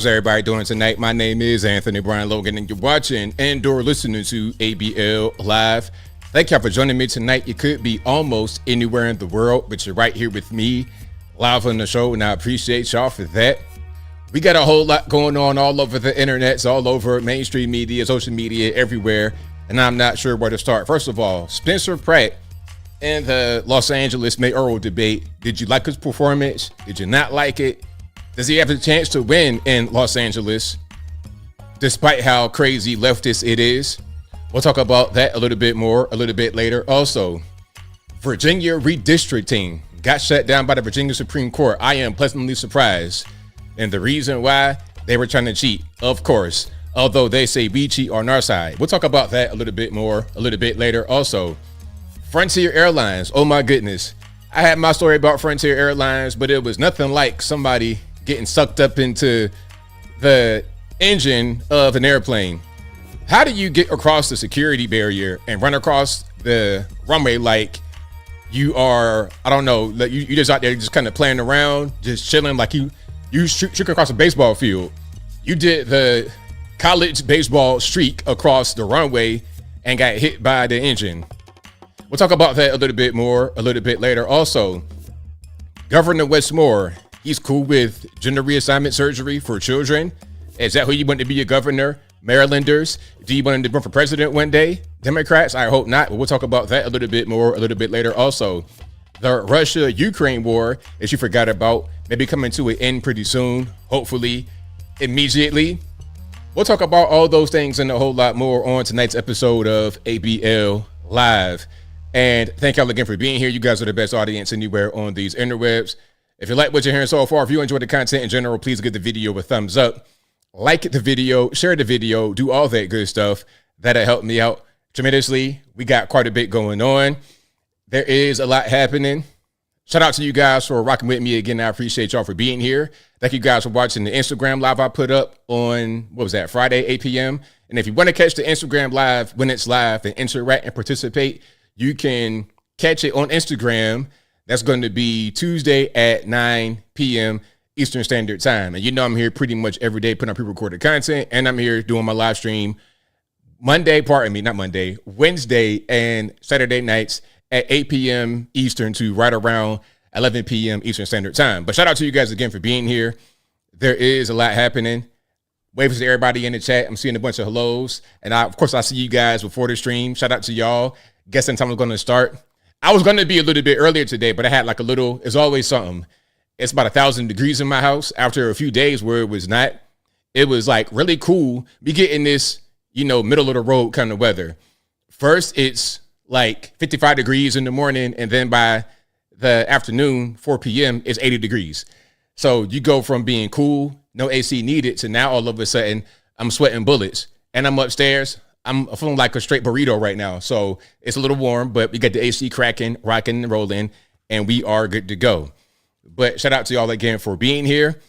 How's everybody doing tonight? My name is Anthony Brian Logan, and you're watching and/or listening to ABL Live. Thank y'all for joining me tonight. You could be almost anywhere in the world, but you're right here with me, live on the show, and I appreciate y'all for that. We got a whole lot going on all over the internet, all over mainstream media, social media, everywhere, and I'm not sure where to start. First of all, Spencer Pratt in the Los Angeles Mayoral debate. Did you like his performance? Did you not like it? Does he have a chance to win in Los Angeles, despite how crazy leftist it is? We'll talk about that a little bit more a little bit later. Also, Virginia redistricting got shut down by the Virginia Supreme Court. I am pleasantly surprised. And the reason why, they were trying to cheat, of course, although they say we cheat on our side. We'll talk about that a little bit more a little bit later. Also, Frontier Airlines. Oh my goodness. I had my story about Frontier Airlines, but it was nothing like somebody getting sucked up into the engine of an airplane. How do you get across the security barrier and run across the runway like you are, I don't know, like you just out there just kind of playing around, just chilling, like you shoot across a baseball field. You did the college baseball streak across the runway and got hit by the engine. We'll talk about that a little bit more a little bit later. Also, Governor Wes Moore, he's cool with gender reassignment surgery for children. Is that who you want to be a governor? Marylanders, do you want him to run for president one day? Democrats, I hope not, but we'll talk about that a little bit more a little bit later. Also, the Russia-Ukraine war that you forgot about may be coming to an end pretty soon, hopefully immediately. We'll talk about all those things and a whole lot more on tonight's episode of ABL Live. And thank y'all again for being here. You guys are the best audience anywhere on these interwebs. If you like what you're hearing so far, if you enjoy the content in general, please give the video a thumbs up. Like the video, share the video, do all that good stuff. That'll help me out tremendously. We got quite a bit going on. There is a lot happening. Shout out to you guys for rocking with me again. I appreciate y'all for being here. Thank you guys for watching the Instagram live I put up on, Friday, 8 p.m. And if you want to catch the Instagram live when it's live and interact and participate, you can catch it on Instagram. That's going to be Tuesday at 9 p.m. Eastern Standard Time. And you know I'm here pretty much every day putting up pre-recorded content, and I'm here doing my live stream Wednesday and Saturday nights at 8 p.m. Eastern to right around 11 p.m. Eastern Standard Time. But shout out to you guys again for being here. There is a lot happening. Waves to everybody in the chat. I'm seeing a bunch of hellos. And of course, I see you guys before the stream. Shout out to y'all. Guessing time was going to start. I was going to be a little bit earlier today, but I had like a little, it's always something. It's about 1,000 degrees in my house after a few days where it was not. It was like really cool. We get in this, middle of the road kind of weather. First, it's like 55 degrees in the morning. And then by the afternoon, 4 p.m., it's 80 degrees. So you go from being cool, no AC needed, to now all of a sudden I'm sweating bullets and I'm upstairs. I'm feeling like a straight burrito right now. So it's a little warm, but we got the AC cracking, rocking, and rolling, and we are good to go. But shout out to y'all again for being here.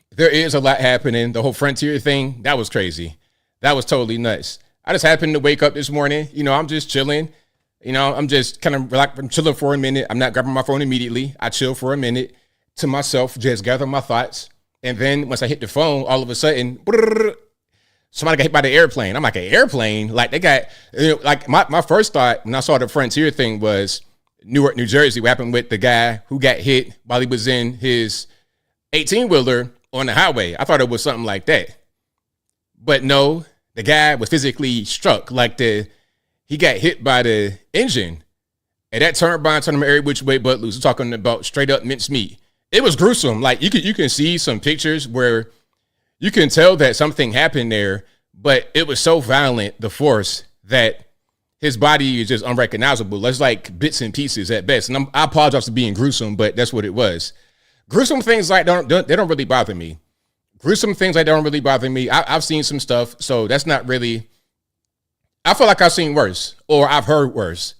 There is a lot happening. The whole Frontier thing, that was crazy. That was totally nuts. I just happened to wake up this morning. I'm just chilling. I'm just kind of like, I'm chilling for a minute. I'm not grabbing my phone immediately. I chill for a minute to myself, just gather my thoughts. And then once I hit the phone, all of a sudden, somebody got hit by the airplane. I'm like, an airplane? Like they got, my first thought when I saw the Frontier thing was Newark, New Jersey. What happened with the guy who got hit while he was in his 18-wheeler on the highway? I thought it was something like that. But no, the guy was physically struck. He got hit by the engine. And that turbine turned him every which way but loose. We're talking about straight up mincemeat. It was gruesome. Like you can see some pictures where you can tell that something happened there, but it was so violent, the force, that his body is just unrecognizable. It's like bits and pieces at best. And I apologize for being gruesome, but that's what it was. Gruesome things like they don't really bother me. Gruesome things like don't really bother me. I've seen some stuff, so that's not really. I feel like I've seen worse, or I've heard worse.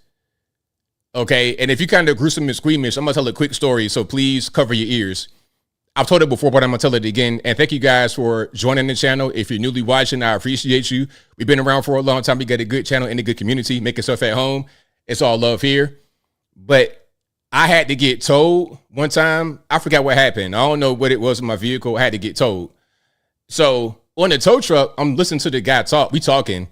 Okay, and if you kind of gruesome and squeamish, I'm gonna tell a quick story, so please cover your ears. I've told it before, but I'm gonna tell it again. And thank you guys for joining the channel. If you're newly watching, I appreciate you. We've been around for a long time. We got a good channel and a good community. Make yourself at home. It's all love here. But I had to get told one time. I forgot what happened. I don't know what it was in my vehicle. I had to get told. So on the tow truck, I'm listening to the guy talk. We talking.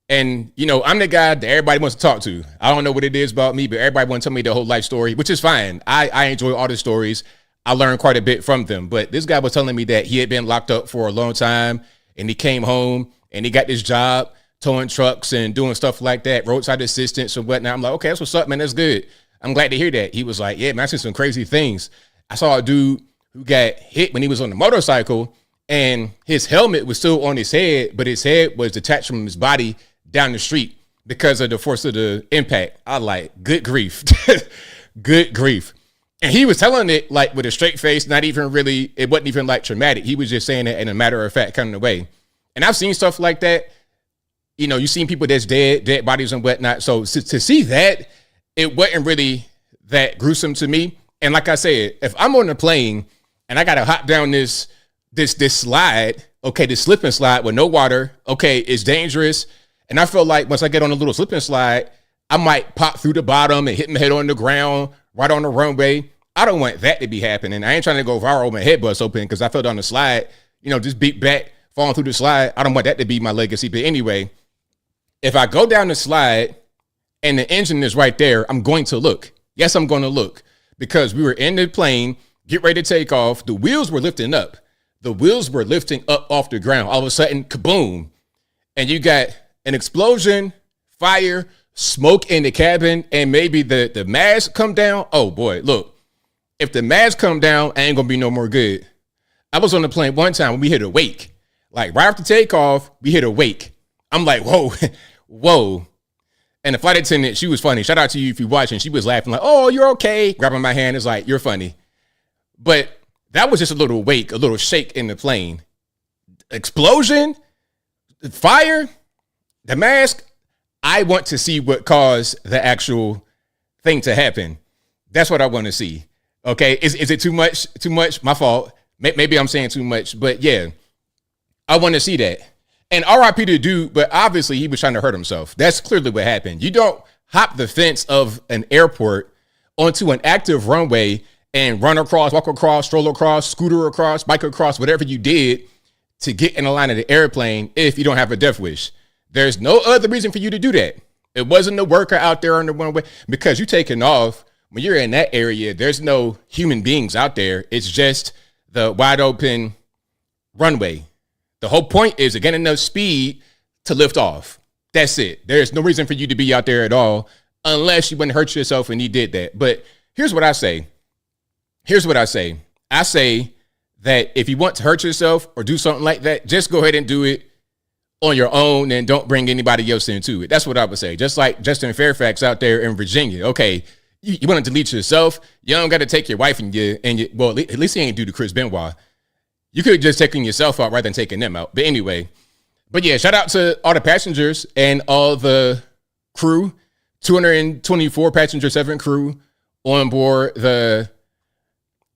And, I'm the guy that everybody wants to talk to. I don't know what it is about me, but everybody wants to tell me the whole life story, which is fine. I enjoy all the stories. I learned quite a bit from them. But this guy was telling me that he had been locked up for a long time, and he came home, and he got this job towing trucks and doing stuff like that, roadside assistance and whatnot. I'm like, okay, that's what's up, man. That's good. I'm glad to hear that. He was like, yeah, man, I seen some crazy things. I saw a dude who got hit when he was on the motorcycle, and his helmet was still on his head, but his head was detached from his body down the street because of the force of the impact. I like, good grief. Good grief. And he was telling it like with a straight face, not even really, it wasn't even like traumatic. He was just saying it in a matter of fact kind of way. And I've seen stuff like that. You've seen people that's dead bodies and whatnot. So to see that, it wasn't really that gruesome to me. And like I said, if I'm on a plane and I got to hop down this slide, okay, this slip and slide with no water, okay, it's dangerous. And I feel like once I get on a little slip and slide, I might pop through the bottom and hit my head on the ground right on the runway. I don't want that to be happening. I ain't trying to go viral with my head bust open because I fell down the slide, just beat back, falling through the slide. I don't want that to be my legacy. But anyway, if I go down the slide and the engine is right there, I'm going to look. Yes, I'm going to look because we were in the plane, get ready to take off. The wheels were lifting up. The wheels were lifting up off the ground. All of a sudden, kaboom. And you got an explosion, fire, smoke in the cabin, and maybe the mask come down. Oh boy, look, if the mask come down, I ain't gonna be no more good. I was on the plane one time when we hit a wake. Like right after takeoff, we hit a wake. I'm like, whoa, whoa. And the flight attendant, she was funny. Shout out to you if you're watching. She was laughing like, oh, you're okay. Grabbing my hand, is like, you're funny. But that was just a little wake, a little shake in the plane. Explosion, fire, the mask. I want to see what caused the actual thing to happen. That's what I want to see. Okay. Is it too much? Too much? My fault. Maybe I'm saying too much, but yeah, I want to see that. And RIP to the dude, but obviously he was trying to hurt himself. That's clearly what happened. You don't hop the fence of an airport onto an active runway and run across, walk across, stroll across, scooter across, bike across, whatever you did to get in the line of the airplane if you don't have a death wish. There's no other reason for you to do that. It wasn't the worker out there on the runway because you're taking off. When you're in that area, there's no human beings out there. It's just the wide open runway. The whole point is to get enough speed to lift off. That's it. There's no reason for you to be out there at all unless you wouldn't hurt yourself and you did that. But here's what I say. I say that if you want to hurt yourself or do something like that, just go ahead and do it on your own and don't bring anybody else into it. That's what I would say. Just like Justin Fairfax out there in Virginia. Okay, you want to delete yourself. You don't got to take your wife and well, at least he ain't do the Chris Benoit. You could have just taken yourself out rather than taking them out. But anyway, yeah, shout out to all the passengers and all the crew, 224 passenger, 7 crew on board the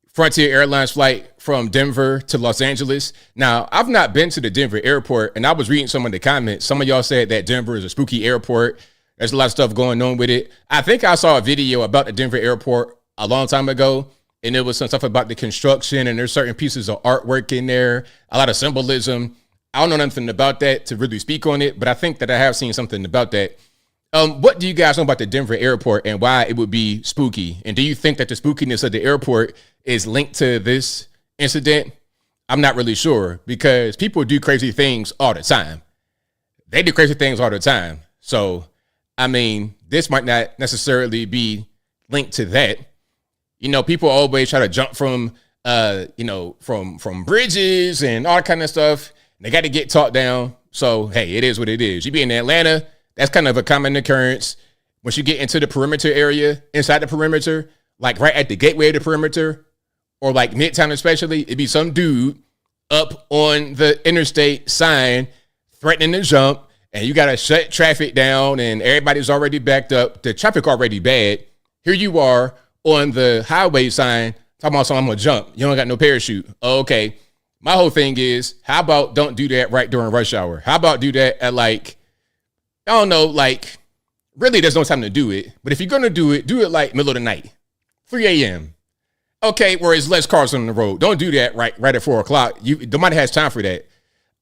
Frontier Airlines flight from Denver to Los Angeles. Now, I've not been to the Denver airport, and I was reading some of the comments. Some of y'all said that Denver is a spooky airport. There's a lot of stuff going on with it. I think I saw a video about the Denver airport a long time ago, and there was some stuff about the construction, and there's certain pieces of artwork in there, a lot of symbolism. I don't know nothing about that to really speak on it, but I think that I have seen something about that. What do you guys know about the Denver airport and why it would be spooky? And do you think that the spookiness of the airport is linked to this incident? I'm not really sure because people do crazy things all the time. They do crazy things all the time. So, I mean, this might not necessarily be linked to that. People always try to jump from bridges and all that kind of stuff. They got to get talked down. So, hey, it is what it is. You be in Atlanta, that's kind of a common occurrence. Once you get into the perimeter area, inside the perimeter, like right at the gateway of the perimeter, or like Midtown especially, it'd be some dude up on the interstate sign threatening to jump, and you got to shut traffic down, and everybody's already backed up. The traffic already bad. Here you are on the highway sign talking about something, I'm going to jump. You don't got no parachute. Okay. My whole thing is, how about don't do that right during rush hour? How about do that at really there's no time to do it. But if you're going to do it like middle of the night, 3 a.m. Okay, where there's less cars on the road. Don't do that right at 4 o'clock. Nobody has time for that.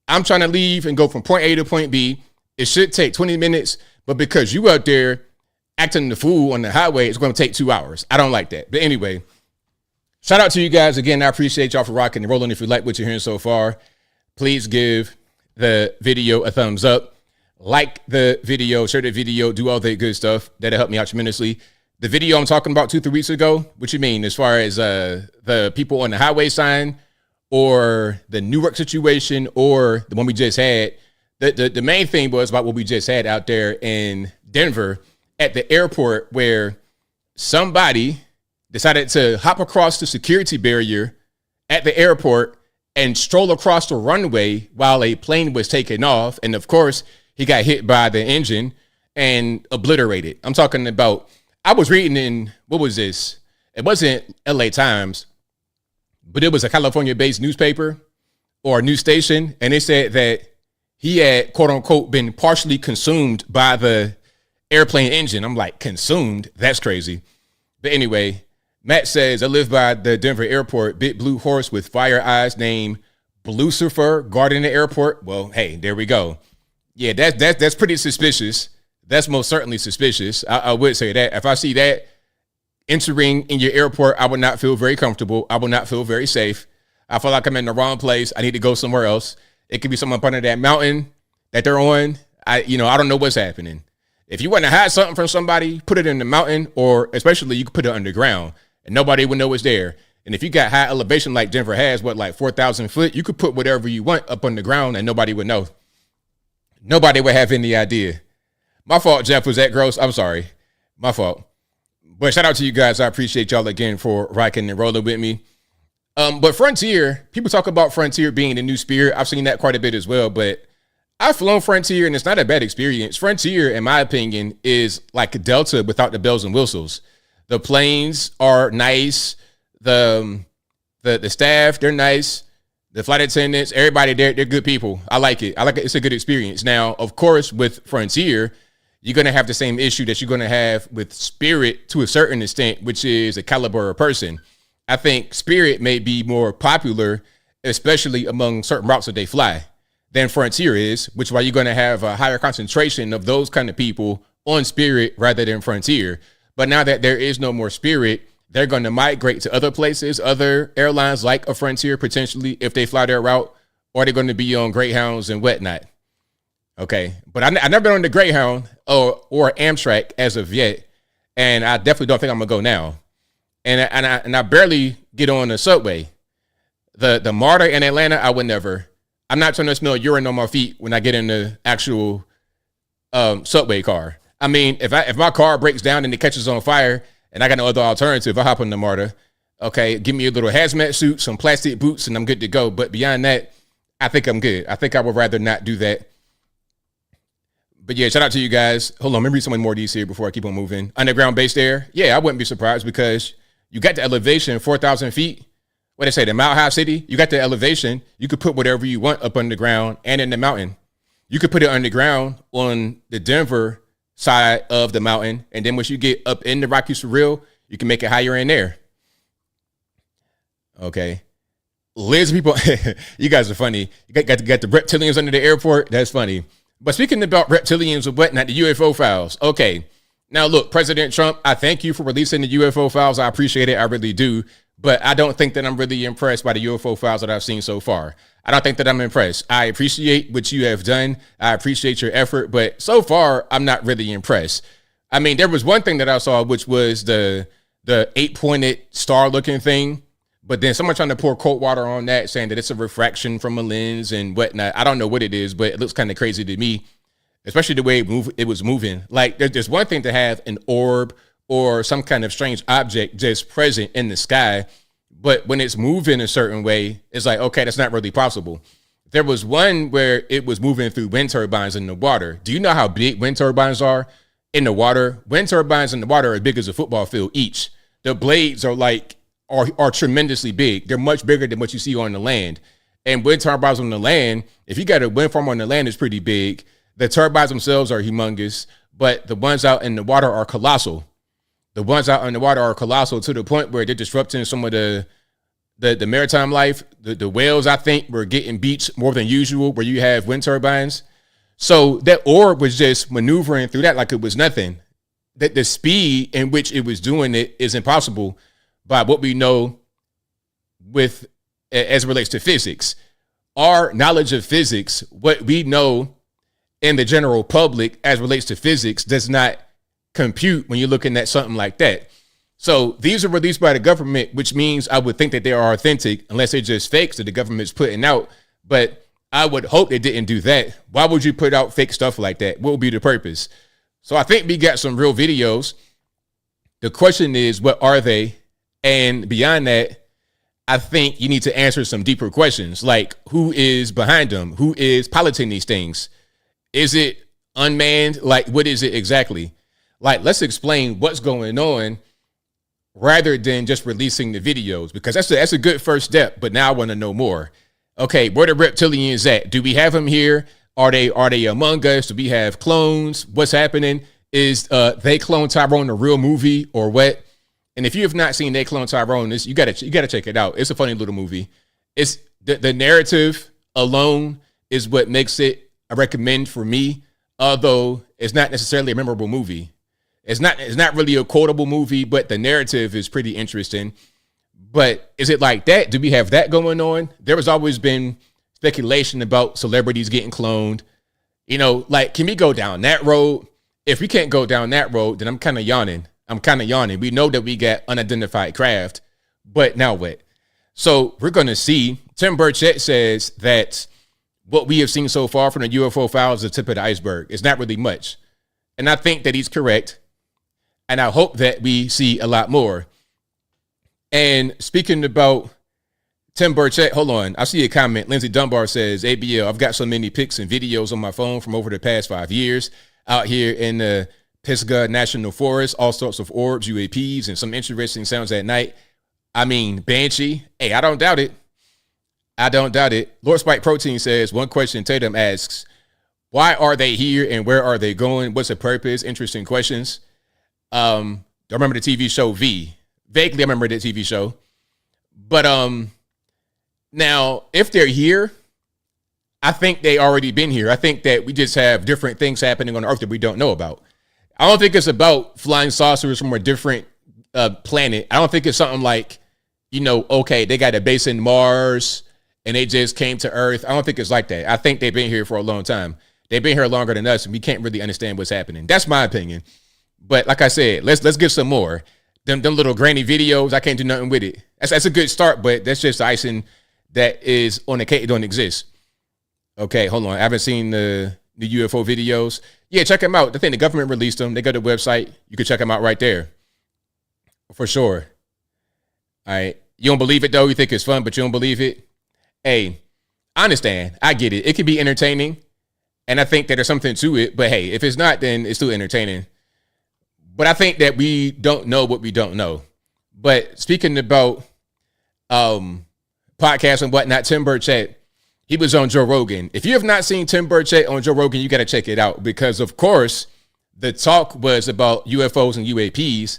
I'm trying to leave and go from point A to point B. It should take 20 minutes, but because you out there acting the fool on the highway, it's going to take 2 hours. I don't like that. But anyway, shout out to you guys again. I appreciate y'all for rocking and rolling. If you like what you're hearing so far, please give the video a thumbs up. Like the video, share the video, do all that good stuff. That'll help me out tremendously. The video I'm talking about 2-3 weeks ago, what you mean as far as the people on the highway sign or the Newark situation or the one we just had? The main thing was about what we just had out there in Denver at the airport, where somebody decided to hop across the security barrier at the airport and stroll across the runway while a plane was taking off. And of course, he got hit by the engine and obliterated. I'm talking about, I was reading in, what was this? It wasn't LA Times, but it was a California-based newspaper or a news station. And they said that he had, quote unquote, been partially consumed by the airplane engine. I'm like, consumed? That's crazy. But anyway, Matt says, I live by the Denver airport, big blue horse with fire eyes named Lucifer guarding the airport. Well, hey, there we go. Yeah, that's pretty suspicious. That's most certainly suspicious. I would say that. If I see that entering in your airport, I would not feel very comfortable. I would not feel very safe. I feel like I'm in the wrong place. I need to go somewhere else. It could be someone up under that mountain that they're on. I don't know what's happening. If you want to hide something from somebody, put it in the mountain, or especially you could put it underground and nobody would know it's there. And if you got high elevation like Denver has, like 4,000 foot, you could put whatever you want up on the ground and nobody would know. Nobody would have any idea. My fault, Jeff. Was that gross? I'm sorry. My fault. But shout out to you guys. I appreciate y'all again for rocking and rolling with me. But Frontier, people talk about Frontier being the new Spirit. I've seen that quite a bit as well, but I've flown Frontier and it's not a bad experience. Frontier, in my opinion, is like a Delta without the bells and whistles. The planes are nice. The staff, they're nice. The flight attendants, everybody, they're good people. I like it. It's a good experience. Now, of course, with Frontier, you're going to have the same issue that you're going to have with Spirit to a certain extent, which is a caliber of person. I think Spirit may be more popular, especially among certain routes that they fly, than Frontier is, which is why you're going to have a higher concentration of those kind of people on Spirit rather than Frontier. But now that there is no more Spirit, they're going to migrate to other places, other airlines like a Frontier, potentially, if they fly their route, or they're going to be on Greyhounds and whatnot. Okay. But I've never been on the Greyhound or Amtrak as of yet. And I definitely don't think I'm going to go now. And I barely get on the subway. The MARTA in Atlanta, I would never. I'm not trying to smell urine on my feet when I get in the actual subway car. I mean, if my car breaks down and it catches on fire, and I got no other alternative, I hop on the MARTA. Okay, give me a little hazmat suit, some plastic boots, and I'm good to go. But beyond that, I think I'm good. I think I would rather not do that. But yeah, shout out to you guys. Hold on, let me read some more of these here before I keep on moving. Underground base there. Yeah, I wouldn't be surprised because you got the elevation, 4,000 feet. What they say, the Mile High City, you got the elevation. You could put whatever you want up underground and in the mountain. You could put it underground on the Denver side of the mountain, and then once you get up in the Rockies for real, you can make it higher in there. Okay, Liz, people, you guys are funny. You got the reptilians under the airport. That's funny. But speaking about reptilians and whatnot, the UFO files. Okay, now look, President Trump, I thank you for releasing the UFO files. I appreciate it. I really do. But I don't think that I'm really impressed by the UFO files that I've seen so far. I don't think that I'm impressed. I appreciate what you have done. I appreciate your effort. But so far, I'm not really impressed. I mean, there was one thing that I saw, which was the 8-pointed star-looking thing. But then someone trying to pour cold water on that, saying that it's a refraction from a lens and whatnot. I don't know what it is, but it looks kind of crazy to me, especially the way it was moving. Like, there's one thing to have an orb or some kind of strange object just present in the sky. But when it's moving a certain way, it's like, okay, that's not really possible. There was one where it was moving through wind turbines in the water. Do you know how big wind turbines are in the water? Wind turbines in the water are as big as a football field each. The blades are tremendously big. They're much bigger than what you see on the land. And wind turbines on the land, if you got a wind farm on the land, it's pretty big. The turbines themselves are humongous, but the ones out in the water are colossal. The ones out in the water are colossal to the point where they're disrupting some of the the maritime life, the whales, I think, were getting beached more than usual where you have wind turbines. So that orb was just maneuvering through that like it was nothing. That the speed in which it was doing it is impossible by what we know with as it relates to physics. Our knowledge of physics, what we know in the general public as relates to physics, does not compute when you're looking at something like that. So these are released by the government, which means I would think that they are authentic, unless they're just fakes that the government's putting out. But I would hope they didn't do that. Why would you put out fake stuff like that? What would be the purpose? So I think we got some real videos. The question is, what are they? And beyond that, I think you need to answer some deeper questions, like who is behind them? Who is piloting these things? Is it unmanned? Like, what is it exactly? Like, let's explain what's going on rather than just releasing the videos, because that's a good first step. But now I want to know more. Okay, where the reptilians at? Do we have them here? Are they among us? Do we have clones? What's happening? Is They Clone Tyrone a real movie or what? And if you have not seen They Clone Tyrone, you gotta check it out. It's a funny little movie. It's the narrative alone is what makes it a recommend for me, although it's not necessarily a memorable movie. It's not really a quotable movie, but the narrative is pretty interesting. But is it like that? Do we have that going on? There has always been speculation about celebrities getting cloned. You know, like, can we go down that road? If we can't go down that road, then I'm kind of yawning. We know that we got unidentified craft, but now what? So we're going to see. Tim Burchett says that what we have seen so far from the UFO files is the tip of the iceberg. It's not really much. And I think that he's correct. And I hope that we see a lot more. And speaking about Tim Burchett, hold on. I see a comment. Lindsay Dunbar says, ABL, I've got so many pics and videos on my phone from over the past 5 years out here in the Pisgah National Forest, all sorts of orbs, UAPs, and some interesting sounds at night. I mean, Banshee. Hey, I don't doubt it. Lord Spike Protein says, one question Tatum asks, why are they here and where are they going? What's the purpose? Interesting questions. I remember the TV show V. Vaguely, I remember the TV show. But now, if they're here, I think they already been here. I think that we just have different things happening on Earth that we don't know about. I don't think it's about flying saucers from a different planet. I don't think it's something like, okay, they got a base in Mars and they just came to Earth. I don't think it's like that. I think they've been here for a long time. They've been here longer than us, and we can't really understand what's happening. That's my opinion. But like I said, let's get some more. Them little grainy videos, I can't do nothing with it. That's a good start, but that's just icing that is on the cake. It don't exist. Okay, hold on. I haven't seen the UFO videos. Yeah, check them out. I think the government released them. They go to the website. You can check them out right there. For sure. All right. You don't believe it, though? You think it's fun, but you don't believe it? Hey, I understand. I get it. It can be entertaining, and I think that there's something to it. But hey, if it's not, then it's still entertaining. But I think that we don't know what we don't know. But speaking about podcasts and whatnot, Tim Burchett, he was on Joe Rogan. If you have not seen Tim Burchett on Joe Rogan, you got to check it out because, of course, the talk was about UFOs and UAPs.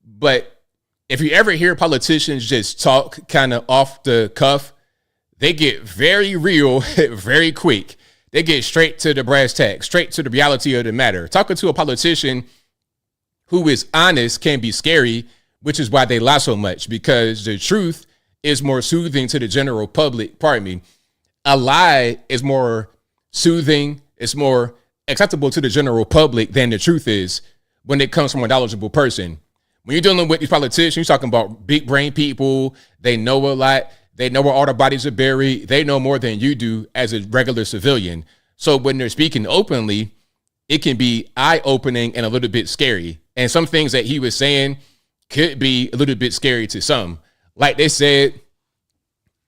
But if you ever hear politicians just talk kind of off the cuff, they get very real very quick. They get straight to the brass tacks, straight to the reality of the matter. Talking to a politician who is honest can be scary, which is why they lie so much, because the truth is more soothing to the general public. Pardon me. A lie is more soothing. It's more acceptable to the general public than the truth is when it comes from a knowledgeable person. When you're dealing with these politicians, you're talking about big brain people. They know a lot. They know where all the bodies are buried. They know more than you do as a regular civilian. So when they're speaking openly, it can be eye-opening and a little bit scary. And some things that he was saying could be a little bit scary to some. Like they said,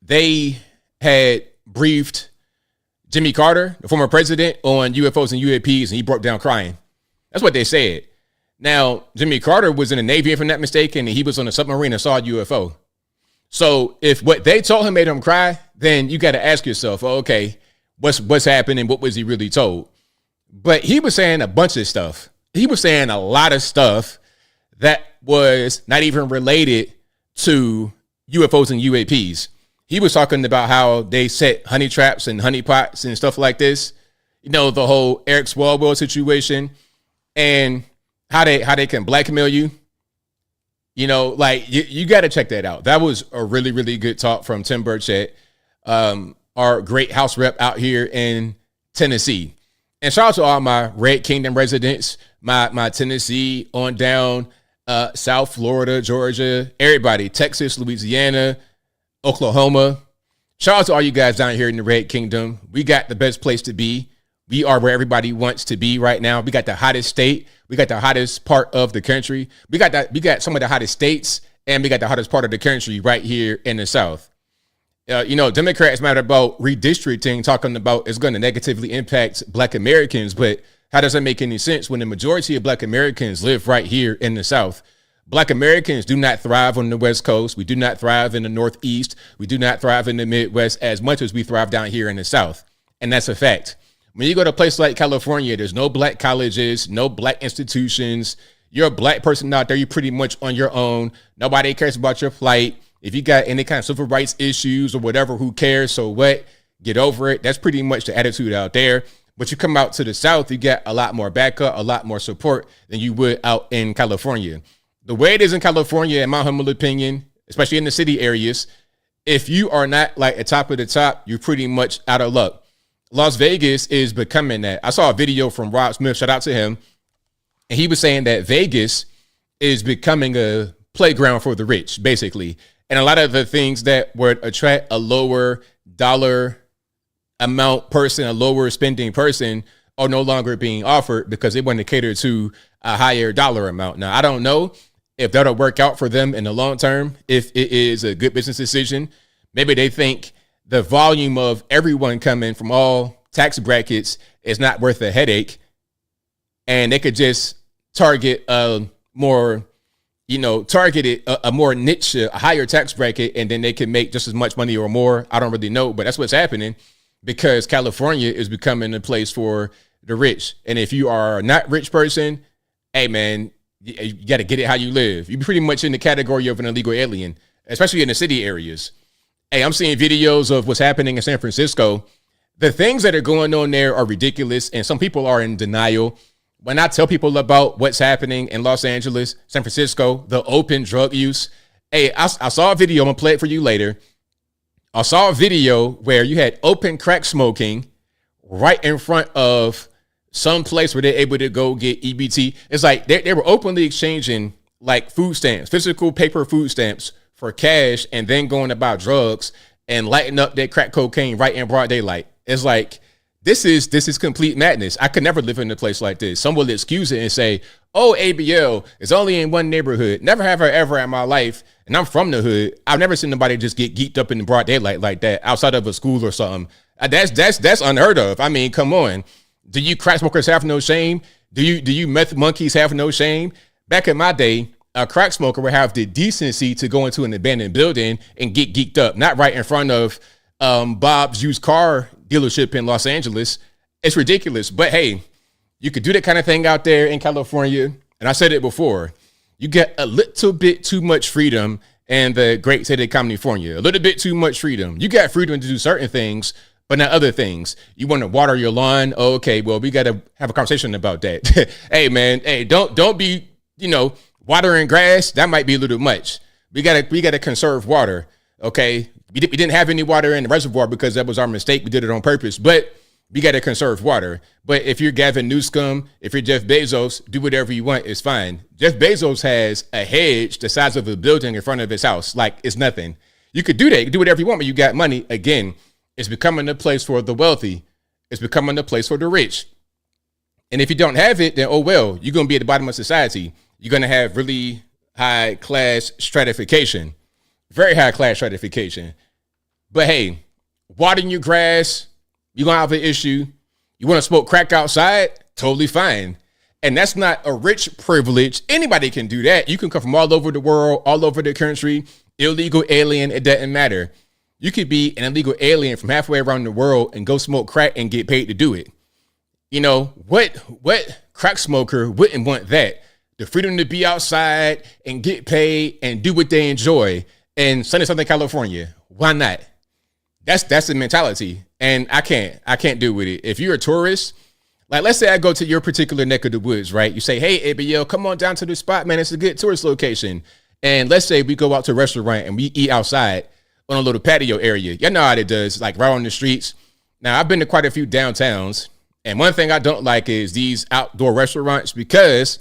they had briefed Jimmy Carter, the former president, on UFOs and UAPs, and he broke down crying. That's what they said. Now, Jimmy Carter was in the Navy, if I'm not mistaken, and he was on a submarine and saw a UFO. So if what they told him made him cry, then you got to ask yourself, okay, what's happening? What was he really told? But he was saying a bunch of stuff. He was saying a lot of stuff that was not even related to UFOs and UAPs. He was talking about how they set honey traps and honey pots and stuff like this. You know, the whole Eric Swalwell situation and how they can blackmail you. You know, like you got to check that out. That was a really, really good talk from Tim Burchett, our great House rep out here in Tennessee. And shout out to all my Red Kingdom residents, my Tennessee on down, South Florida, Georgia, everybody, Texas, Louisiana, Oklahoma. Shout out to all you guys down here in the Red Kingdom. We got the best place to be. We are where everybody wants to be right now. We got the hottest state. We got the hottest part of the country. We got some of the hottest states, and we got the hottest part of the country right here in the South. You know, Democrats matter about redistricting, talking about it's going to negatively impact Black Americans, but how does that make any sense when the majority of Black Americans live right here in the South? Black Americans do not thrive on the West Coast. We do not thrive in the Northeast. We do not thrive in the Midwest as much as we thrive down here in the South. And that's a fact. When you go to a place like California, there's no Black colleges, no Black institutions. You're a Black person out there, you're pretty much on your own. Nobody cares about your plight. If you got any kind of civil rights issues or whatever, who cares? So what? Get over it. That's pretty much the attitude out there. But you come out to the South, you get a lot more backup, a lot more support than you would out in California. The way it is in California, in my humble opinion, especially in the city areas, if you are not like at top of the top, you're pretty much out of luck. Las Vegas is becoming that. I saw a video from Rob Smith, shout out to him, and he was saying that Vegas is becoming a playground for the rich, basically. And a lot of the things that would attract a lower dollar amount person, a lower spending person, are no longer being offered because they want to cater to a higher dollar amount. Now, I don't know if that'll work out for them in the long term, if it is a good business decision. Maybe they think the volume of everyone coming from all tax brackets is not worth a headache, and they could just target a more niche, a higher tax bracket, and then they can make just as much money or more. I don't really know, but that's what's happening because California is becoming a place for the rich. And if you are not a rich person, hey man, you got to get it how you live. You're pretty much in the category of an illegal alien, especially in the city areas. Hey, I'm seeing videos of what's happening in San Francisco. The things that are going on there are ridiculous, and some people are in denial. When I tell people about what's happening in Los Angeles, San Francisco, the open drug use, hey, I saw a video. I'm going to play it for you later. I saw a video where you had open crack smoking right in front of some place where they're able to go get EBT. It's like they were openly exchanging like food stamps, physical paper food stamps for cash, and then going to buy drugs and lighting up that crack cocaine right in broad daylight. It's like, this is complete madness. I could never live in a place like this. Some will excuse it and say, oh, ABL is only in one neighborhood. Never have I ever in my life. And I'm from the hood. I've never seen nobody just get geeked up in the broad daylight like that outside of a school or something. That's unheard of. I mean, come on. Do you crack smokers have no shame? Do you meth monkeys have no shame? Back in my day, a crack smoker would have the decency to go into an abandoned building and get geeked up, not right in front of Bob's used car dealership in Los Angeles. It's ridiculous. But hey, you could do that kind of thing out there in California. And I said it before, you get a little bit too much freedom in the great state of California, a little bit too much freedom. You got freedom to do certain things, but not other things. You want to water your lawn? Oh, okay, well, we got to have a conversation about that. Hey, man, hey, don't be, watering grass. That might be a little much. We gotta conserve water. Okay, we didn't have any water in the reservoir because that was our mistake. We did it on purpose, but we got to conserve water. But if you're Gavin Newsom, if you're Jeff Bezos, do whatever you want. It's fine. Jeff Bezos has a hedge the size of a building in front of his house. Like, it's nothing. You could do that. You can do whatever you want, but you got money. Again, it's becoming a place for the wealthy. It's becoming a place for the rich. And if you don't have it, then, oh, well, you're going to be at the bottom of society. You're going to have really high class stratification, very high class stratification. But hey, watering your grass, you're going to have an issue. You want to smoke crack outside? Totally fine. And that's not a rich privilege. Anybody can do that. You can come from all over the world, all over the country, illegal alien. It doesn't matter. You could be an illegal alien from halfway around the world and go smoke crack and get paid to do it. What crack smoker wouldn't want that? The freedom to be outside and get paid and do what they enjoy. in sunny Southern California. Why not? That's the mentality. And I can't do with it. If you're a tourist, like let's say I go to your particular neck of the woods, right? You say, hey, ABL, come on down to the spot, man. It's a good tourist location. And let's say we go out to a restaurant and we eat outside on a little patio area. You know how it does, like right on the streets. Now, I've been to quite a few downtowns. And one thing I don't like is these outdoor restaurants because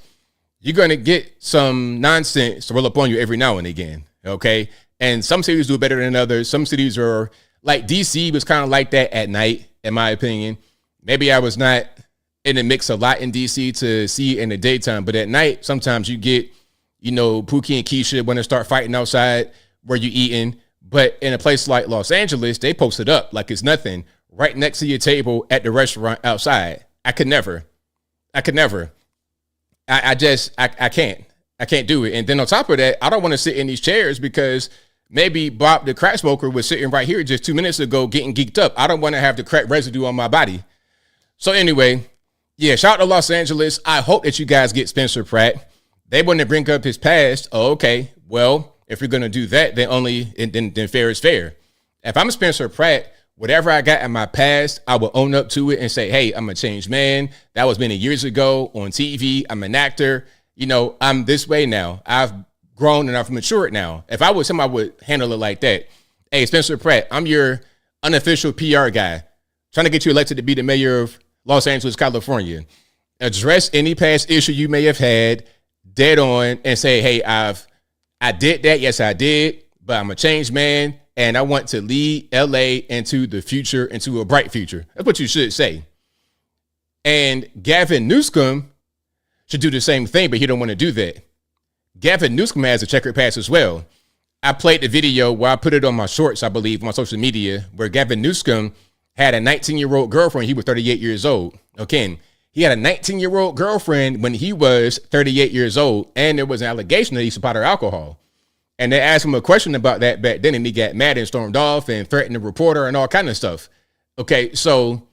you're going to get some nonsense to roll up on you every now and again. Okay. And some cities do better than others. Some cities are like DC was kind of like that at night, in my opinion. Maybe I was not in the mix a lot in DC to see in the daytime, but at night, sometimes you get, Pookie and Keisha want to start fighting outside where you eating. But in a place like Los Angeles, they post it up like it's nothing right next to your table at the restaurant outside. I could never. I can't do it. And then on top of that, I don't want to sit in these chairs because maybe Bob, the crack smoker, was sitting right here just 2 minutes ago getting geeked up. I don't want to have the crack residue on my body. So anyway, yeah, shout out to Los Angeles. I hope that you guys get Spencer Pratt. They want to bring up his past. Oh, okay. Well, if you're going to do that, then fair is fair. If I'm Spencer Pratt, whatever I got in my past, I will own up to it and say, hey, I'm a changed man. That was many years ago on TV. I'm an actor. I'm this way now. I've grown and I've matured now. If I was him, I would handle it like that. Hey, Spencer Pratt, I'm your unofficial PR guy trying to get you elected to be the mayor of Los Angeles, California. Address any past issue you may have had dead on and say, hey, I did that. Yes, I did. But I'm a changed man. And I want to lead LA into the future, into a bright future. That's what you should say. And Gavin Newsom should do the same thing, but he don't want to do that. Gavin Newsom has a checkered past as well. I played the video where I put it on my shorts, I believe, on my social media, where Gavin Newsom had a 19-year-old girlfriend. He was 38 years old. Okay. He had a 19-year-old girlfriend when he was 38 years old, and there was an allegation that he supplied her alcohol. And they asked him a question about that back then, and he got mad and stormed off and threatened the reporter and all kind of stuff. Okay, so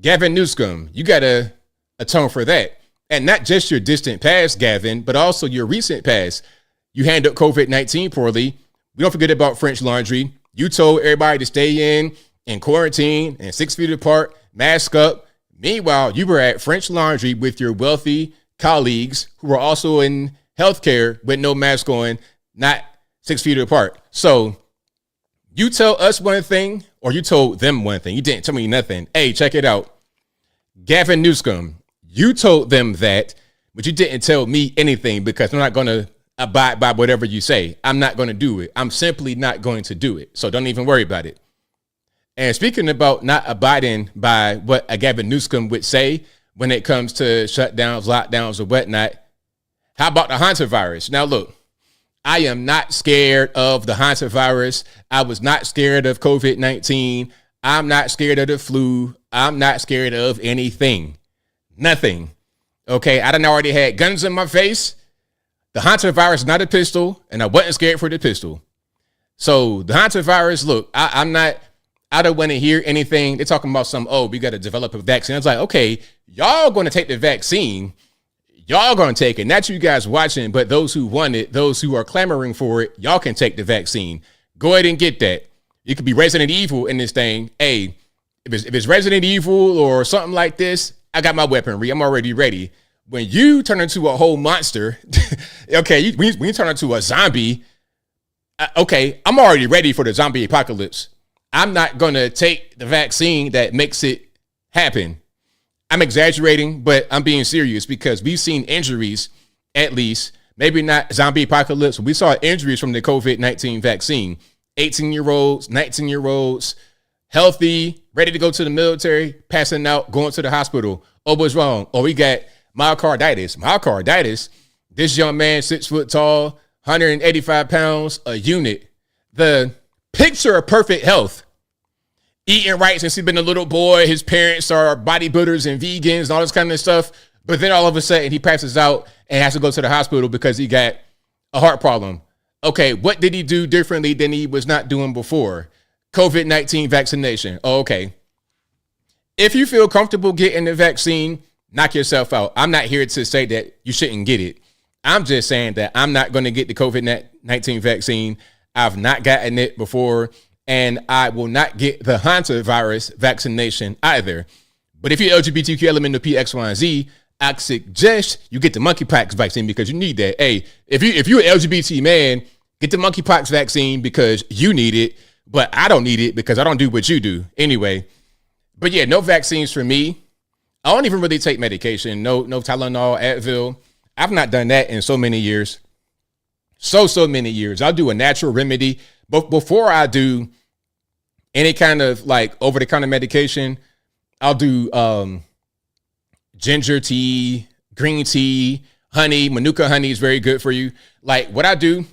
Gavin Newsom, you got to atone for that. And not just your distant past, Gavin, but also your recent past. You handled COVID-19 poorly. We don't forget about French Laundry. You told everybody to stay in quarantine and 6 feet apart, mask up. Meanwhile, you were at French Laundry with your wealthy colleagues who were also in healthcare with no mask on, not 6 feet apart. So you tell us one thing or you told them one thing. You didn't tell me nothing. Hey, check it out. Gavin Newsom, you told them that, but you didn't tell me anything because I'm not going to abide by whatever you say. I'm not going to do it. I'm simply not going to do it. So don't even worry about it. And speaking about not abiding by what a Gavin Newsom would say when it comes to shutdowns, lockdowns, or whatnot, how about the Hantavirus? Now, look, I am not scared of the Hantavirus. I was not scared of COVID-19. I'm not scared of the flu. I'm not scared of anything. Nothing. Okay, I done already had guns in my face. The Hantavirus is not a pistol, and I wasn't scared for the pistol. So the Hantavirus, look, I don't want to hear anything. They're talking about we got to develop a vaccine. I was like, okay, y'all going to take the vaccine. Y'all going to take it. Not you guys watching, but those who want it, those who are clamoring for it, y'all can take the vaccine. Go ahead and get that. You could be Resident Evil in this thing. Hey, if it's Resident Evil or something like this, I got my weaponry. I'm already ready. When you turn into a whole monster, okay, when you turn into a zombie, okay, I'm already ready for the zombie apocalypse. I'm not going to take the vaccine that makes it happen. I'm exaggerating, but I'm being serious because we've seen injuries, at least, maybe not zombie apocalypse, but we saw injuries from the COVID-19 vaccine. 18-year-olds, 19-year-olds, healthy, ready to go to the military, passing out, going to the hospital. Oh, what's wrong? Oh, we got myocarditis. Myocarditis. This young man, 6 foot tall, 185 pounds, a unit. The picture of perfect health. Eating right since he's been a little boy. His parents are bodybuilders and vegans and all this kind of stuff. But then all of a sudden he passes out and has to go to the hospital because he got a heart problem. Okay, what did he do differently than he was not doing before? COVID-19 vaccination. Oh, okay. If you feel comfortable getting the vaccine, knock yourself out. I'm not here to say that you shouldn't get it. I'm just saying that I'm not going to get the COVID-19 vaccine. I've not gotten it before, and I will not get the Hantavirus vaccination either. But if you're LGBTQ element of P, X, Y, and Z, I suggest you get the monkeypox vaccine because you need that. Hey, if you're an LGBT man, get the monkeypox vaccine because you need it, but I don't need it because I don't do what you do anyway. But yeah, no vaccines for me. I don't even really take medication. No Tylenol, Advil. I've not done that in so many years. So many years. I'll do a natural remedy. But before I do any kind of like over-the-counter medication, I'll do ginger tea, green tea, honey. Manuka honey is very good for you. Like what I do,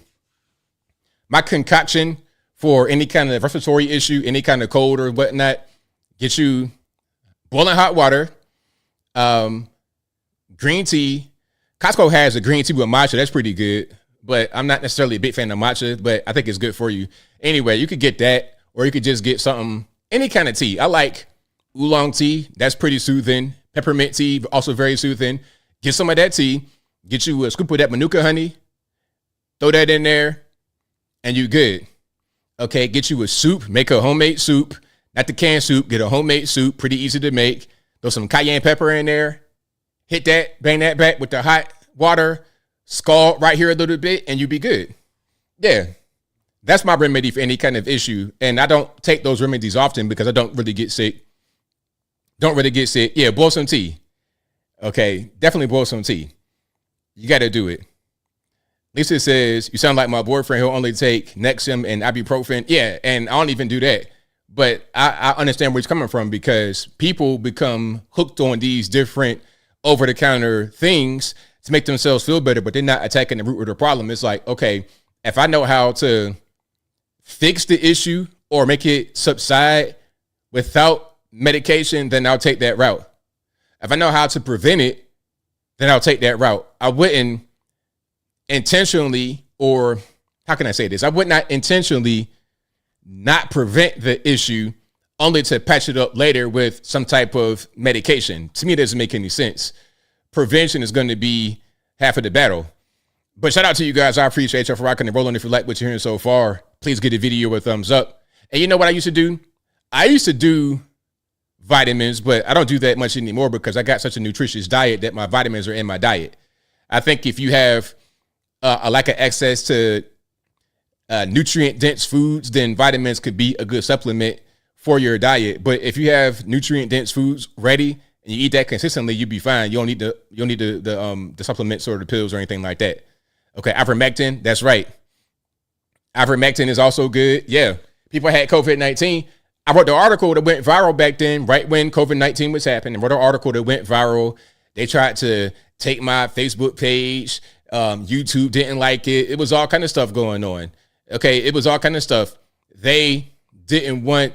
my concoction for any kind of respiratory issue, any kind of cold or whatnot, get you boiling hot water, green tea. Costco has a green tea with matcha. That's pretty good, but I'm not necessarily a big fan of matcha, but I think it's good for you. Anyway, you could get that, or you could just get something, any kind of tea. I like oolong tea. That's pretty soothing. Peppermint tea, also very soothing. Get some of that tea. Get you a scoop of that Manuka honey. Throw that in there, and you good. Okay, get you a soup. Make a homemade soup. Not the canned soup. Get a homemade soup. Pretty easy to make. Throw some cayenne pepper in there. Hit that. Bang that back with the hot water. Scald right here a little bit, and you be good. Yeah. That's my remedy for any kind of issue. And I don't take those remedies often because I don't really get sick. Yeah, boil some tea. Okay, definitely boil some tea. You got to do it. Lisa says, you sound like my boyfriend. He'll only take Nexium and ibuprofen. Yeah, and I don't even do that. But I understand where he's coming from because people become hooked on these different over-the-counter things to make themselves feel better, but they're not attacking the root of the problem. It's like, okay, if I know how to fix the issue or make it subside without medication, then I'll take that route. If I know how to prevent it, then I'll take that route. I wouldn't intentionally, or how can I say this? I would not intentionally not prevent the issue only to patch it up later with some type of medication. To me, it doesn't make any sense. Prevention is going to be half of the battle. But shout out to you guys. I appreciate you for rocking and rolling. If you like what you're hearing so far, please give the video a thumbs up. And you know what I used to do? I used to do vitamins, but I don't do that much anymore because I got such a nutritious diet that my vitamins are in my diet. I think if you have a lack of access to nutrient dense foods, then vitamins could be a good supplement for your diet. But if you have nutrient dense foods ready and you eat that consistently, you'll be fine. You don't need the supplements or the pills or anything like that. Okay, ivermectin, that's right. Ivermectin is also good. Yeah, people had COVID-19. I wrote the article that went viral back then, right when COVID-19 was happening. I wrote an article that went viral. They tried to take my Facebook page. YouTube didn't like it. It was all kind of stuff going on. Okay, it was all kind of stuff. They didn't want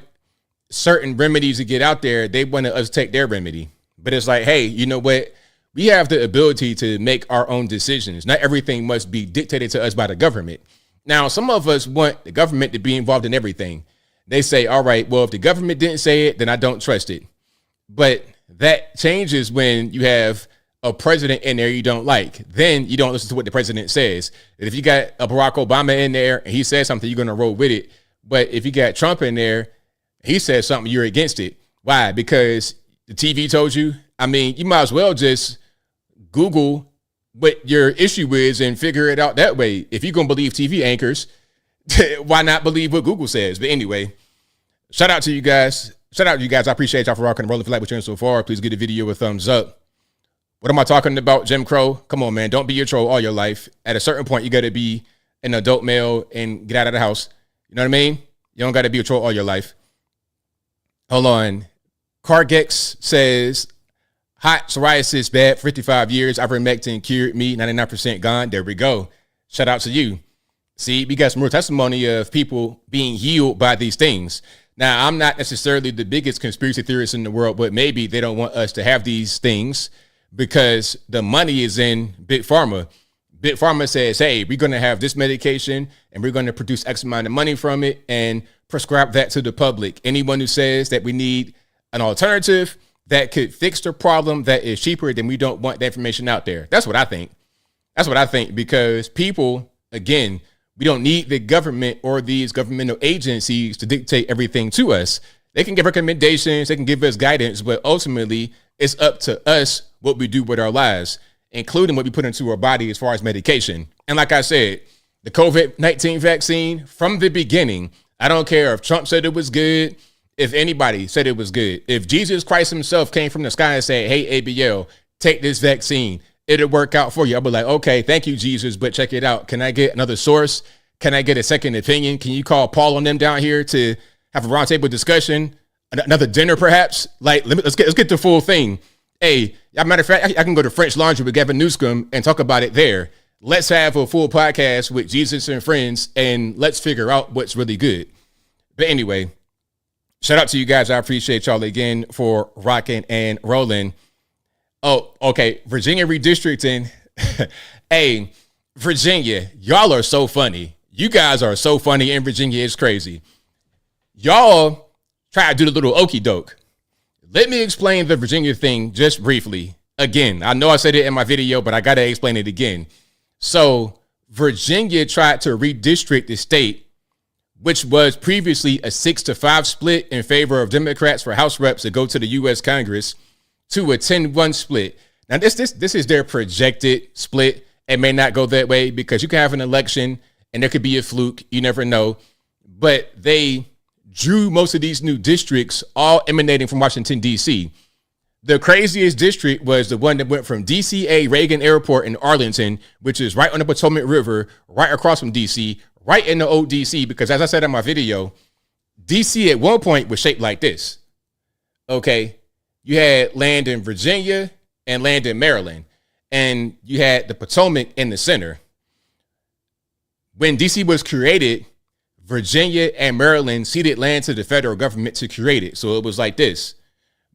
certain remedies to get out there. They wanted us to take their remedy. But it's like, hey, you know what? We have the ability to make our own decisions. Not everything must be dictated to us by the government. Now, some of us want the government to be involved in everything. They say, all right, well, if the government didn't say it, then I don't trust it. But that changes when you have a president in there you don't like. Then you don't listen to what the president says. And if you got a Barack Obama in there and he says something, you're going to roll with it. But if you got Trump in there, he says something, you're against it. Why? Because the TV told you. I mean, you might as well just Google what your issue is and figure it out that way. If you're going to believe TV anchors, why not believe what Google says? But anyway, shout out to you guys. I appreciate y'all for rocking and rolling. If you like what you're doing so far, please give the video a thumbs up. What am I talking about? Jim Crow? Come on, man. Don't be a troll all your life. At a certain point, you got to be an adult male and get out of the house. You know what I mean? You don't got to be a troll all your life. Hold on. Cargex says, hot psoriasis bad for 55 years. Ivermectin cured me. 99% gone. There we go. Shout out to you. See, we got some real testimony of people being healed by these things. Now, I'm not necessarily the biggest conspiracy theorist in the world, but maybe they don't want us to have these things because the money is in Big Pharma. Big Pharma says, hey, we're going to have this medication and we're going to produce X amount of money from it and prescribe that to the public. Anyone who says that we need an alternative that could fix the problem that is cheaper, then we don't want that information out there. That's what I think. Because people, again, We don't need the government or these governmental agencies to dictate everything to us. They can give recommendations, they can give us guidance, but ultimately it's up to us what we do with our lives, including what we put into our body as far as medication. And like I said, the COVID-19 vaccine, from the beginning, I don't care if Trump said it was good, if anybody said it was good. If Jesus Christ himself came from the sky and said, hey, ABL, take this vaccine, it'll work out for you. I'll be like, okay, thank you, Jesus, but check it out. Can I get another source? Can I get a second opinion? Can you call Paul on them down here to have a roundtable discussion? Another dinner, perhaps? Like, let's get the full thing. Hey, as a matter of fact, I can go to French Laundry with Gavin Newscomb and talk about it there. Let's have a full podcast with Jesus and friends, and let's figure out what's really good. But anyway, shout out to you guys. I appreciate y'all again for rocking and rolling. Oh, okay. Virginia redistricting. Hey, Virginia, y'all are so funny. You guys are so funny in Virginia. It's crazy. Y'all try to do the little okey doke. Let me explain the Virginia thing just briefly. Again, I know I said it in my video, but I got to explain it again. So Virginia tried to redistrict the state, which was previously a 6-5 split in favor of Democrats for House reps to go to the U.S. Congress, to a 10-1 split. Now, this is their projected split. It may not go that way because you can have an election and there could be a fluke. You never know. But they drew most of these new districts, all emanating from Washington, D.C. The craziest district was the one that went from DCA Reagan Airport in Arlington, which is right on the Potomac River, right across from D.C., right in the old D.C., because as I said in my video, D.C. at one point was shaped like this. Okay, you had land in Virginia and land in Maryland, and you had the Potomac in the center. When D.C. was created, Virginia and Maryland ceded land to the federal government to create it. So it was like this.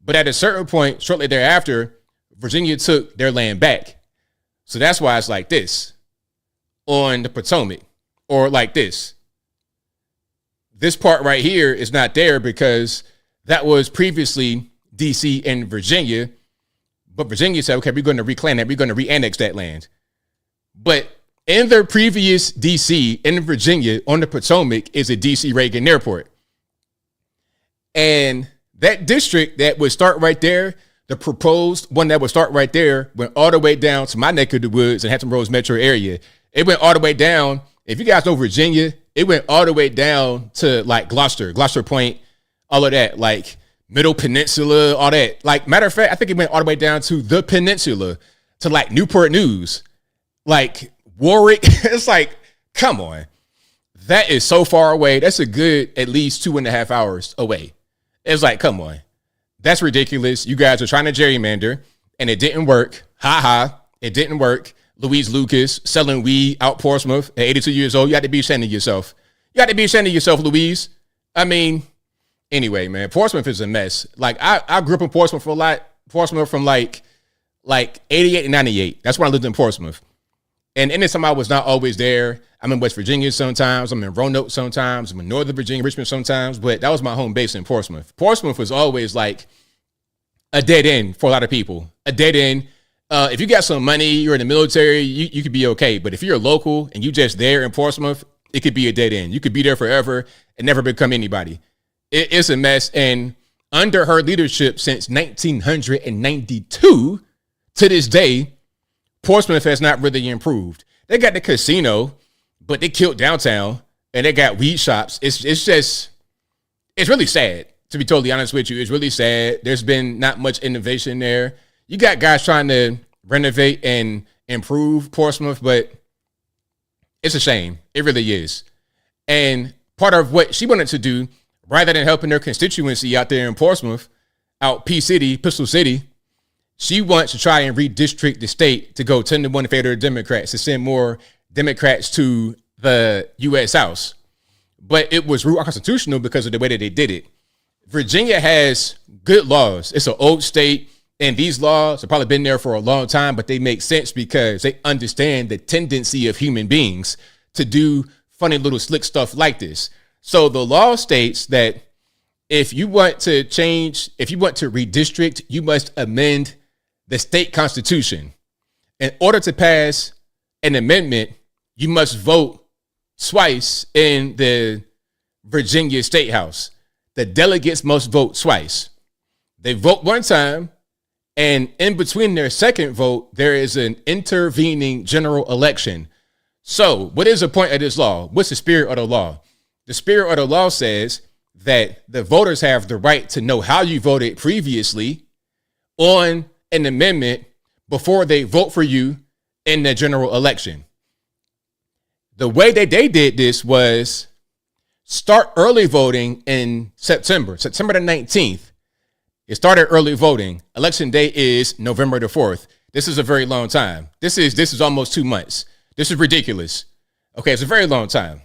But at a certain point, shortly thereafter, Virginia took their land back. So that's why it's like this on the Potomac, or like this. This part right here is not there because that was previously DC and Virginia. But Virginia said, okay, we're going to reclaim that. We're going to re-annex that land. But in their previous DC in Virginia on the Potomac is a DC Reagan Airport. And that district that would start right there, the proposed one that would start right there, went all the way down to my neck of the woods in Hampton Roads metro area. It went all the way down. If you guys know Virginia, it went all the way down to like Gloucester Point, all of that, like Middle Peninsula, all that. Like, matter of fact, I think it went all the way down to the peninsula, to like Newport News, like Warwick. It's like, come on. That is so far away. That's a good at least 2.5 hours away. It's like, come on. That's ridiculous. You guys are trying to gerrymander, and it didn't work. Ha ha. It didn't work. Louise Lucas selling weed out Portsmouth at 82 years old. You had to be ashamed of yourself. You had to be ashamed of yourself, Louise. I mean, anyway, man, Portsmouth is a mess. Like, I grew up in Portsmouth for a lot. Portsmouth from like 88 and 98. That's when I lived in Portsmouth. And anytime I was not always there, I'm in West Virginia sometimes, I'm in Roanoke sometimes, I'm in Northern Virginia, Richmond sometimes, but that was my home base in Portsmouth. Portsmouth was always like a dead end for a lot of people. A dead end. If you got some money, you're in the military, you could be okay. But if you're a local and you just there in Portsmouth, it could be a dead end. You could be there forever and never become anybody. It's a mess. And under her leadership since 1992 to this day, Portsmouth has not really improved. They got the casino, but they killed downtown, and they got weed shops. It's really sad, to be totally honest with you. It's really sad. There's been not much innovation there. You got guys trying to renovate and improve Portsmouth, but it's a shame. It really is. And part of what she wanted to do, rather than helping her constituency out there in Portsmouth, out Pistol City, she wants to try and redistrict the state to go 10-1 in favor of Democrats, to send more Democrats to the U.S. House. But it was unconstitutional because of the way that they did it. Virginia has good laws. It's an old state, and these laws have probably been there for a long time, but they make sense because they understand the tendency of human beings to do funny little slick stuff like this. So the law states that if you want to redistrict, you must amend the state constitution. In order to pass an amendment, you must vote twice in the Virginia State House. The delegates must vote twice. They vote one time, and in between their second vote, there is an intervening general election. So what is the point of this law? What's the spirit of the law? The spirit of the law says that the voters have the right to know how you voted previously on an amendment before they vote for you in the general election. The way that they did this was start early voting in September the 19th. It started early voting. Election day is November the 4th. This is a very long time. This is almost 2 months. This is ridiculous. Okay, it's a very long time.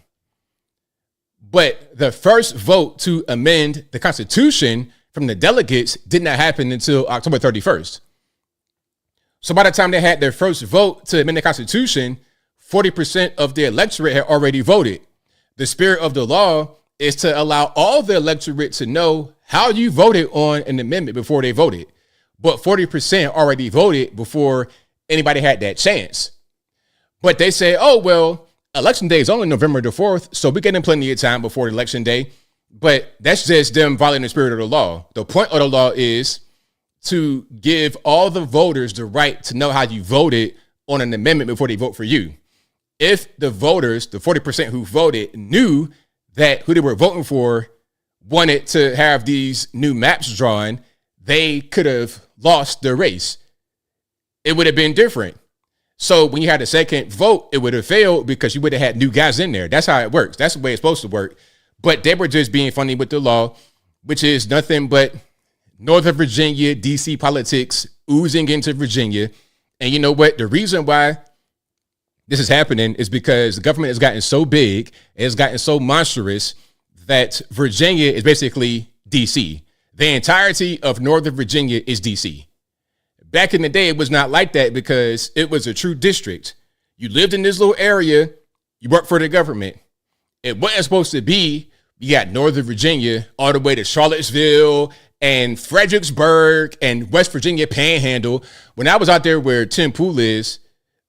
But the first vote to amend the Constitution from the delegates did not happen until October 31st. So by the time they had their first vote to amend the Constitution, 40% of the electorate had already voted. The spirit of the law is to allow all the electorate to know how you voted on an amendment before they voted. But 40% already voted before anybody had that chance. But they say, oh, well, election day is only November the 4th, so we're getting plenty of time before election day. But that's just them violating the spirit of the law. The point of the law is to give all the voters the right to know how you voted on an amendment before they vote for you. If the voters, the 40% who voted, knew that who they were voting for wanted to have these new maps drawn, they could have lost the race. It would have been different. So when you had a second vote, it would have failed because you would have had new guys in there. That's how it works. That's the way it's supposed to work. But they were just being funny with the law, which is nothing but Northern Virginia, DC politics oozing into Virginia. And you know what? The reason why this is happening is because the government has gotten so big, it's gotten so monstrous that Virginia is basically DC. The entirety of Northern Virginia is DC. Back in the day, it was not like that because it was a true district. You lived in this little area, you worked for the government. It wasn't supposed to be, you got Northern Virginia all the way to Charlottesville and Fredericksburg and West Virginia Panhandle. When I was out there where Tim Pool is,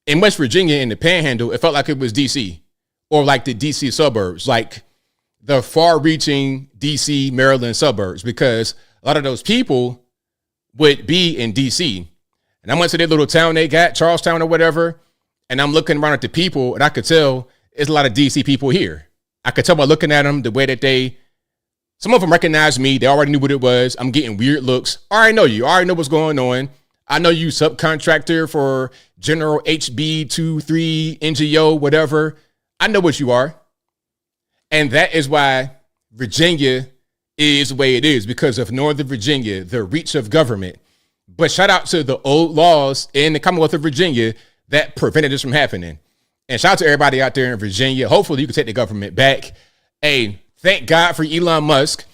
in West Virginia in the Panhandle, it felt like it was DC or like the DC suburbs, like the far-reaching DC, Maryland suburbs, because a lot of those people would be in DC. And I went to their little town they got, Charlestown or whatever, and I'm looking around at the people, and I could tell there's a lot of DC people here. I could tell by looking at them, the way that some of them recognized me. They already knew what it was. I'm getting weird looks. I already know you. I already know what's going on. I know you subcontractor for General HB23 NGO, whatever. I know what you are. And that is why Virginia is the way it is, because of Northern Virginia, the reach of government. But shout out to the old laws in the Commonwealth of Virginia that prevented this from happening. And shout out to everybody out there in Virginia. Hopefully you can take the government back. Hey, thank God for Elon Musk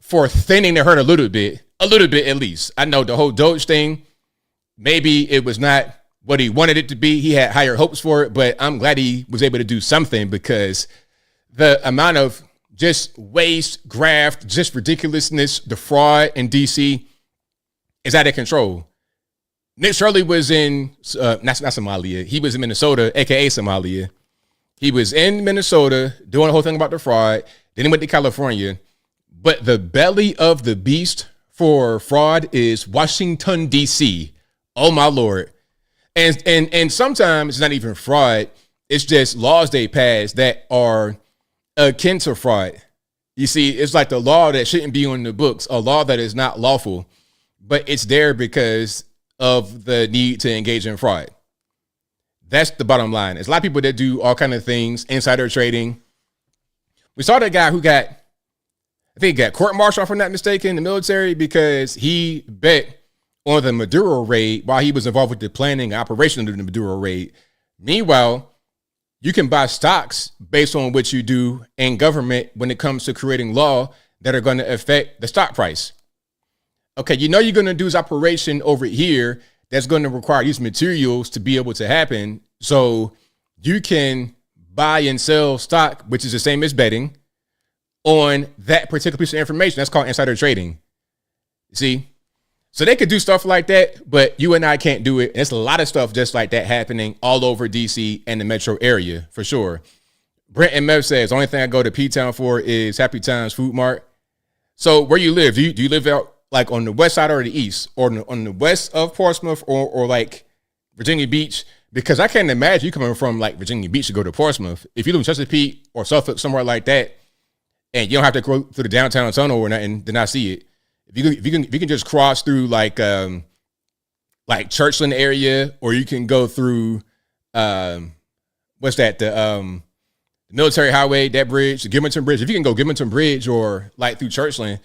for thinning the herd a little bit at least. I know the whole Doge thing, maybe it was not what he wanted it to be. He had higher hopes for it, but I'm glad he was able to do something, because the amount of just waste, graft, just ridiculousness, the fraud in DC is out of control. Nick Shirley was in, not Somalia. He was in Minnesota, AKA Somalia. He was in Minnesota doing the whole thing about the fraud. Then he went to California. But the belly of the beast for fraud is Washington, D.C. Oh, my Lord. And sometimes it's not even fraud. It's just laws they pass that are akin to fraud. You see, it's like the law that shouldn't be on the books, a law that is not lawful, but it's there because of the need to engage in fraud. That's the bottom line. There's a lot of people that do all kinds of things, insider trading. We saw that guy who got, I think he got court-martialed, if I'm not mistaken, in the military because he bet on the Maduro raid while he was involved with the planning and operation of the Maduro raid. Meanwhile, you can buy stocks based on what you do in government when it comes to creating law that are going to affect the stock price. Okay, you know you're going to do this operation over here that's going to require these materials to be able to happen. So you can buy and sell stock, which is the same as betting, on that particular piece of information. That's called insider trading. See? So they could do stuff like that, but you and I can't do it. There's a lot of stuff just like that happening all over DC and the metro area, for sure. Brent and Mev says, the only thing I go to P-Town for is Happy Times Food Mart. So where you live, do you live out like on the west side or the east, or on the west of Portsmouth, or like Virginia Beach? Because I can't imagine you coming from like Virginia Beach to go to Portsmouth. If you live in Chesapeake or Suffolk, somewhere like that, and you don't have to go through the downtown tunnel or nothing, then I see it. If you can just cross through like Churchland area, or you can go through what's that, the military highway, that bridge, the Gilmanton Bridge. If you can go Gilmanton Bridge or like through Churchland,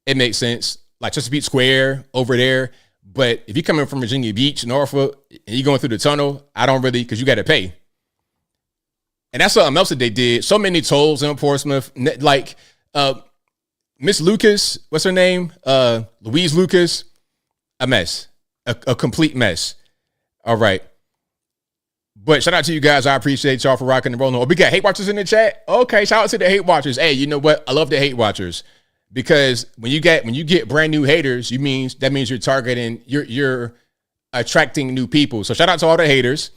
it makes sense. Like Chesapeake Square over there. But if you're coming from Virginia Beach, Norfolk, and you're going through the tunnel, I don't really, because you got to pay. And that's something else that they did. So many tolls in Portsmouth. Like Miss Lucas, what's her name? Louise Lucas. A mess. A complete mess. All right. But shout out to you guys. I appreciate y'all for rocking and rolling. Oh, we got hate watchers in the chat. Okay, shout out to the hate watchers. Hey, you know what? I love the hate watchers. Because when you get brand new haters, that means you're targeting, you're attracting new people. So shout out to all the haters.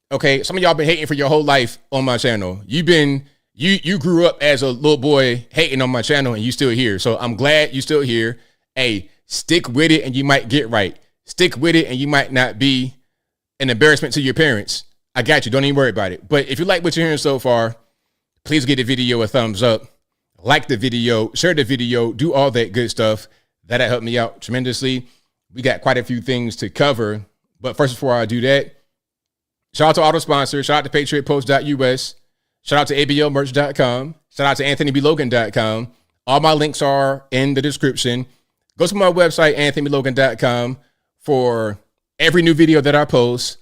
Okay, some of y'all been hating for your whole life on my channel. You grew up as a little boy hating on my channel, and you still here. So I'm glad you still here. Hey, stick with it and you might get right. Stick with it and you might not be an embarrassment to your parents. I got you. Don't even worry about it. But if you like what you're hearing so far, please give the video a thumbs up. Like the video, share the video, do all that good stuff. That'll help me out tremendously. We got quite a few things to cover. But first, before I do that, shout out to auto sponsors. Shout out to patriotpost.us. Shout out to ablmerch.com. Shout out to anthonyblogan.com. All my links are in the description. Go to my website, anthonyblogan.com, for every new video that I post,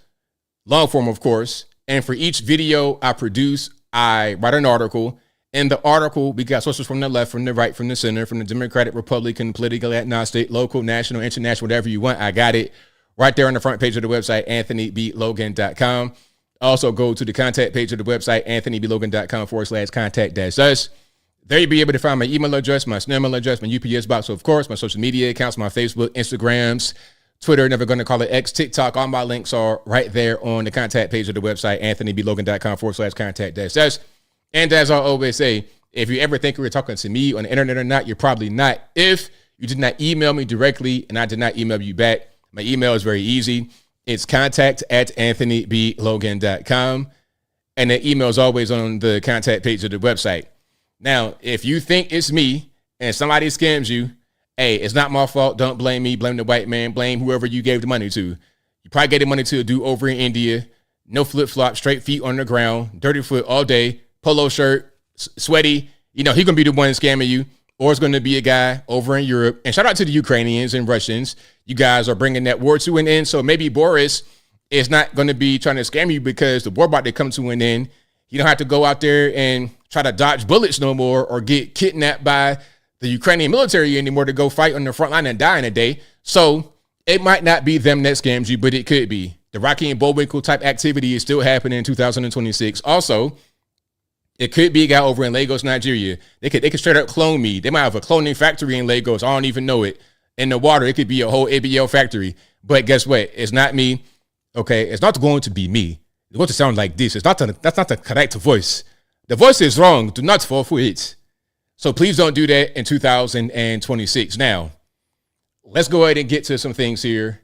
long form, of course. And for each video I produce, I write an article. In the article, we got sources from the left, from the right, from the center, from the Democratic, Republican, political, agnostic, local, national, international, whatever you want. I got it right there on the front page of the website, anthonyblogan.com. Also, go to the contact page of the website, anthonyblogan.com/contact-us. There you'll be able to find my email address, my snail mail address, my UPS box, of course, my social media accounts, my Facebook, Instagrams, Twitter, never going to call it X, TikTok. All my links are right there on the contact page of the website, anthonyblogan.com/contact-us. And as I always say, if you ever think you were talking to me on the internet or not, you're probably not. If you did not email me directly and I did not email you back, my email is very easy. It's contact@anthonyblogan.com. And the email is always on the contact page of the website. Now, if you think it's me and somebody scams you, hey, it's not my fault. Don't blame me. Blame the white man. Blame whoever you gave the money to. You probably gave the money to a dude over in India. No flip-flop, straight feet on the ground, dirty foot all day. Polo shirt, sweaty, he's going to be the one scamming you, or it's going to be a guy over in Europe. And shout out to the Ukrainians and Russians. You guys are bringing that war to an end. So maybe Boris is not going to be trying to scam you because the war about to come to an end. You don't have to go out there and try to dodge bullets no more or get kidnapped by the Ukrainian military anymore to go fight on the front line and die in a day. So it might not be them that scams you, but it could be. The Rocky and Bullwinkle type activity is still happening in 2026. Also, it could be a guy over in Lagos, Nigeria. They could straight up clone me. They might have a cloning factory in Lagos. I don't even know it. In the water, it could be a whole ABL factory. But guess what? It's not me. Okay, it's not going to be me. It's going to sound like this. That's not the correct voice. The voice is wrong. Do not fall for it. So please don't do that in 2026. Now, let's go ahead and get to some things here.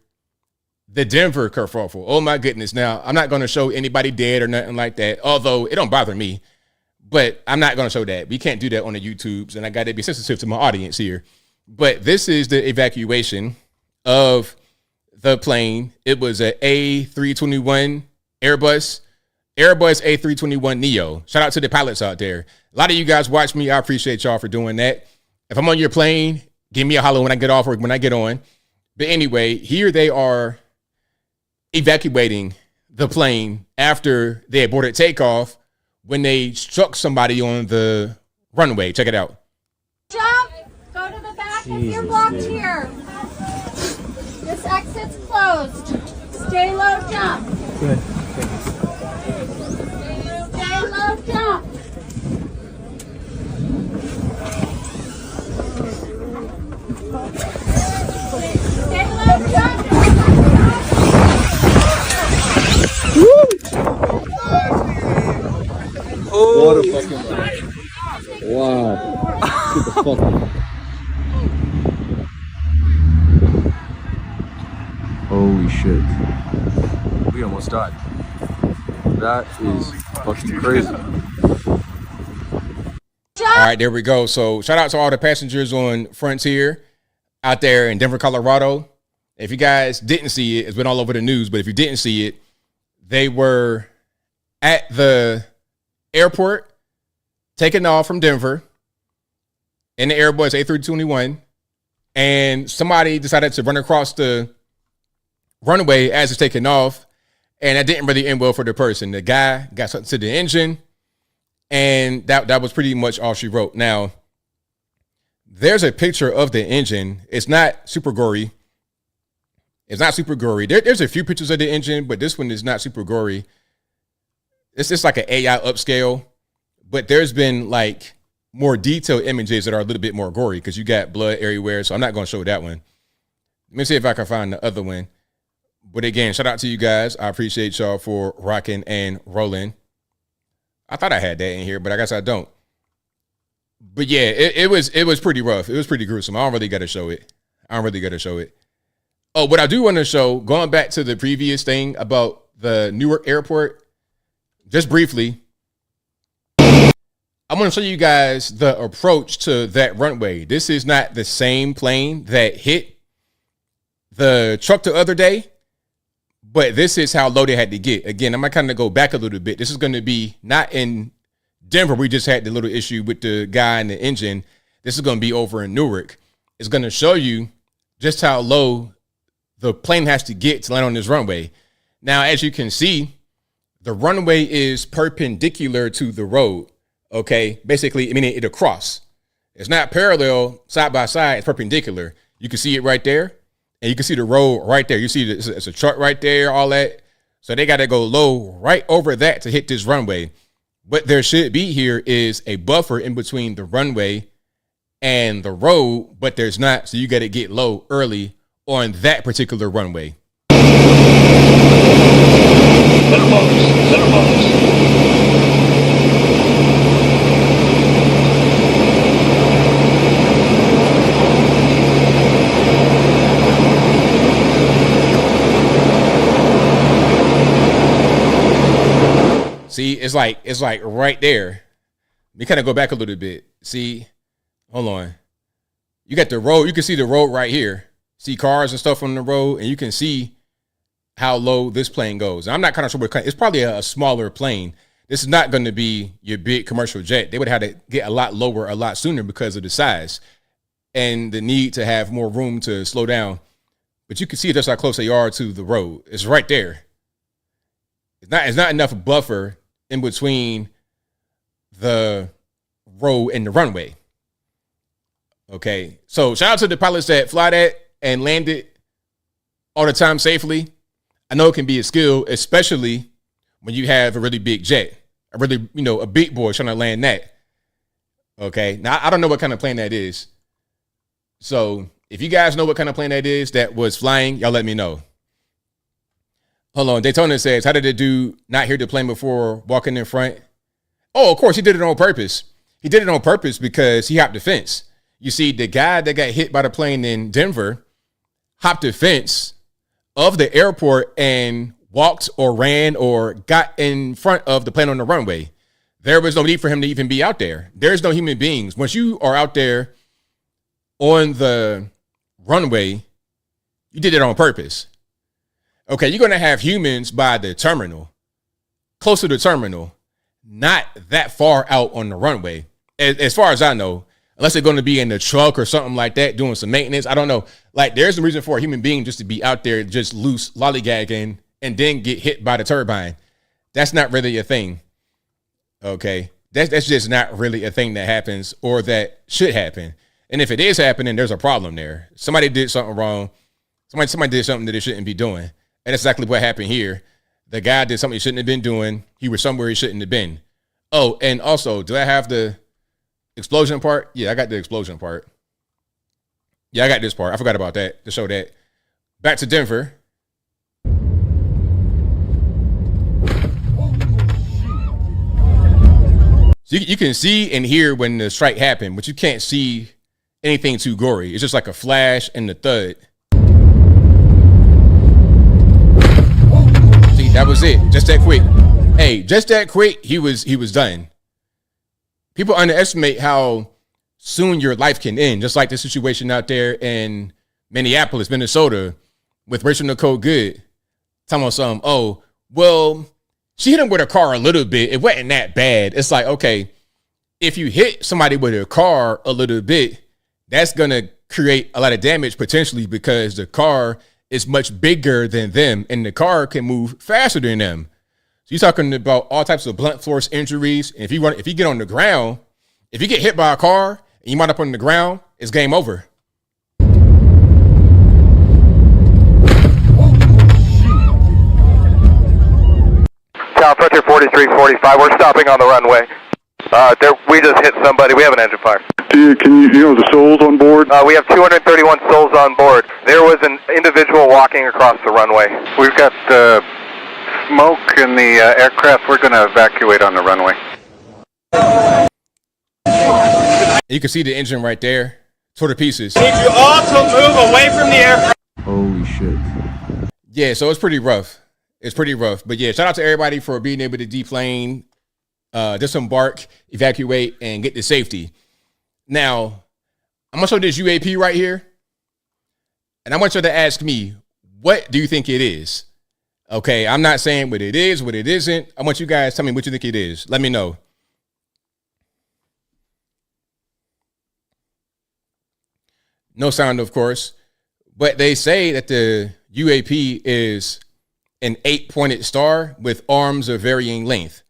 The Denver kerfuffle. Oh my goodness. Now, I'm not going to show anybody dead or nothing like that, although it don't bother me. But I'm not going to show that. We can't do that on the YouTubes, and I got to be sensitive to my audience here. But this is the evacuation of the plane. It was a A321 Airbus A321 Neo. Shout out to the pilots out there. A lot of you guys watch me. I appreciate y'all for doing that. If I'm on your plane, give me a holler when I get off or when I get on. But anyway, here they are evacuating the plane after they aborted takeoff when they struck somebody on the runway. Check it out. Jump! Go to the back if you're blocked here. This exit's closed. Stay low, jump. Good. Stay low, jump. Stay low, jump. What a fucking Holy shit. We almost died. That is fucking crazy. All right, there we go. So shout out to all the passengers on Frontier out there in Denver, Colorado. If you guys didn't see it, it's been all over the news, but if you didn't see it, they were at the airport taking off from Denver in the Airbus A321, and somebody decided to run across the runway as it's taking off, and that didn't really end well for the person. The guy got something to the engine, and that was pretty much all she wrote. Now, there's a picture of the engine. It's not super gory. It's not super gory. There's a few pictures of the engine, but this one is not super gory. It's just like an AI upscale, but there's been like more detailed images that are a little bit more gory because you got blood everywhere. So I'm not going to show that one. Let me see if I can find the other one. But again, shout out to you guys. I appreciate y'all for rocking and rolling. I thought I had that in here, but I guess I don't. But yeah, it was pretty rough. It was pretty gruesome. I don't really got to show it. Oh, what I do want to show, going back to the previous thing about the Newark airport, just briefly, I want to show you guys the approach to that runway. This is not the same plane that hit the truck the other day, but this is how low they had to get. Again, I'm going to kind of go back a little bit. This is going to be not in Denver. We just had the little issue with the guy in the engine. This is going to be over in Newark. It's going to show you just how low the plane has to get to land on this runway. Now, as you can see, the runway is perpendicular to the road. Okay, basically, I mean, it'll cross. It's not parallel side by side. It's perpendicular. You can see it right there, and you can see the road right there. You see it's a truck right there, all that. So they got to go low right over that to hit this runway. What there should be here is a buffer in between the runway and the road, but there's not. So you got to get low early on that particular runway. See, it's like right there. Let me kind of go back a little bit. See, hold on. You got the road. You can see the road right here. See cars and stuff on the road, and you can see how low this plane goes. I'm not kind of sure what it's probably a smaller plane. This is not going to be your big commercial jet. They would have to get a lot lower a lot sooner because of the size and the need to have more room to slow down. But you can see just how close they are to the road. It's right there. It's not enough buffer in between the road and the runway. Okay, so shout out to the pilots that fly that and land it all the time safely. I know it can be a skill, especially when you have a really big jet, a big boy trying to land that. Okay, now I don't know what kind of plane that is. So if you guys know what kind of plane that is that was flying, y'all let me know. Hold on, Daytona says, how did the dude not hear the plane before walking in front? Oh, of course, he did it on purpose. He did it on purpose because he hopped the fence. You see, the guy that got hit by the plane in Denver hopped the fence of the airport and walked or ran or got in front of the plane on the runway. There was no need for him to even be out there. There's no human beings. Once you are out there on the runway, you did it on purpose. Okay, you're going to have humans by the terminal, close to the terminal, not that far out on the runway, as far as I know, unless they're going to be in the truck or something like that, doing some maintenance. I don't know. Like, there's a reason for a human being just to be out there just loose, lollygagging, and then get hit by the turbine. That's not really a thing. Okay, that's just not really a thing that happens or that should happen. And if it is happening, there's a problem there. Somebody did something wrong. Somebody did something that they shouldn't be doing. And that's exactly what happened here. The guy did something he shouldn't have been doing. He was somewhere he shouldn't have been. Oh, and also, do I have the explosion part? Yeah, I got the explosion part. Yeah, I got this part. I forgot about that to show that. Back to Denver. So you can see and hear when the strike happened, but you can't see anything too gory. It's just like a flash and the thud. was it. Just that quick. Hey, just that quick, he was done. People underestimate how soon your life can end, just like the situation out there in Minneapolis, Minnesota, with Rachel Nicole Good. Talking about some, oh, well, she hit him with her car a little bit. It wasn't that bad. It's like, okay, if you hit somebody with a car a little bit, that's going to create a lot of damage potentially because the car is much bigger than them and the car can move faster than them. So you're talking about all types of blunt force injuries. And if you get on the ground, if you get hit by a car and you wind up on the ground, it's game over. Town Frontier 4345, we're stopping on the runway. We just hit somebody. We have an engine fire. Can you know the souls on board? We have 231 souls on board. There was an individual walking across the runway. We've got smoke in the aircraft. We're going to evacuate on the runway. You can see the engine right there. Tore to pieces. Need you all to move away from the aircraft. Holy shit. Yeah, so it's pretty rough. It's pretty rough. But yeah, shout out to everybody for being able to deplane, disembark, evacuate, and get to safety. Now, I'm going to show this UAP right here. And I want you to ask me, what do you think it is? Okay, I'm not saying what it is, what it isn't. I want you guys to tell me what you think it is. Let me know. No sound, of course. But they say that the UAP is an 8-pointed star with arms of varying length.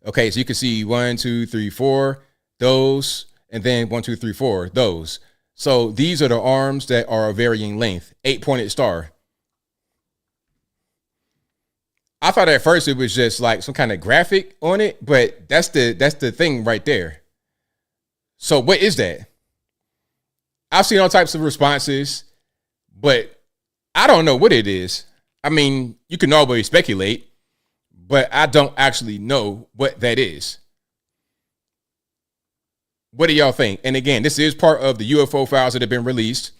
Okay, so you can see 1, 2, 3, 4, those, and then 1, 2, 3, 4, those. So these are the arms that are of varying length, 8-pointed star. I thought at first it was just like some kind of graphic on it, but that's the thing right there. So what is that? I've seen all types of responses, but I don't know what it is. I mean, you can always speculate, but I don't actually know what that is. What do y'all think? And again, this is part of the UFO files that have been released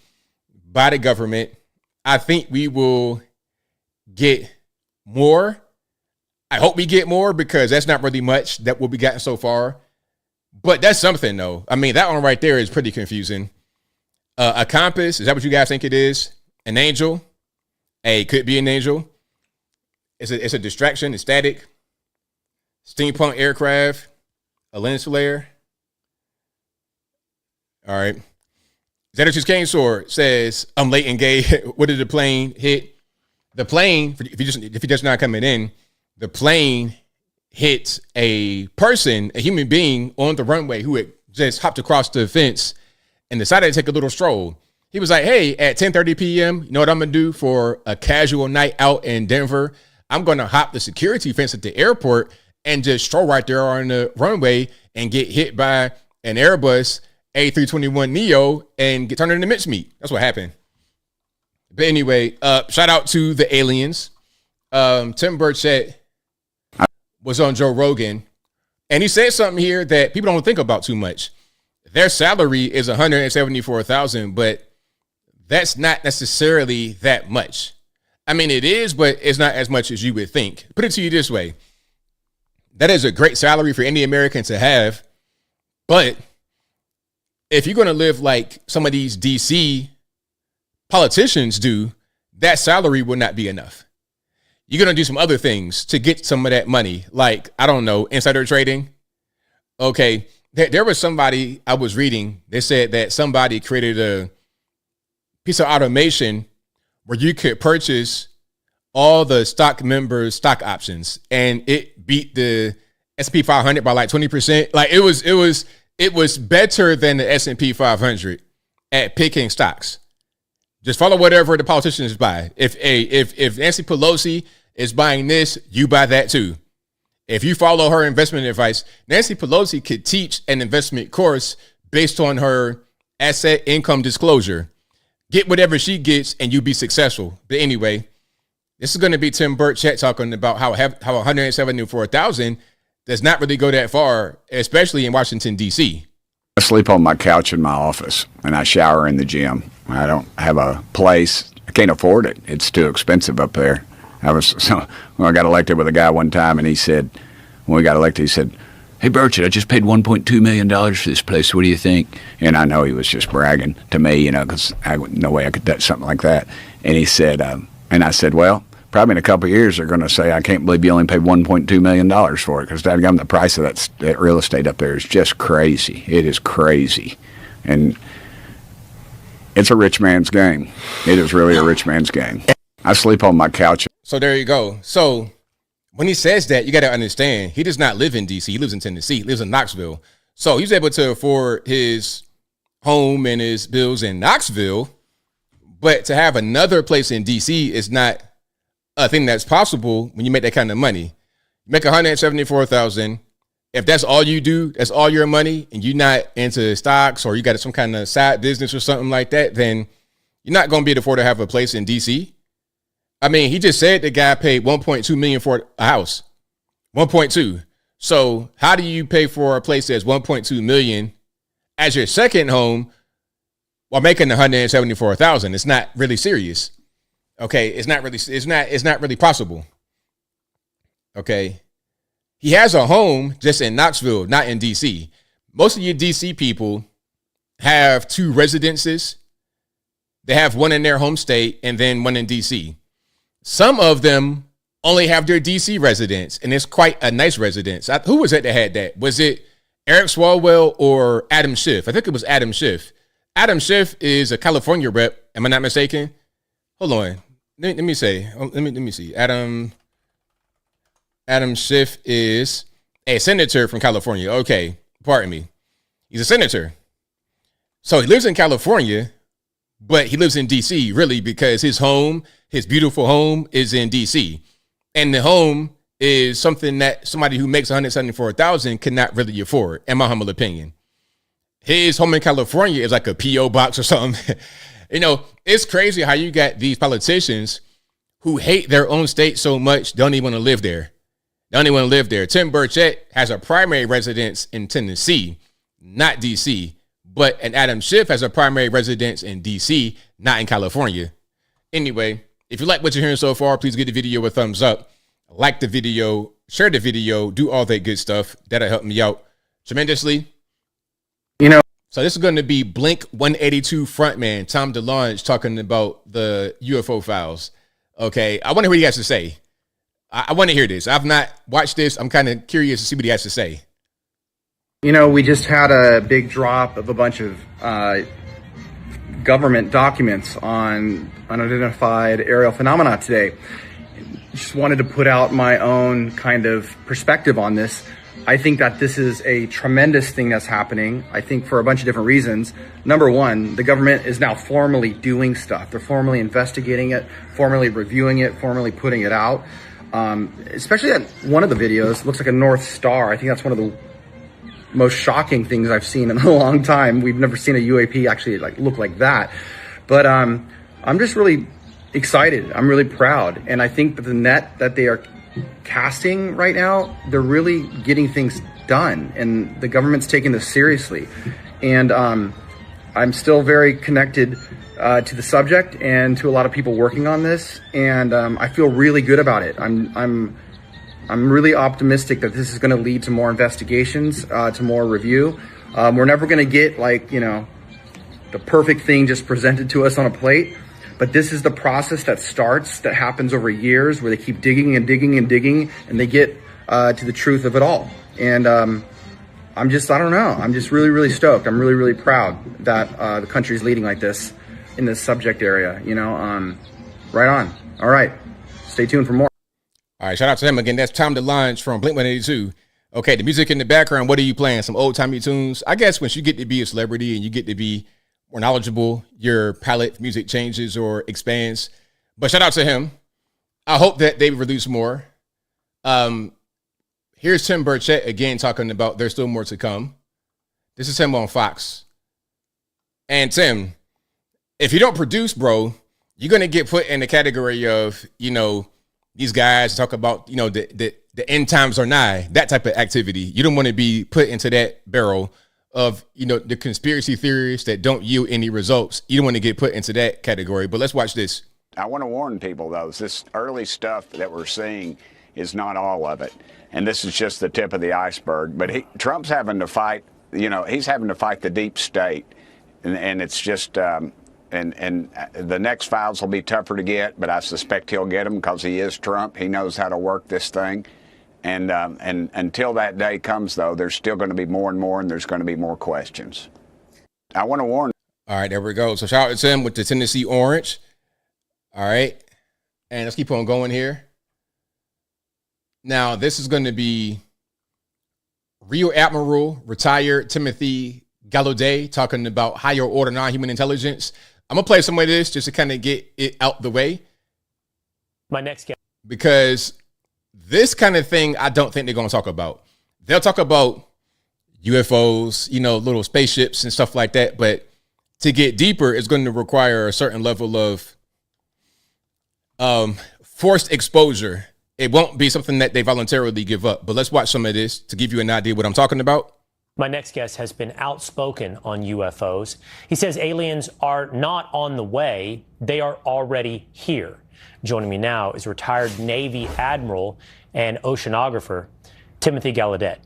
by the government. I think we will get more. I hope we get more because that's not really much that what we gotten so far. But that's something though. I mean, that one right there is pretty confusing. A compass, is that what you guys think it is? An angel? Hey, could be an angel. It's a distraction, it's static. Steampunk aircraft, a lens flare. All right. Xander's Cane Sword says, I'm late and gay. What did the plane hit? The plane, if you're just not coming in, the plane hit a person, a human being on the runway who had just hopped across the fence and decided to take a little stroll. He was like, hey, at 10:30 p.m., you know what I'm going to do for a casual night out in Denver? I'm going to hop the security fence at the airport and just stroll right there on the runway and get hit by an Airbus A321neo and get turned into mincemeat. That's what happened. But anyway, shout out to the aliens. Tim Burchett was on Joe Rogan, and he said something here that people don't think about too much. Their salary is $174,000, but that's not necessarily that much. I mean, it is, but it's not as much as you would think. Put it to you this way. That is a great salary for any American to have, but if you're going to live like some of these DC politicians do, that salary will not be enough. You're going to do some other things to get some of that money. Like, I don't know, insider trading. Okay. There was somebody I was reading. They said that somebody created a piece of automation where you could purchase all the stock members' stock options, and it beat the S&P 500 by like 20%. Like it was better than the S&P 500 at picking stocks. Just follow whatever the politicians buy. If Nancy Pelosi is buying this, you buy that too. If you follow her investment advice, Nancy Pelosi could teach an investment course based on her asset income disclosure. Get whatever she gets and you be successful. But anyway, this is going to be Tim Burchett talking about how 174,000 does not really go that far, especially in Washington, D.C. I sleep on my couch in my office, and I shower in the gym. I don't have a place. I can't afford it. It's too expensive up there. When I got elected with a guy one time, and he said, when we got elected, he said, "Hey, Burchett, I just paid $1.2 million for this place. What do you think?" And I know he was just bragging to me, because no way I could do something like that. And he said, and I said, "Well, probably in a couple of years they're going to say, I can't believe you only paid $1.2 million for it, because the price of that real estate up there is just crazy. It is crazy. And it's a rich man's game. It is really a rich man's game. I sleep on my couch." So there you go. So when he says that, you got to understand, he does not live in D.C. He lives in Tennessee. He lives in Knoxville. So he's able to afford his home and his bills in Knoxville. But to have another place in D.C. is not a thing that's possible when you make that kind of money. You make $174,000. If that's all you do, that's all your money, and you're not into stocks or you got some kind of side business or something like that, then you're not going to be able to afford to have a place in D.C. I mean, he just said the guy paid $1.2 million for a house. 1.2. So how do you pay for a place that's $1.2 million as your second home while making $174,000? It's not really serious. Okay, it's not really possible. Okay. He has a home just in Knoxville, not in DC. Most of your DC people have two residences. They have one in their home state and then one in DC. Some of them only have their DC residence, and it's quite a nice residence. Who was it that had that? Was it Eric Swalwell or Adam Schiff? I think it was Adam Schiff. Adam Schiff is a California rep. Am I not mistaken? Hold on. Let me see. Adam Schiff is a senator from California. Okay, pardon me. He's a senator. So he lives in California, but he lives in DC really because his beautiful home is in DC. And the home is something that somebody who makes $174,000 cannot really afford, in my humble opinion. His home in California is like a P.O. box or something. It's crazy how you got these politicians who hate their own state so much, don't even want to live there. Tim Burchett has a primary residence in Tennessee, not D.C., and Adam Schiff has a primary residence in D.C., not in California. Anyway, if you like what you're hearing so far, please give the video a thumbs up. Like the video, share the video, do all that good stuff. That'll help me out tremendously. So this is going to be Blink 182 frontman Tom DeLonge talking about the UFO files. Okay, I want to hear what he has to say. I want to hear this. I've not watched this. I'm kind of curious to see what he has to say. We just had a big drop of a bunch of government documents on unidentified aerial phenomena today. Just wanted to put out my own kind of perspective on this. I think that this is a tremendous thing that's happening. I think for a bunch of different reasons. Number one, the government is now formally doing stuff. They're formally investigating it, formally reviewing it, formally putting it out. Especially that one of the videos looks like a North Star. I think that's one of the most shocking things I've seen in a long time. We've never seen a UAP actually look like that. But I'm just really excited. I'm really proud. And I think that the net that they are casting right now, they're really getting things done, and the government's taking this seriously. And I'm still very connected to the subject and to a lot of people working on this, and I feel really good about it. I'm really optimistic that this is going to lead to more investigations, to more review. We're never going to get the perfect thing just presented to us on a plate. But this is the process that happens over years, where they keep digging and digging and digging, and they get to the truth of it all. And I don't know. I'm just really, really stoked. I'm really, really proud that the country's leading like this in this subject area. Right on. All right. Stay tuned for more. All right. Shout out to him again. That's Tom DeLonge from Blink 182. Okay. The music in the background. What are you playing? Some old timey tunes. I guess once you get to be a celebrity and you get to be more knowledgeable, your palette music changes or expands. But shout out to him. I hope that they release more. Here's Tim Burchett again talking about there's still more to come. This is him on Fox. And Tim, if you don't produce, bro, you're going to get put in the category of, these guys talk about, the end times are nigh, that type of activity. You don't want to be put into that barrel of, the conspiracy theories that don't yield any results. You don't want to get put into that category. But let's watch this. I want to warn people, though, this early stuff that we're seeing is not all of it. And this is just the tip of the iceberg. But Trump's having to fight, he's having to fight the deep state. And it's just, and the next files will be tougher to get, but I suspect he'll get them because he is Trump. He knows how to work this thing. And until that day comes, though, there's still going to be more and more, and there's going to be more questions. I want to warn. All right, there we go. So shout out to him with the Tennessee Orange. All right. And let's keep on going here. Now, this is going to be Rear Admiral retired Timothy Gallaudet talking about higher order non-human intelligence. I'm going to play some of this just to kind of get it out the way. My next guest. Because this kind of thing, I don't think they're going to talk about. They'll talk about UFOs, little spaceships and stuff like that. But to get deeper, it's going to require a certain level of forced exposure. It won't be something that they voluntarily give up. But let's watch some of this to give you an idea what I'm talking about. My next guest has been outspoken on UFOs. He says aliens are not on the way. They are already here. Joining me now is retired Navy Admiral and oceanographer Timothy Gallaudet.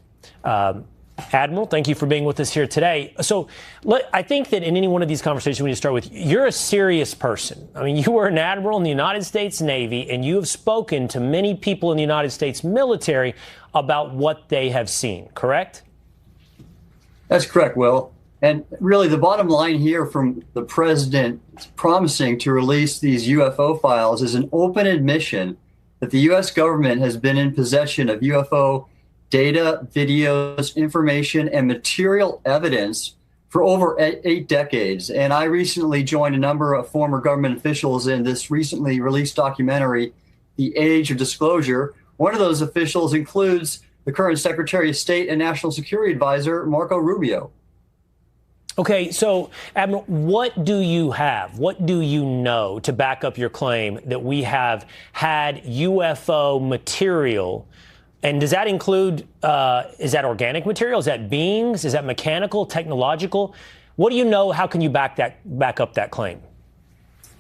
Admiral, thank you for being with us here today. So I think that in any one of these conversations, we need to start with, you're a serious person. I mean, you were an admiral in the United States Navy, and you have spoken to many people in the United States military about what they have seen, correct? That's correct, Will. And really, the bottom line here from the president promising to release these UFO files is an open admission that the U.S. government has been in possession of UFO data, videos, information, and material evidence for over 8 decades. And I recently joined a number of former government officials in this recently released documentary, The Age of Disclosure. One of those officials includes the current Secretary of State and National Security Advisor, Marco Rubio. Okay, so, Admiral, what do you have? What do you know to back up your claim that we have had UFO material? And does that include, is that organic material? Is that beings? Is that mechanical, technological? What do you know? How can you back up that claim?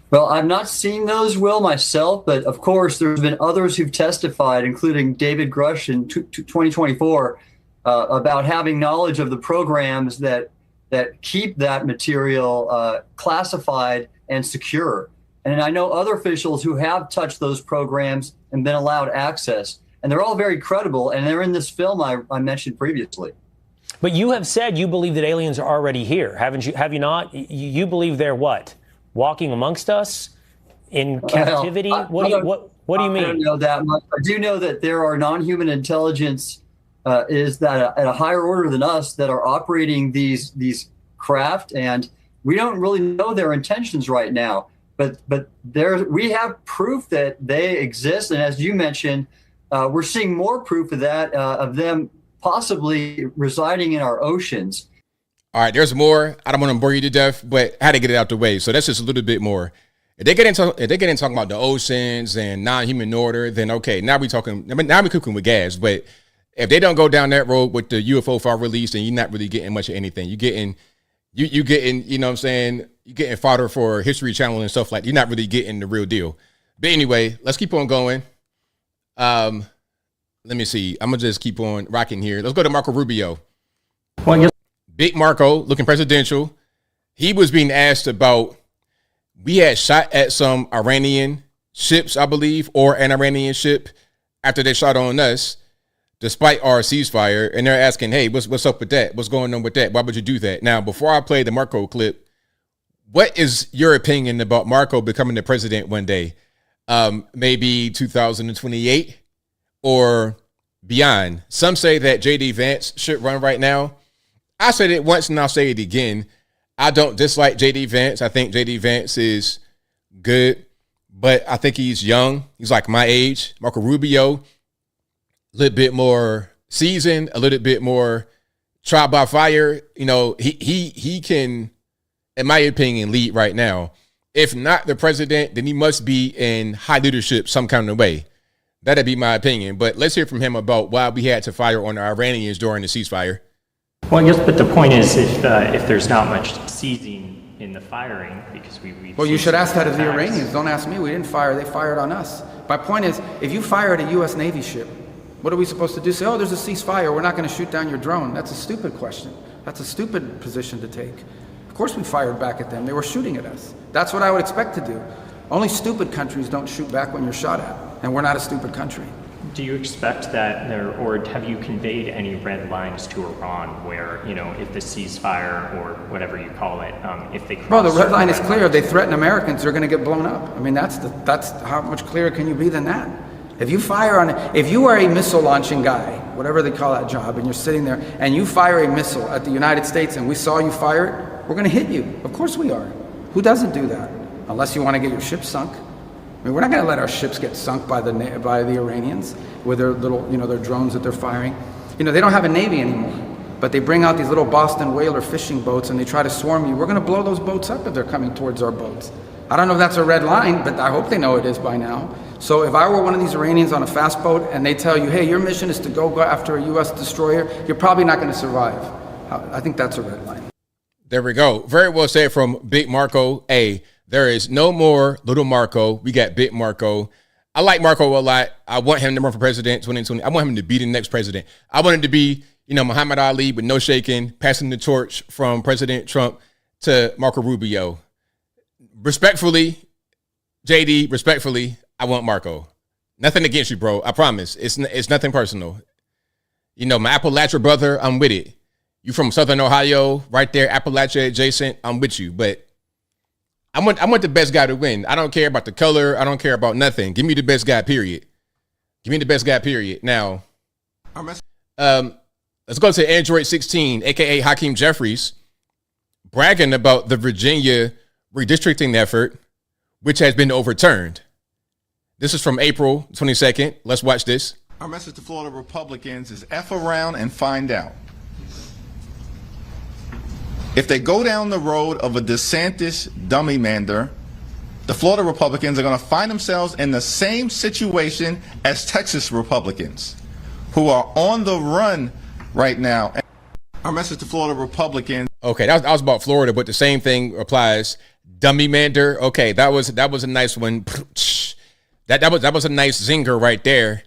Well, I've not seen those, Will, myself, but of course, there's been others who've testified, including David Grush in 2024, about having knowledge of the programs that keep that material classified and secure. And I know other officials who have touched those programs and been allowed access. And they're all very credible, and they're in this film I mentioned previously. But you have said you believe that aliens are already here, haven't you? Have you not? You believe they're what? Walking amongst us in captivity? Well, what do you mean? I don't know that much. I do know that there are non-human intelligence is that at a higher order than us that are operating these craft, and we don't really know their intentions right now. But we have proof that they exist, and as you mentioned, we're seeing more proof of that, of them possibly residing in our oceans. All right, there's more. I don't want to bore you to death, but I had to get it out the way. So that's just a little bit more. If they get into talking about the oceans and non-human order, then okay, now we're cooking with gas. But if they don't go down that road with the UFO file release, then you're not really getting much of anything. You're getting, you know what I'm saying? You're getting fodder for History Channel and stuff like that. You're not really getting the real deal. But anyway, let's keep on going. Let me see. I'm gonna just keep on rocking here. Let's go to Marco Rubio. Well, yes. Big Marco, looking presidential. He was being asked about, we had shot at some Iranian ships, I believe, or an Iranian ship after they shot on us, despite our ceasefire. And they're asking, hey, what's up with that? What's going on with that? Why would you do that? Now, before I play the Marco clip, what is your opinion about Marco becoming the president one day? Maybe 2028 or beyond. Some say that J.D. Vance should run right now. I said it once and I'll say it again. I don't dislike J.D. Vance. I think J.D. Vance is good, but I think he's young. He's like my age. Marco Rubio, a little bit more seasoned, a little bit more trial by fire. You know, he can, in my opinion, lead right now. If not the president, then he must be in high leadership some kind of way. That'd be my opinion. But let's hear from him about why we had to fire on the Iranians during the ceasefire. Well, I guess, but the point is, if there's not much seizing in the firing because we. Well, you should ask that of the Iranians. Don't ask me. We didn't fire. They fired on us. My point is, if you fire at a U.S. Navy ship, what are we supposed to do? Say, oh, there's a ceasefire. We're not going to shoot down your drone. That's a stupid question. That's a stupid position to take. Of course we fired back at them. They were shooting at us. That's what I would expect to do. Only stupid countries don't shoot back when you're shot at, and we're not a stupid country. Do you expect that or have you conveyed any red lines to Iran where, if the ceasefire or whatever you call it, if they cross... Well, the red line is clear. If they threaten Americans, they're going to get blown up. I mean, that's how much clearer can you be than that? If you are a missile launching guy, whatever they call that job, and you're sitting there and you fire a missile at the United States and we saw you fire it, we're going to hit you. Of course we are. Who doesn't do that? Unless you want to get your ship sunk. I mean, we're not going to let our ships get sunk by the Iranians with their little, their drones that they're firing. They don't have a navy anymore, but they bring out these little Boston whaler fishing boats and they try to swarm you. We're going to blow those boats up if they're coming towards our boats. I don't know if that's a red line, but I hope they know it is by now. So if I were one of these Iranians on a fast boat and they tell you, hey, your mission is to go after a U.S. destroyer, you're probably not going to survive. I think that's a red line. There we go. Very well said from Big Marco. Hey, there is no more little Marco. We got Big Marco. I like Marco a lot. I want him to run for president 2020. I want him to be the next president. I want him to be, Muhammad Ali with no shaking, passing the torch from President Trump to Marco Rubio. Respectfully, JD, respectfully, I want Marco. Nothing against you, bro. I promise. It's nothing personal. My Appalachia brother, I'm with it. You from Southern Ohio, right there, Appalachia adjacent, I'm with you. But I want the best guy to win. I don't care about the color. I don't care about nothing. Give me the best guy, period. Give me the best guy, period. Now, let's go to Android 16, a.k.a. Hakeem Jeffries, bragging about the Virginia redistricting effort, which has been overturned. This is from April 22nd. Let's watch this. Our message to Florida Republicans is F around and find out. If they go down the road of a DeSantis dummy mander, the Florida Republicans are going to find themselves in the same situation as Texas Republicans who are on the run right now. Our message to Florida Republicans. Okay, that was about Florida, but the same thing applies. Dummy mander. Okay, that was a nice one. That was a nice zinger right there.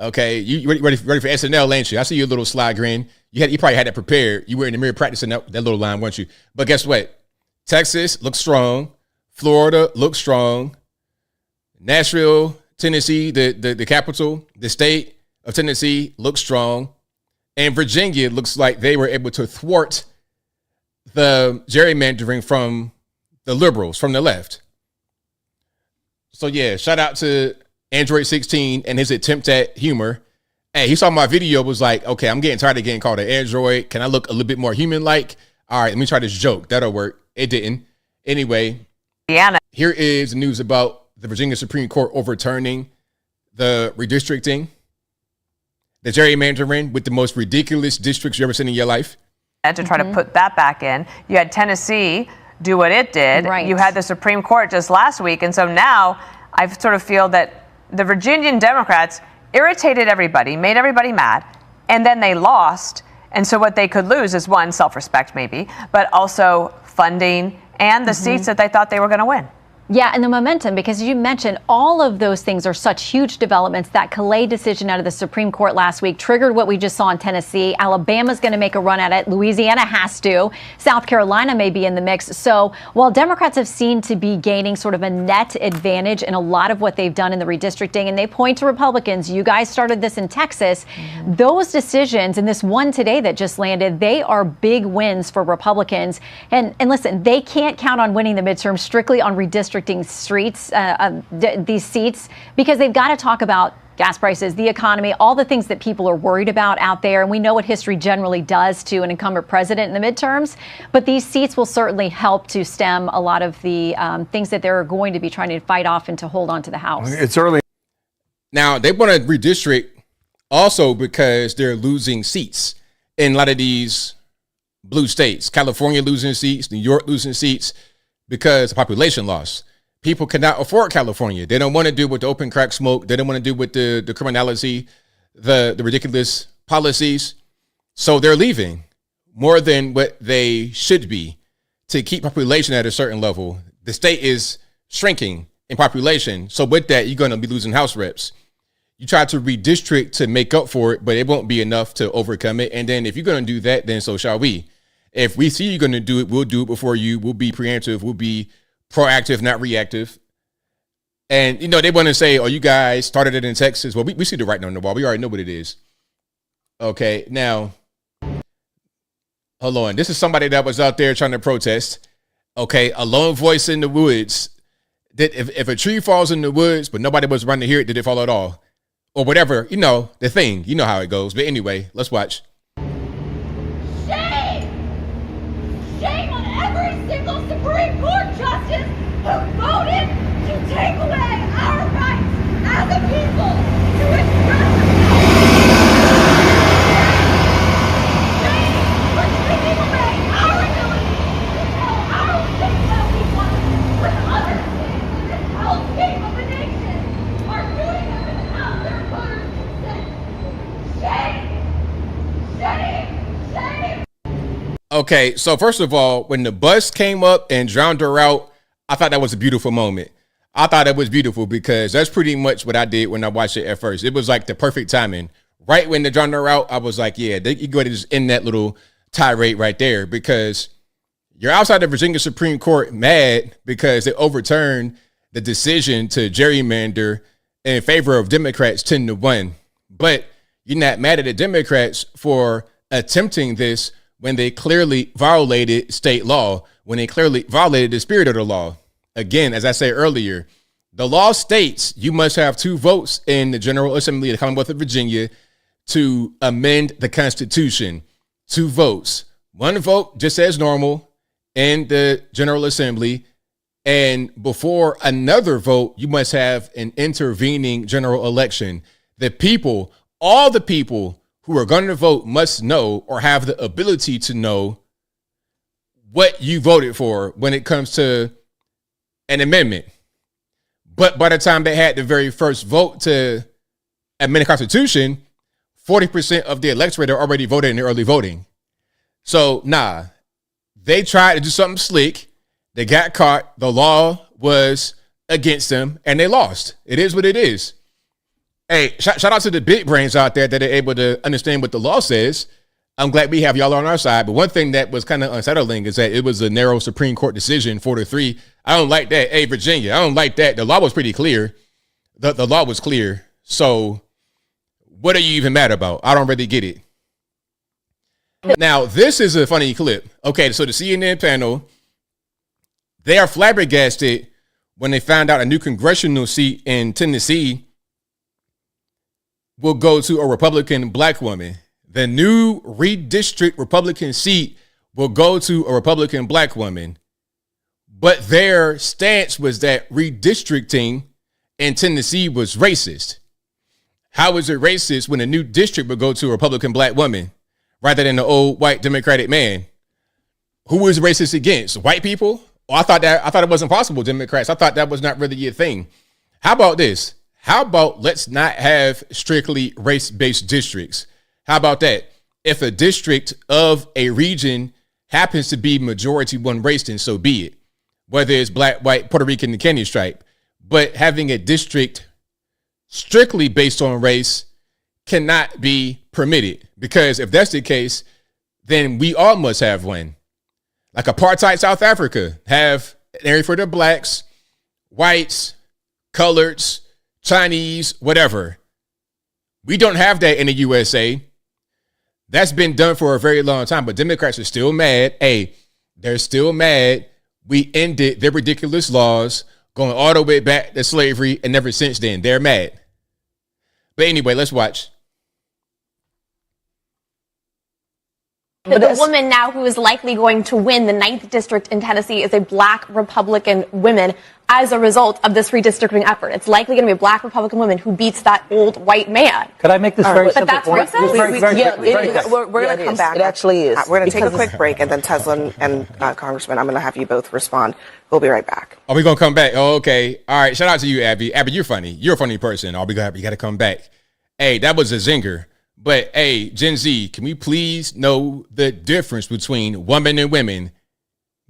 Okay, you ready for SNL, ain't you? I see your little sly grin. You probably had that prepared. You were in the mirror practicing that little line, weren't you? But guess what? Texas looks strong. Florida looks strong. Nashville, Tennessee, the capital, the state of Tennessee looks strong. And Virginia looks like they were able to thwart the gerrymandering from the liberals, from the left. So yeah, shout out to Android 16 and his attempt at humor. Hey, he saw my video, was like, okay, I'm getting tired of getting called an Android. Can I look a little bit more human-like? All right, let me try this joke. That'll work. It didn't. Anyway, here is news about the Virginia Supreme Court overturning the redistricting, the gerrymandering with the most ridiculous districts you ever seen in your life. To try to put that back in. You had Tennessee do what it did. Right. You had the Supreme Court just last week. And so now I sort of feel that the Virginian Democrats irritated everybody, made everybody mad, and then they lost. And so what they could lose is, one, self-respect maybe, but also funding and the seats that they thought they were going to win. Yeah, and the momentum, because you mentioned all of those things are such huge developments. That Calais decision out of the Supreme Court last week triggered what we just saw in Tennessee. Alabama's going to make a run at it. Louisiana has to. South Carolina may be in the mix. So while Democrats have seemed to be gaining sort of a net advantage in a lot of what they've done in the redistricting, and they point to Republicans, you guys started this in Texas, those decisions and this one today that just landed, they are big wins for Republicans. And listen, they can't count on winning the midterm strictly on redistricting these seats, because they've got to talk about gas prices, the economy, all the things that people are worried about out there. And we know what history generally does to an incumbent president in the midterms. But these seats will certainly help to stem a lot of the things that they're going to be trying to fight off and to hold on to the House. It's early. Now, they want to redistrict also because they're losing seats in a lot of these blue states. California losing seats, New York losing seats, because of population loss. People cannot afford California. They don't want to do with the open crack smoke. They don't want to do with the criminality, the ridiculous policies. So they're leaving more than what they should be. to keep population at a certain level. The state is shrinking in population. So with that, you're going to be losing House reps. You try to redistrict to make up for it, but it won't be enough to overcome it. And then if you're going to do that, then so shall we. If we see you're going to do it, we'll do it before you. We'll be preemptive. We'll be proactive, not reactive. And, you know, they want to say, oh, you guys started it in Texas. Well, we see the writing on the wall. We already know what it is. Okay, now, hold on. This is somebody that was out there trying to protest. Okay, a lone voice in the woods. If a tree falls in the woods, but nobody was around to hear it, did it fall at all? Or whatever, you know, the thing. You know how it goes. But anyway, let's watch. Shame! Shame on every single Supreme Court justice who voted to take away our rights as a people to express shame for taking away our ability to tell our things that we want when other states that held game of the nation are doing it without their voters' consent. Shame! Shame! Shame! Okay, so first of all, when the bus came up and drowned her out, I thought that was a beautiful moment. I thought it was beautiful because that's pretty much what I did when I watched it at first. It was like the perfect timing. Right when they drowned her out, I was like, yeah, you go ahead and just end that little tirade right there because you're outside the Virginia Supreme Court mad because they overturned the decision to gerrymander in favor of Democrats 10-1. But you're not mad at the Democrats for attempting this when they clearly violated state law, when they clearly violated the spirit of the law. Again, as I said earlier, the law states you must have 2 votes in the General Assembly of the Commonwealth of Virginia to amend the Constitution. 2 votes. 1 vote just as normal in the General Assembly. And before another vote, you must have an intervening general election. The people, all the people who are going to vote must know or have the ability to know what you voted for when it comes to an amendment. But by the time they had the very first vote to amend the Constitution, 40% of the electorate are already voted in the early voting. So, they tried to do something slick. They got caught. The law was against them, and they lost. It is what it is. Hey, shout out to the big brains out there that are able to understand what the law says. I'm glad we have y'all on our side. But one thing that was kind of unsettling is that it was a narrow Supreme Court decision, 4-3. I don't like that. Hey, Virginia, I don't like that. The law was pretty clear. The law was clear. So what are you even mad about? I don't really get it. Now, this is a funny clip. Okay, so the CNN panel, they are flabbergasted when they found out a new congressional seat in Tennessee will go to a Republican black woman. The new redistrict Republican seat will go to a Republican black woman. But their stance was that redistricting in Tennessee was racist. How is it racist when a new district would go to a Republican black woman rather than an old white Democratic man? Who is racist against? White people? Oh, I thought it wasn't possible, Democrats. I thought that was not really a thing. How about this? How about let's not have strictly race-based districts? How about that? If a district of a region happens to be majority one race, then so be it. Whether it's black, white, Puerto Rican, and Canyon stripe. But having a district strictly based on race cannot be permitted. Because if that's the case, then we all must have one. Like apartheid South Africa, have an area for the blacks, whites, coloreds, Chinese, whatever. We don't have that in the USA. That's been done for a very long time, but Democrats are still mad. Hey, they're still mad. We ended their ridiculous laws going all the way back to slavery, and ever since then, they're mad. But anyway, let's watch. The woman now who is likely going to win the 9th district in Tennessee is a black Republican woman as a result of this redistricting effort. It's likely going to be a black Republican woman who beats that old white man. Could I make this very simple? But that's racist? We're going to come back. It actually is. We're going to take a quick break, and then Tesla and Congressman, I'm going to have you both respond. We'll be right back. Are we going to come back? Oh, okay. All right. Shout out to you, Abby. Abby, you're funny. You're a funny person. You got to come back. Hey, that was a zinger. But hey, Gen Z, can we please know the difference between woman and women,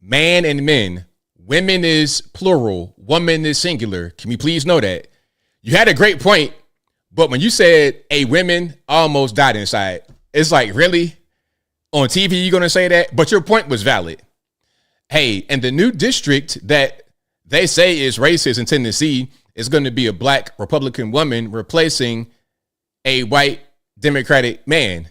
man and men. Women is plural. Woman is singular. Can we please know that? You had a great point, but when you said a women almost died inside, it's like, really? On TV, you're going to say that? But your point was valid. Hey, and the new district that they say is racist in Tennessee is going to be a black Republican woman replacing a white Democratic man.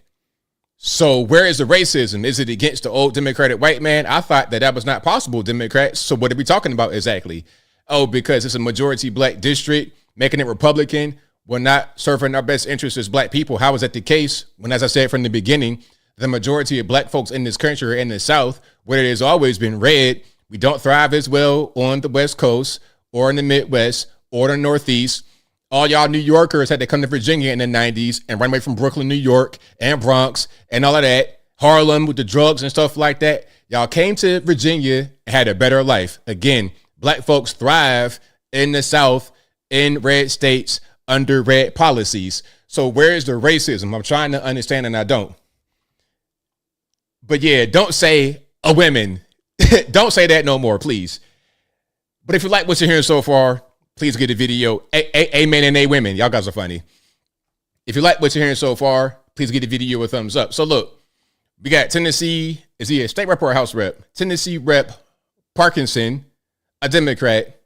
So where is the racism? Is it against the old Democratic white man? I thought that was not possible, Democrats. So what are we talking about exactly? Oh, because it's a majority black district, making it Republican. We're not serving our best interests as black people. How is that the case when, as I said from the beginning, the majority of black folks in this country are in the South, where it has always been red? We don't thrive as well on the West Coast or in the Midwest or the Northeast. All y'all New Yorkers had to come to Virginia in the 90s and run away from Brooklyn, New York, and Bronx and all of that. Harlem with the drugs and stuff like that. Y'all came to Virginia and had a better life. Again, black folks thrive in the South, in red states, under red policies. So where is the racism? I'm trying to understand and I don't. But yeah, don't say a women. Don't say that no more, please. But if you like what you're hearing so far, please give the video a men and a women. Y'all guys are funny. If you like what you're hearing so far, please give the video a thumbs up. So look, we got Tennessee. Is he a state rep or a house rep? Tennessee rep Parkinson, a Democrat.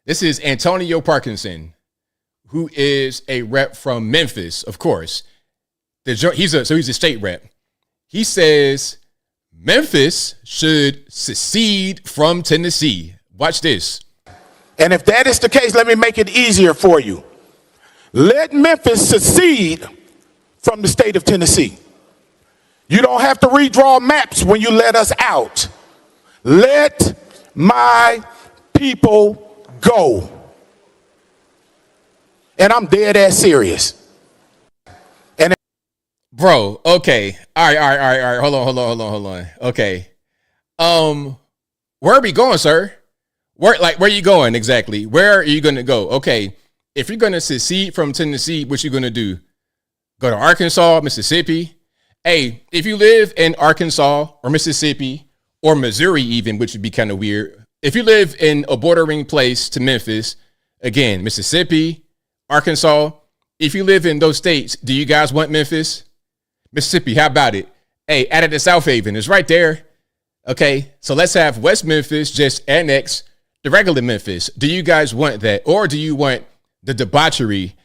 This is Antonio Parkinson, who is a rep from Memphis, of course. He's a state rep. He says Memphis should secede from Tennessee. Watch this. And if that is the case, let me make it easier for you. Let Memphis secede from the state of Tennessee. You don't have to redraw maps when you let us out. Let my people go. And I'm dead ass serious. And bro, okay. All right. Hold on. Okay. Where are we going, sir? Where are you going exactly? Where are you going to go? Okay, if you're going to secede from Tennessee, what you going to do? Go to Arkansas, Mississippi? Hey, if you live in Arkansas or Mississippi or Missouri even, which would be kind of weird. If you live in a bordering place to Memphis, again, Mississippi, Arkansas, if you live in those states, do you guys want Memphis? Mississippi, how about it? Hey, add it to South Haven. It's right there. Okay, so let's have West Memphis just annex the regular Memphis. Do you guys want that? Or do you want the debauchery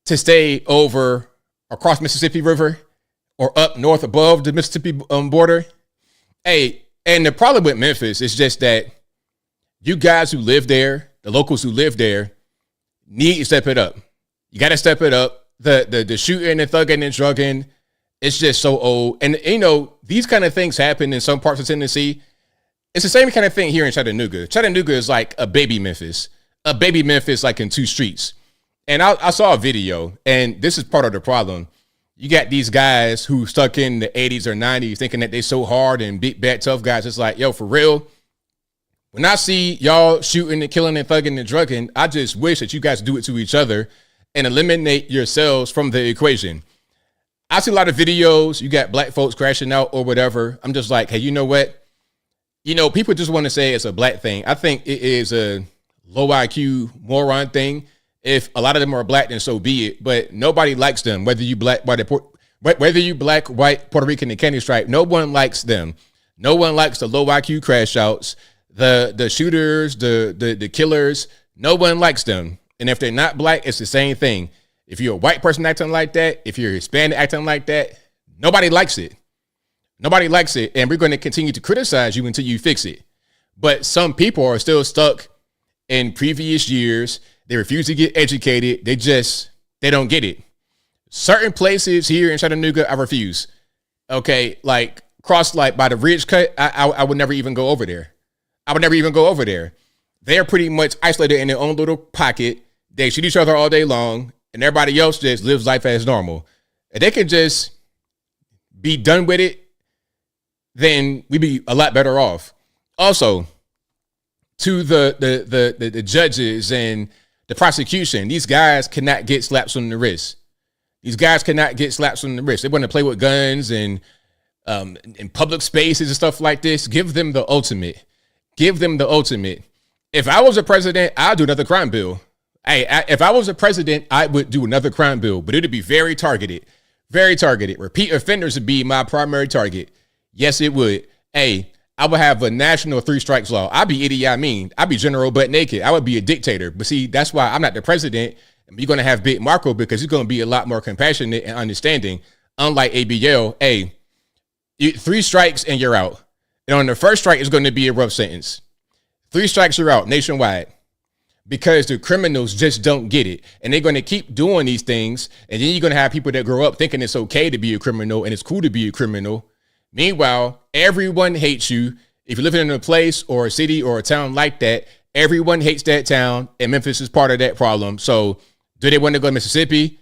to stay over across Mississippi River or up north above the Mississippi border? Hey, and the problem with Memphis is just that you guys who live there, the locals who live there, need to step it up. You got to step it up. The shooting and thugging and drugging, it's just so old. And, you know, these kind of things happen in some parts of Tennessee. It's the same kind of thing here in Chattanooga. Chattanooga is like a baby Memphis like in two streets. And I saw a video, and this is part of the problem. You got these guys who stuck in the 80s or 90s thinking that they so hard and big, bad, tough guys. It's like, yo, for real, when I see y'all shooting and killing and thugging and drugging, I just wish that you guys do it to each other and eliminate yourselves from the equation. I see a lot of videos. You got black folks crashing out or whatever. I'm just like, hey, you know what? You know, people just want to say it's a black thing. I think it is a low IQ moron thing. If a lot of them are black, then so be it. But nobody likes them, whether you black, white, Puerto Rican, and candy stripe. No one likes them. No one likes the low IQ crash outs, the shooters, the killers. No one likes them. And if they're not black, it's the same thing. If you're a white person acting like that, if you're Hispanic acting like that, nobody likes it. Nobody likes it, and we're going to continue to criticize you until you fix it. But some people are still stuck in previous years. They refuse to get educated. They don't get it. Certain places here in Chattanooga, I refuse. Okay, like cross like by the Ridge Cut, I would never even go over there. I would never even go over there. They're pretty much isolated in their own little pocket. They shoot each other all day long, and everybody else just lives life as normal. If they could just be done with it, then we'd be a lot better off. Also, to the judges and the prosecution, these guys cannot get slaps on the wrist. These guys cannot get slaps on the wrist. They want to play with guns and in public spaces and stuff like this. Give them the ultimate. Give them the ultimate. If I was a president, I'd do another crime bill. If I was a president, I would do another crime bill, but it'd be very targeted. Very targeted. Repeat offenders would be my primary target. Yes, it would. I would have a national 3 strikes law. I'd be Idi Amin. I'd be General Butt Naked. I would be a dictator. But see, that's why I'm not the president. You're going to have Big Marco because he's going to be a lot more compassionate and understanding. Unlike ABL, 3 strikes and you're out. And on the first strike, it's going to be a rough sentence. 3 strikes, you're out nationwide. Because the criminals just don't get it. And they're going to keep doing these things. And then you're going to have people that grow up thinking it's okay to be a criminal and it's cool to be a criminal. Meanwhile, everyone hates you. If you're living in a place or a city or a town like that, everyone hates that town. And Memphis is part of that problem. So do they want to go to Mississippi?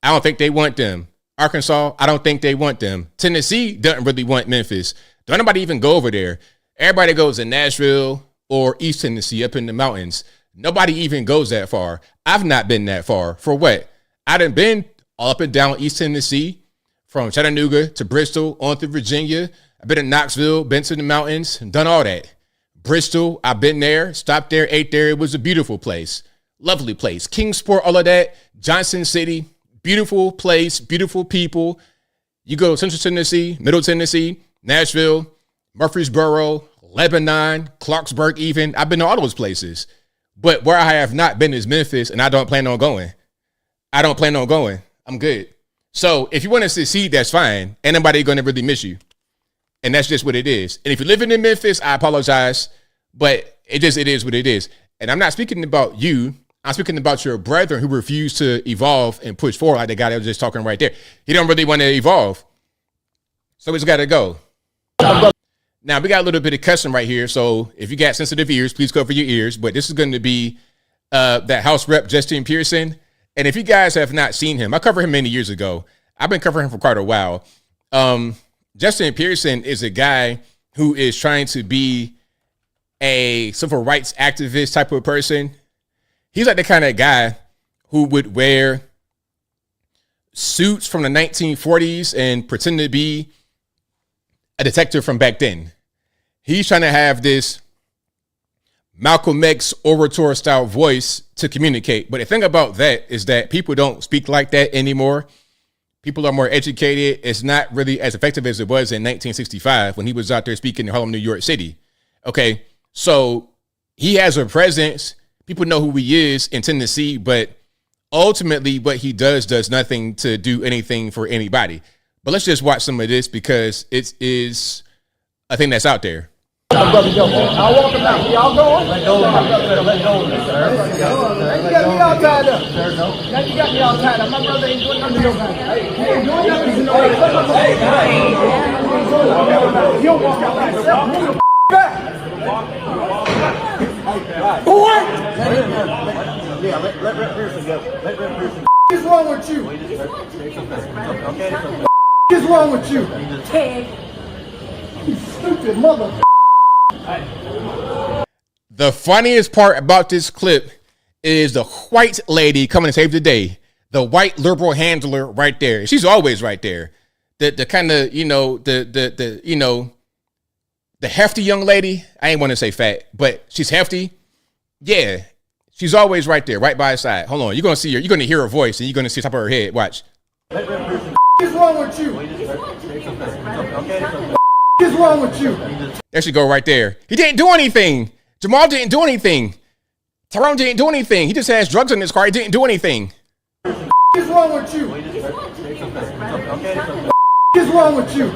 I don't think they want them. Arkansas, I don't think they want them. Tennessee doesn't really want Memphis. Don't nobody even go over there. Everybody goes to Nashville or East Tennessee up in the mountains. Nobody even goes that far. I've not been that far. For what? I done been all up and down East Tennessee, from Chattanooga to Bristol, on through Virginia. I've been in Knoxville, been to the mountains, done all that. Bristol, I've been there, stopped there, ate there. It was a beautiful place. Lovely place. Kingsport, all of that. Johnson City, beautiful place, beautiful people. You go to Central Tennessee, Middle Tennessee, Nashville, Murfreesboro, Lebanon, Clarksburg even. I've been to all those places. But where I have not been is Memphis, and I don't plan on going. I don't plan on going. I'm good. So if you want to succeed, that's fine. Ain't nobody going to really miss you. And that's just what it is. And if you're living in Memphis, I apologize. But it is what it is. And I'm not speaking about you. I'm speaking about your brethren who refuse to evolve and push forward, like the guy that was just talking right there. He don't really want to evolve. So he's got to go. Now, we got a little bit of cussing right here, so if you got sensitive ears, please cover your ears. But this is going to be that House Rep Justin Pearson. And if you guys have not seen him, I covered him many years ago. I've been covering him for quite a while. Justin Pearson is a guy who is trying to be a civil rights activist type of person. He's like the kind of guy who would wear suits from the 1940s and pretend to be a detective from back then. He's trying to have this Malcolm X orator style voice to communicate. But the thing about that is that people don't speak like that anymore. People are more educated. It's not really as effective as it was in 1965 when he was out there speaking in Harlem, New York City. Okay, so he has a presence. People know who he is in Tennessee, but ultimately what he does nothing to do anything for anybody. But let's just watch some of this because it is a thing that's out there. I'll walk him out. Y'all going? Let go of him. Let go of him, sir. You got me all tied up. Now you got me all tied up. My brother ain't doing nothing to nobody. He ain't doing nothing to nobody. You don't walk out like yourself. Move the back. Boy! Yeah, let Rep Pearson go. Let Rep Pearson go. What is wrong with you? What is wrong with you? You stupid mother. The funniest part about this clip is the white lady coming to save the day. The white liberal handler right there. She's always right there. The kind of, the hefty young lady. I ain't want to say fat, but she's hefty. Yeah. She's always right there, right by her side. Hold on. You're going to see her. You're going to hear her voice and you're going to see the top of her head. Watch. What is wrong with you? What is wrong with you? There she go right there. He didn't do anything. Jamal didn't do anything. Tyrone didn't do anything. He just has drugs in his car. He didn't do anything. What is wrong with you? What is wrong with you?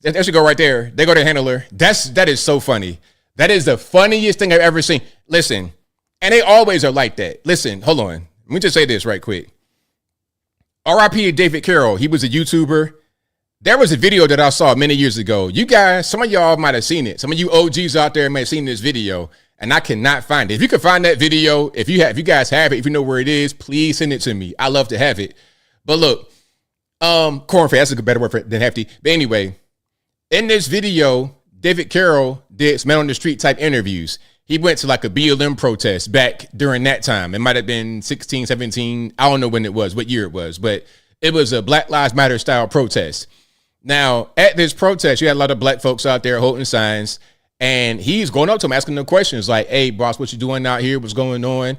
There she go right there. They go to handler. That is so funny. That is the funniest thing I've ever seen. Listen, and they always are like that. Listen, hold on. Let me just say this right quick. R.I.P. to David Carroll. He was a YouTuber. There was a video that I saw many years ago. You guys, some of y'all might have seen it. Some of you OGs out there may have seen this video, and I cannot find it. If you can find that video, if you guys have it, if you know where it is, please send it to me. I love to have it. But look, cornfed, that's a better word for it than hefty. But anyway, in this video, David Carroll did man on the street type interviews. He went to like a BLM protest back during that time. It might have been 16, 17. I don't know when it was, what year it was, but It was a Black Lives Matter style protest. Now, at this protest, you had a lot of black folks out there holding signs, and he's going up to them, asking them questions like, hey, boss, what you doing out here? What's going on?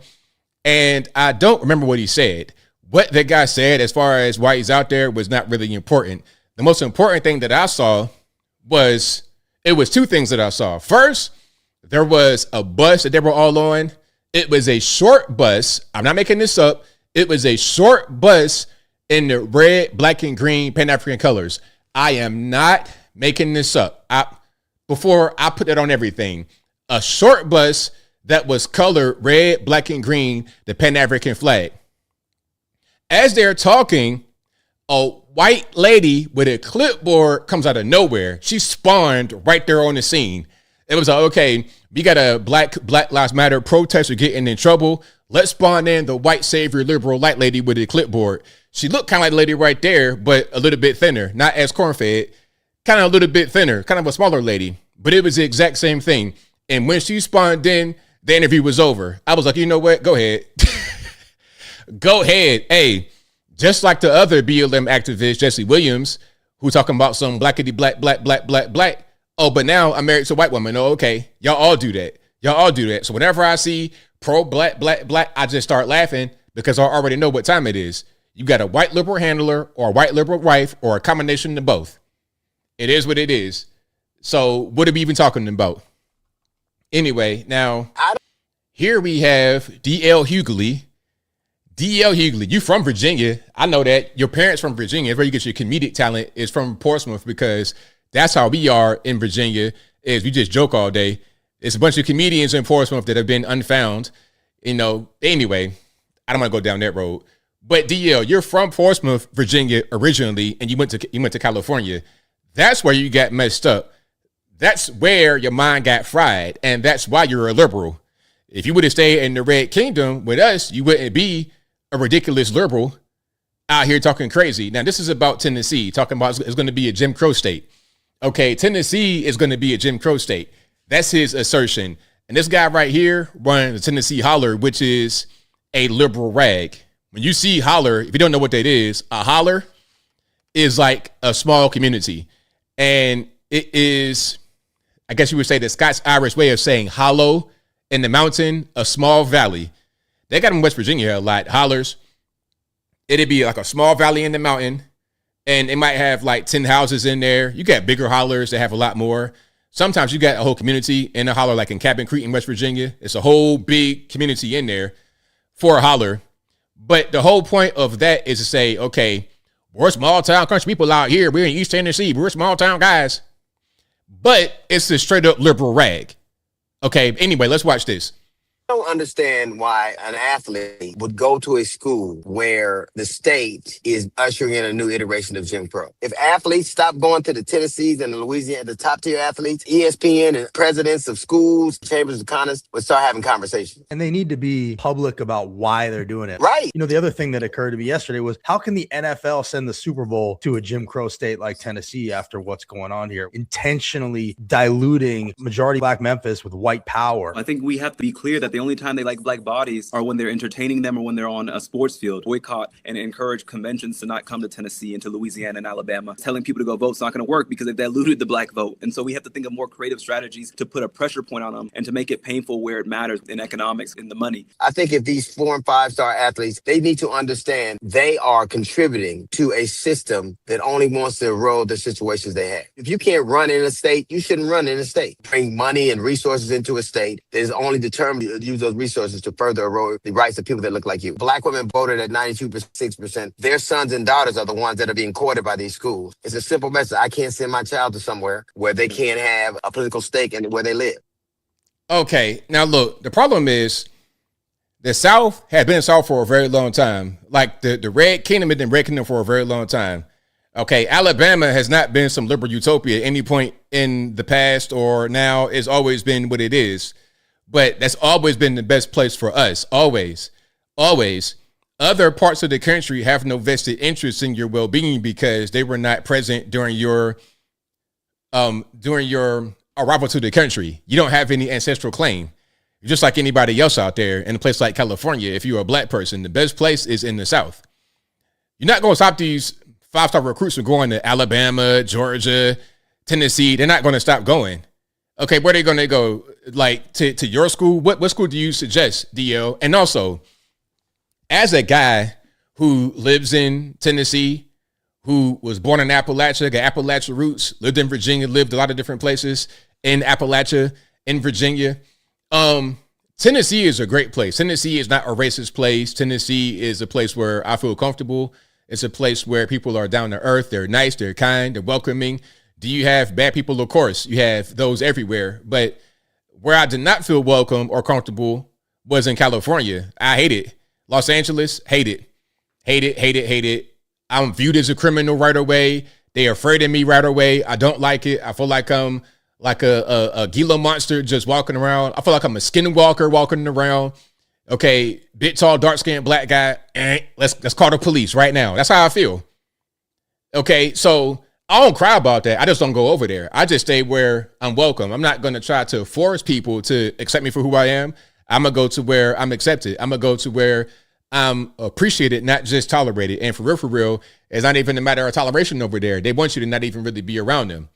And I don't remember what he said. What the guy said as far as why he's out there was not really important. The most important thing that I saw was, it was two things that I saw. First, there was a bus that they were all on. It was a short bus. I'm not making this up. It was a short bus in the red, black, and green Pan-African colors. I am not making this up. Before I put that on everything, a short bus that was colored red, black, and green, the Pan-African flag. As they're talking, a white lady with a clipboard comes out of nowhere. She spawned right there on the scene. It was like, okay, we got a Black Lives Matter protester getting in trouble. Let's spawn in the white savior liberal light lady with a clipboard. She looked kind of like the lady right there, but a little bit thinner, not as corn-fed, kind of a little bit thinner, kind of a smaller lady, but it was the exact same thing. And when she spawned in, the interview was over. I was like, you know what? Go ahead. Go ahead. Hey, just like the other BLM activist, Jesse Williams, who talking about some blackity black, black, black, black, black. Oh, but now I'm married to a white woman. Oh, okay. Y'all all do that. Y'all all do that. So whenever I see pro-black, black, black, I just start laughing because I already know what time it is. You got a white liberal handler or a white liberal wife or a combination of both. It is what it is. So what are we even talking about? Anyway, now here we have DL Hughley. DL Hughley, you from Virginia. I know that. Your parents from Virginia. That's where you get your comedic talent is from Portsmouth, because that's how we are in Virginia, is we just joke all day. It's a bunch of comedians in Portsmouth that have been unfound. You know, anyway, I don't want to go down that road. But DL, you're from Portsmouth, Virginia originally, and you went to California. That's where you got messed up. That's where your mind got fried, and that's why you're a liberal. If you would have stayed in the Red Kingdom with us, you wouldn't be a ridiculous liberal out here talking crazy. Now, this is about Tennessee, talking about it's going to be a Jim Crow state. Okay, Tennessee is going to be a Jim Crow state. That's his assertion. And this guy right here runs the Tennessee Holler, which is a liberal rag. When you see holler, if you don't know what that is, a holler is like a small community. And it is, I guess you would say, the Scots-Irish way of saying hollow in the mountain, a small valley. They got them in West Virginia a lot, hollers. It'd be like a small valley in the mountain, and it might have like 10 houses in there. You got bigger hollers that have a lot more. Sometimes you got a whole community in a holler, like in Cabin Creek in West Virginia. It's a whole big community in there for a holler. But the whole point of that is to say, okay, we're small town country people out here. We're in East Tennessee. We're small town guys. But it's a straight up liberal rag. Okay, anyway, let's watch this. I don't understand why an athlete would go to a school where the state is ushering in a new iteration of Jim Crow. If athletes stop going to the Tennessees and the Louisiana, the top tier athletes, ESPN and presidents of schools, chambers of commerce would start having conversations. And they need to be public about why they're doing it. Right. You know, the other thing that occurred to me yesterday was, how can the NFL send the Super Bowl to a Jim Crow state like Tennessee after what's going on here, intentionally diluting majority black Memphis with white power? I think we have to be clear that the only time they like black bodies are when they're entertaining them or when they're on a sports field. Boycott and encourage conventions to not come to Tennessee and to Louisiana and Alabama. Telling people to go vote is not going to work because they've diluted the black vote. And so we have to think of more creative strategies to put a pressure point on them and to make it painful where it matters in economics, in the money. I think if these 4- and 5-star athletes, they need to understand they are contributing to a system that only wants to erode the situations they have. If you can't run in a state, you shouldn't run in a state. Bring money and resources into a state that is only determined to use those resources to further erode the rights of people that look like you. Black women voted at 92.6%. Their sons and daughters are the ones that are being courted by these schools. It's a simple message. I can't send my child to somewhere where they can't have a political stake in where they live. Okay, now look, the problem is the South has been South for a very long time. Like the Red Kingdom has been Red Kingdom for a very long time. Okay, Alabama has not been some liberal utopia at any point in the past or now. It's always been what it is. But that's always been the best place for us. Always. Always. Other parts of the country have no vested interest in your well-being because they were not present during your arrival to the country. You don't have any ancestral claim. You're just like anybody else out there in a place like California. If you're a black person, the best place is in the South. You're not going to stop these 5-star recruits from going to Alabama, Georgia, Tennessee. They're not going to stop going. Okay, where are they going to go? Like to your school? What school do you suggest, DL? And also, as a guy who lives in Tennessee, who was born in Appalachia, got Appalachia roots, lived in Virginia, lived a lot of different places in Appalachia, in Virginia. Tennessee is a great place. Tennessee is not a racist place. Tennessee is a place where I feel comfortable. It's a place where people are down to earth. They're nice. They're kind. They're welcoming. Do you have bad people? Of course, you have those everywhere. But where I did not feel welcome or comfortable was in California. I hate it. Los Angeles, hate it. Hate it, hate it, hate it. I'm viewed as a criminal right away. They're afraid of me right away. I don't like it. I feel like I'm like a Gila monster just walking around. I feel like I'm a skinwalker walking around. Okay, big, tall, dark-skinned black guy. Let's call the police right now. That's how I feel. Okay, so I don't cry about that. I just don't go over there. I just stay where I'm welcome. I'm not going to try to force people to accept me for who I am. I'm going to go to where I'm accepted. I'm going to go to where I'm appreciated, not just tolerated. And for real, it's not even a matter of toleration over there. They want you to not even really be around them.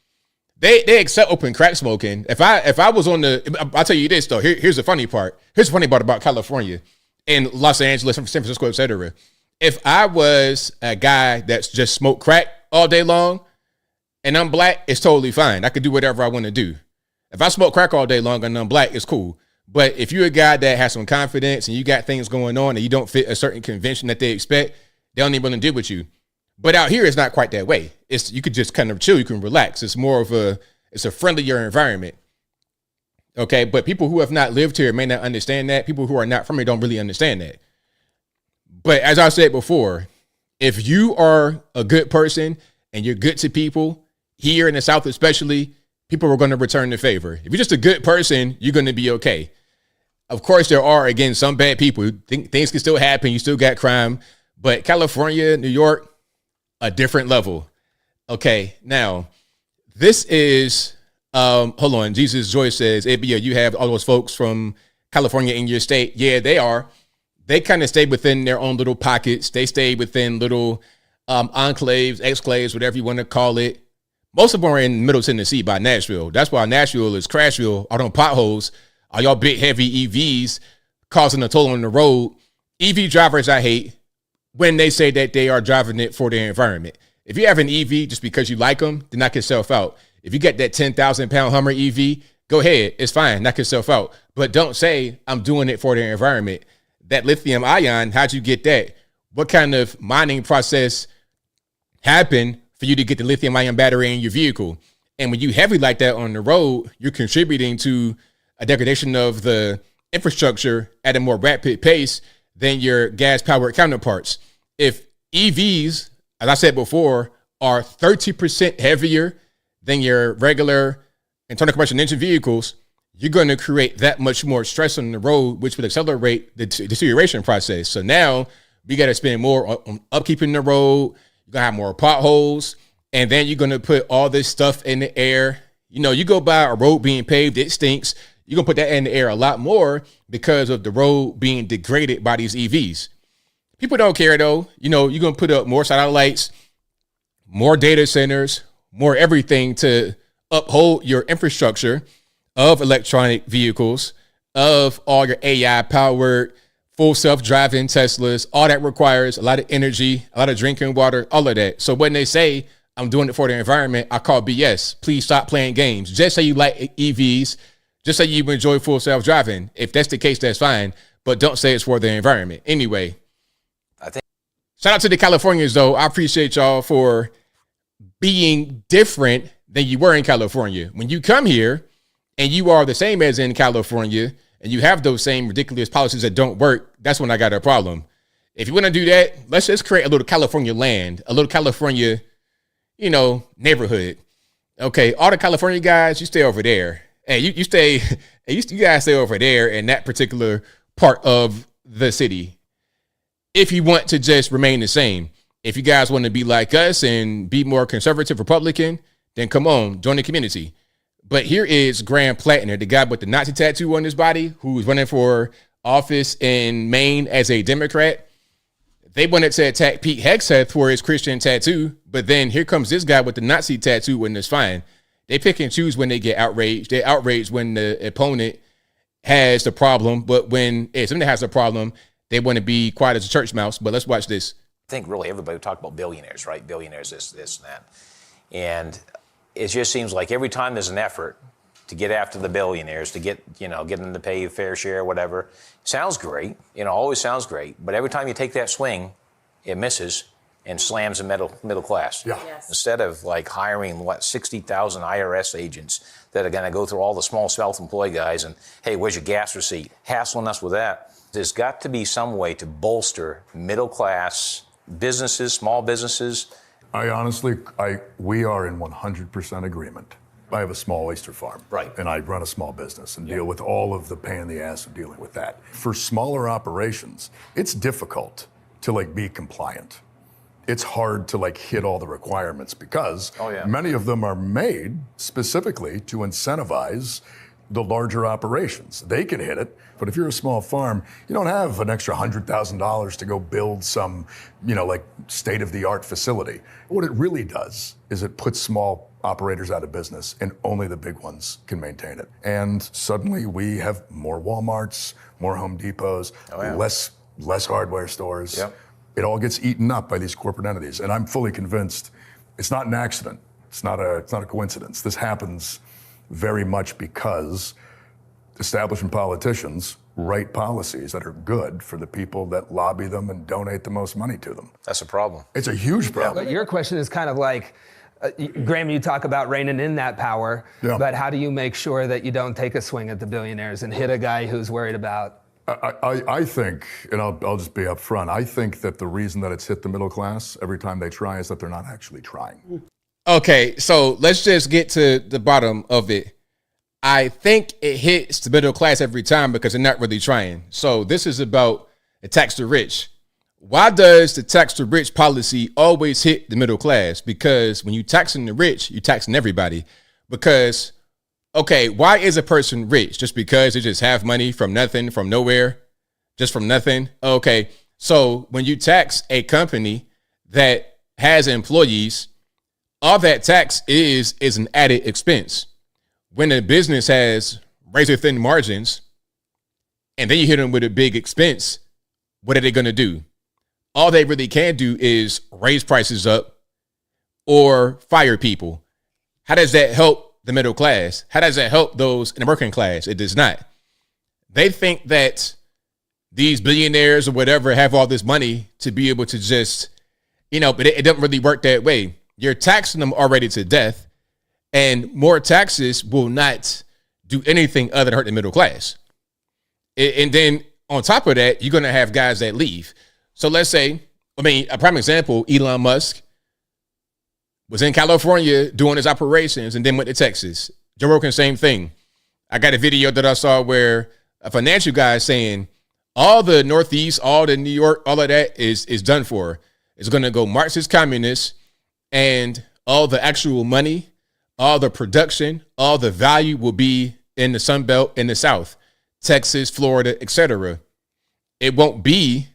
They accept open crack smoking. If I was on I'll tell you this though. Here's the funny part. Here's the funny part about California and Los Angeles, San Francisco, etc. If I was a guy that's just smoked crack all day long and I'm black, it's totally fine. I could do whatever I want to do. If I smoke crack all day long and I'm black, it's cool. But if you're a guy that has some confidence and you got things going on and you don't fit a certain convention that they expect, they don't even want to deal with you. But out here, it's not quite that way. You could just kind of chill. You can relax. It's more of it's a friendlier environment. Okay. But people who have not lived here may not understand that. People who are not from here don't really understand that. But as I said before, if you are a good person and you're good to people here in the South, especially, people are going to return the favor. If you're just a good person, you're going to be okay. Of course, there are, again, some bad people who think things can still happen. You still got crime. But California, New York, a different level. Okay, now, this is, hold on, Jesus Joyce says, ABL, you have all those folks from California in your state. Yeah, they are. They kind of stay within their own little pockets. They stay within little enclaves, exclaves, whatever you want to call it. Most of them are in Middle Tennessee by Nashville. That's why Nashville is Crashville. All them potholes, all y'all big, heavy EVs causing a toll on the road. EV drivers, I hate when they say that they are driving it for their environment. If you have an EV just because you like them, then knock yourself out. If you get that 10,000 pound Hummer EV, go ahead. It's fine. Knock yourself out. But don't say I'm doing it for their environment. That lithium ion, how'd you get that? What kind of mining process happened for you to get the lithium ion battery in your vehicle? And when you heavy like that on the road, you're contributing to a degradation of the infrastructure at a more rapid pace than your gas powered counterparts. If EVs, as I said before, are 30% heavier than your regular internal combustion engine vehicles, you're going to create that much more stress on the road, which would accelerate the deterioration process. So now we got to spend more on upkeeping the road. You're going to have more potholes, and then you're going to put all this stuff in the air. You know, you go by a road being paved, it stinks. You're going to put that in the air a lot more because of the road being degraded by these EVs. People don't care, though. You know, you're going to put up more satellites, more data centers, more everything to uphold your infrastructure of electronic vehicles, of all your AI-powered, full self-driving Teslas. All that requires a lot of energy, a lot of drinking water, all of that. So when they say, I'm doing it for the environment, I call BS. Please stop playing games. Just say you like EVs. Just say you enjoy full self-driving. If that's the case, that's fine. But don't say it's for the environment. Anyway, shout out to the Californians, though. I appreciate y'all for being different than you were in California. When you come here and you are the same as in California and you have those same ridiculous policies that don't work, that's when I got a problem. If you want to do that, let's just create a little California land, a little California, you know, neighborhood. Okay, all the California guys, you stay over there. Hey, you stay, you guys stay over there in that particular part of the city. If you want to just remain the same, if you guys want to be like us and be more conservative Republican, then come on, join the community. But here is Graham Plattner, the guy with the Nazi tattoo on his body, who's running for office in Maine as a Democrat. They wanted to attack Pete Hegseth for his Christian tattoo, but then here comes this guy with the Nazi tattoo, and it's fine. They pick and choose when they get outraged. They're outraged when the opponent has the problem, but when somebody has a problem, they want to be quiet as a church mouse. But let's watch this. I think really everybody would talk about billionaires, right? Billionaires, this, and that. And it just seems like every time there's an effort to get after the billionaires, to get them to pay a fair share, whatever, sounds great, always sounds great. But every time you take that swing, it misses and slams the middle class. Yeah. Yes. Instead of like hiring 60,000 IRS agents that are going to go through all the small self-employed guys and, hey, where's your gas receipt? Hassling us with that. There's got to be some way to bolster middle class businesses, small businesses. We are in 100% agreement. I have a small oyster farm, right, and I run a small business and deal with all of the pain in the ass of dealing with that. For smaller operations, it's difficult to be compliant. It's hard to hit all the requirements because many of them are made specifically to incentivize the larger operations. They can hit it, but if you're a small farm, you don't have an extra $100,000 to go build some, state-of-the-art facility. What it really does is it puts small operators out of business, and only the big ones can maintain it. And suddenly we have more Walmarts, more Home Depots, less hardware stores. Yep. It all gets eaten up by these corporate entities. And I'm fully convinced it's not an accident. It's not a coincidence. This happens very much because establishment politicians write policies that are good for the people that lobby them and donate the most money to them. That's a problem. It's a huge problem. But your question is kind of like, Graham, you talk about reining in that power, but how do you make sure that you don't take a swing at the billionaires and hit a guy who's worried about? I think, and I'll just be upfront, I think that the reason that it's hit the middle class every time they try is that they're not actually trying. Okay, so let's just get to the bottom of it. I think it hits the middle class every time because they're not really trying. So this is about the tax the rich. Why does the tax the rich policy always hit the middle class? Because when you're taxing the rich, you're taxing everybody. Because, okay, why is a person rich? Just because they just have money from nothing, from nowhere, just from nothing? Okay, so when you tax a company that has employees, all that tax is an added expense. When a business has razor thin margins and then you hit them with a big expense, what are they going to do? All they really can do is raise prices up or fire people. How does that help the middle class? How does that help those in the working class? It does not. They think that these billionaires or whatever have all this money to be able to just, but it doesn't really work that way. You're taxing them already to death, and more taxes will not do anything other than hurt the middle class. And then on top of that, you're going to have guys that leave. So let's say, a prime example, Elon Musk was in California doing his operations and then went to Texas. Joe Rogan, same thing. I got a video that I saw where a financial guy is saying all the Northeast, all the New York, all of that is done for. It's going to go Marxist communist, and all the actual money, all the production, all the value will be in the Sun Belt in the South, Texas, Florida, etc. It won't be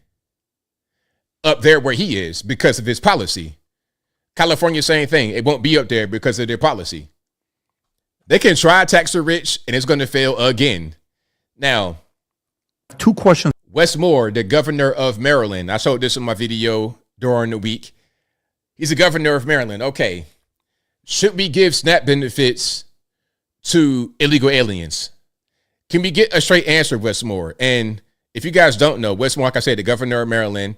up there where he is because of his policy. California, same thing. It won't be up there because of their policy. They can try tax the rich and it's going to fail again. Now, 2 questions. Wes Moore, the governor of Maryland. I showed this in my video during the week. He's the governor of Maryland. Okay. Should we give SNAP benefits to illegal aliens? Can we get a straight answer, Wes Moore? And if you guys don't know, Wes Moore, like I said, the governor of Maryland,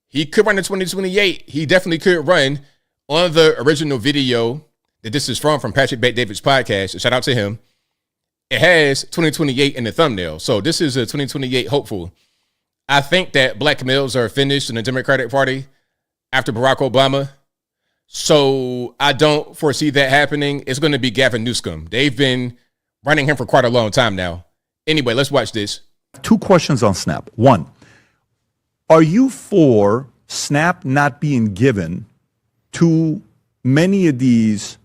he could run in 2028. He definitely could run. On the original video that this is from Patrick Bet-David's podcast, shout out to him, it has 2028 in the thumbnail. So this is a 2028 hopeful. I think that black males are finished in the Democratic Party after Barack Obama. So I don't foresee that happening. It's going to be Gavin Newsom. They've been running him for quite a long time now. Anyway, let's watch this. 2 questions on SNAP. 1, are you for SNAP not being given to many of these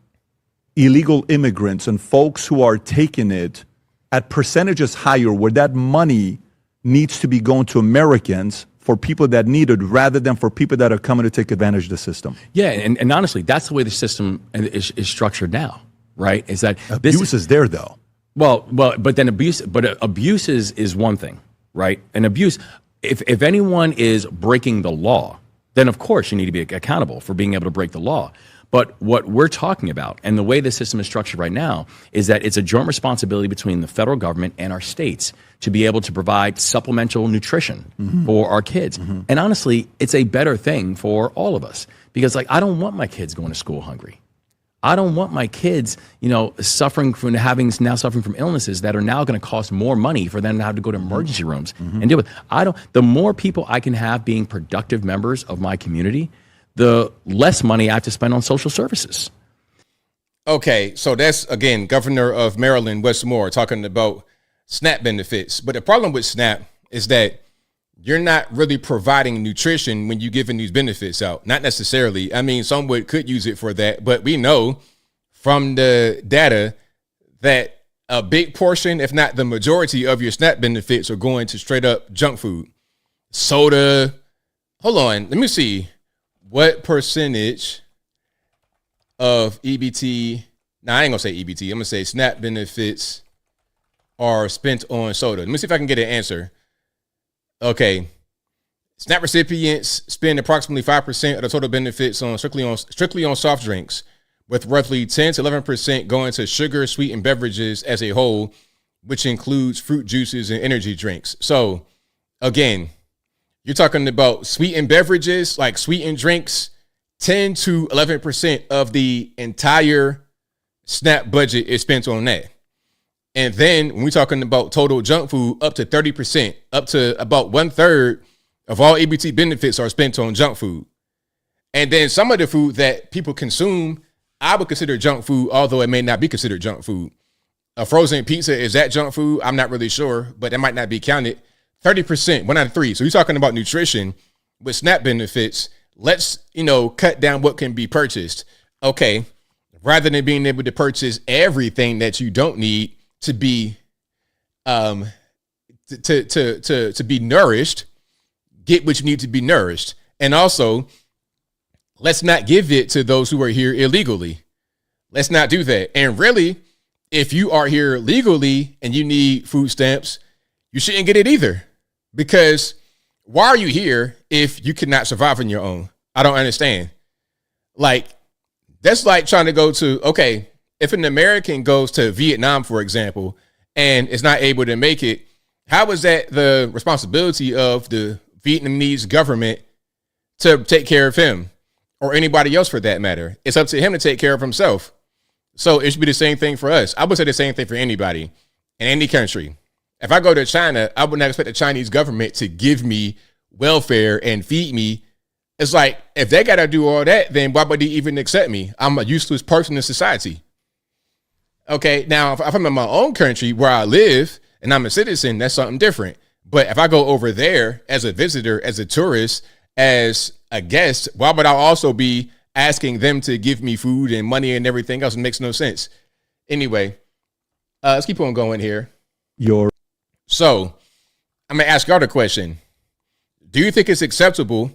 illegal immigrants and folks who are taking it at percentages higher where that money needs to be going to Americans for people that need it rather than for people that are coming to take advantage of the system. Yeah, and honestly, that's the way the system is structured now, right? Is that abuse is there though? Well, but then abuse is one thing, right? And abuse, if anyone is breaking the law, then of course you need to be accountable for being able to break the law. But what we're talking about, and the way the system is structured right now, is that it's a joint responsibility between the federal government and our states to be able to provide supplemental nutrition for our kids. And honestly, it's a better thing for all of us, because like I don't want my kids going to school hungry. I don't want my kids, suffering from illnesses that are now going to cost more money for them to have to go to emergency rooms and deal with. The more people I can have being productive members of my community, the less money I have to spend on social services. Okay, so that's, again, Governor of Maryland, Wes Moore, talking about SNAP benefits. But the problem with SNAP is that you're not really providing nutrition when you're giving these benefits out. Not necessarily. I mean, some could use it for that, but we know from the data that a big portion, if not the majority of your SNAP benefits are going to straight up junk food. Soda. Hold on, let me see. What percentage of EBT, now I ain't gonna say EBT, I'm gonna say SNAP benefits are spent on soda. Let me see if I can get an answer. Okay. SNAP recipients spend approximately 5% of the total benefits on strictly on soft drinks, with roughly 10 to 11% going to sugar sweetened beverages as a whole, which includes fruit juices and energy drinks. So again, you're talking about sweetened beverages, like sweetened drinks, 10 to 11% of the entire SNAP budget is spent on that. And then when we're talking about total junk food, up to 30%, up to about 1/3 of all EBT benefits are spent on junk food. And then some of the food that people consume, I would consider junk food, although it may not be considered junk food. A frozen pizza, is that junk food? I'm not really sure, but it might not be counted. 30%, 1 out of 3. So you're talking about nutrition with SNAP benefits. Let's, cut down what can be purchased. Okay. Rather than being able to purchase everything that you don't need to be, to be nourished, get what you need to be nourished. And also, let's not give it to those who are here illegally. Let's not do that. And really, if you are here legally and you need food stamps, you shouldn't get it either. Because why are you here if you cannot survive on your own? I don't understand. Like, that's like trying to go to, okay, if an American goes to Vietnam, for example, and is not able to make it, how is that the responsibility of the Vietnamese government to take care of him or anybody else for that matter? It's up to him to take care of himself. So it should be the same thing for us. I would say the same thing for anybody in any country. If I go to China, I would not expect the Chinese government to give me welfare and feed me. It's like, if they got to do all that, then why would they even accept me? I'm a useless person in society. Okay, now if I'm in my own country where I live and I'm a citizen, that's something different. But if I go over there as a visitor, as a tourist, as a guest, why would I also be asking them to give me food and money and everything else? It makes no sense. Anyway, let's keep on going here. So I'm going to ask y'all the question. Do you think it's acceptable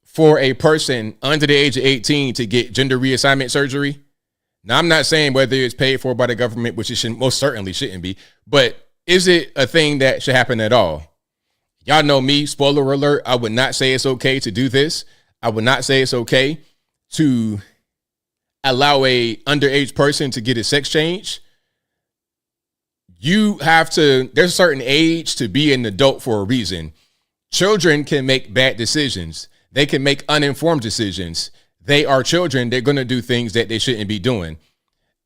for a person under the age of 18 to get gender reassignment surgery? Now, I'm not saying whether it's paid for by the government, which it most certainly shouldn't be, but is it a thing that should happen at all? Y'all know me, spoiler alert, I would not say it's okay to do this. I would not say it's okay to allow a underage person to get a sex change. You have to, there's a certain age to be an adult for a reason. Children can make bad decisions. They can make uninformed decisions. They are children. They're going to do things that they shouldn't be doing.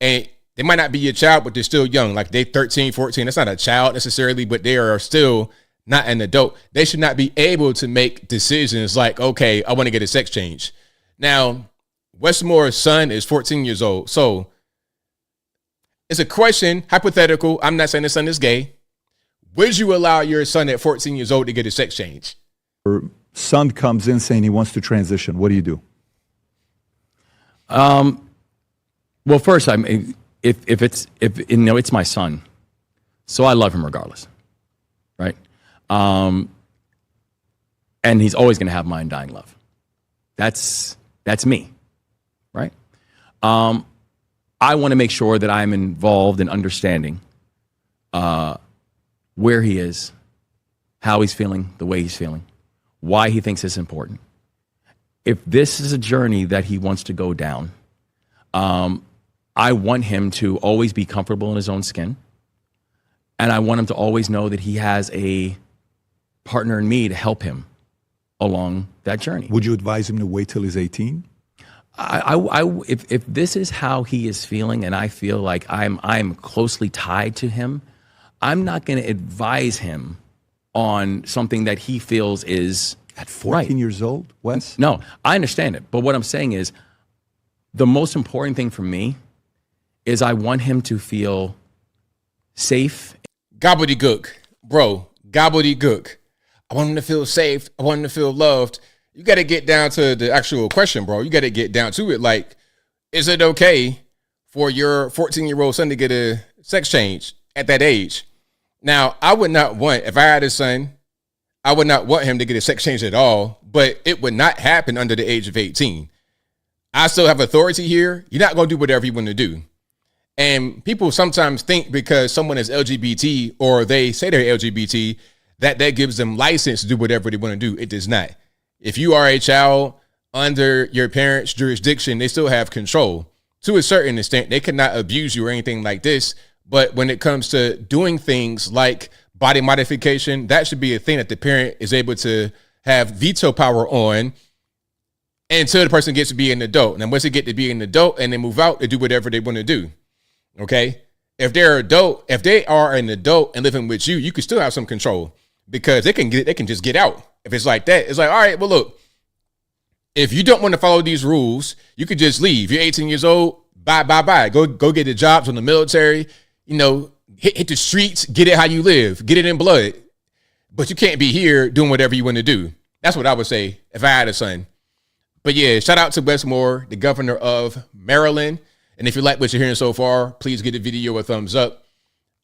And they might not be a child, but they're still young. Like they're 13, 14. That's not a child necessarily, but they are still not an adult. They should not be able to make decisions like, okay, I want to get a sex change. Now, Wes Moore's son is 14 years old. So it's a question, hypothetical. I'm not saying the son is gay. Would you allow your son at 14 years old to get a sex change? Your son comes in saying he wants to transition. What do you do? Well, first, I mean, if it's my son, so I love him regardless, right? And he's always going to have my undying love. That's me, right? I want to make sure that I'm involved in understanding where he is, how he's feeling, the way he's feeling, why he thinks it's important. If this is a journey that he wants to go down, I want him to always be comfortable in his own skin. And I want him to always know that he has a partner in me to help him along that journey. Would you advise him to wait till he's 18? If this is how he is feeling, and I feel like I'm closely tied to him, I'm not going to advise him on something that he feels is at 14 years old, Wes? No, I understand it. But what I'm saying is, the most important thing for me is I want him to feel safe. Gobbledygook, bro, gobbledygook. I want him to feel safe. I want him to feel loved. You got to get down to the actual question, bro. You got to get down to it. Like, is it okay for your 14-year-old son to get a sex change at that age? Now, I would not want, if I had a son, I would not want him to get a sex change at all, but it would not happen under the age of 18. I still have authority here. You're not going to do whatever you want to do. And people sometimes think because someone is LGBT or they say they're LGBT, that gives them license to do whatever they want to do. It does not. If you are a child under your parents' jurisdiction, they still have control. To a certain extent, they cannot abuse you or anything like this. But when it comes to doing things like body modification, that should be a thing that the parent is able to have veto power on until the person gets to be an adult. And once they get to be an adult and they move out, they do whatever they want to do. Okay? If they are an adult and living with you, you can still have some control because they can just get out. If it's like that, it's like, all right, well, look, if you don't want to follow these rules, you could just leave. You're 18 years old. Bye. Go get the jobs in the military. You know, hit the streets, get it how you live, get it in blood. But you can't be here doing whatever you want to do. That's what I would say if I had a son. But yeah, shout out to Wes Moore, the governor of Maryland. And if you like what you're hearing so far, please give the video a thumbs up.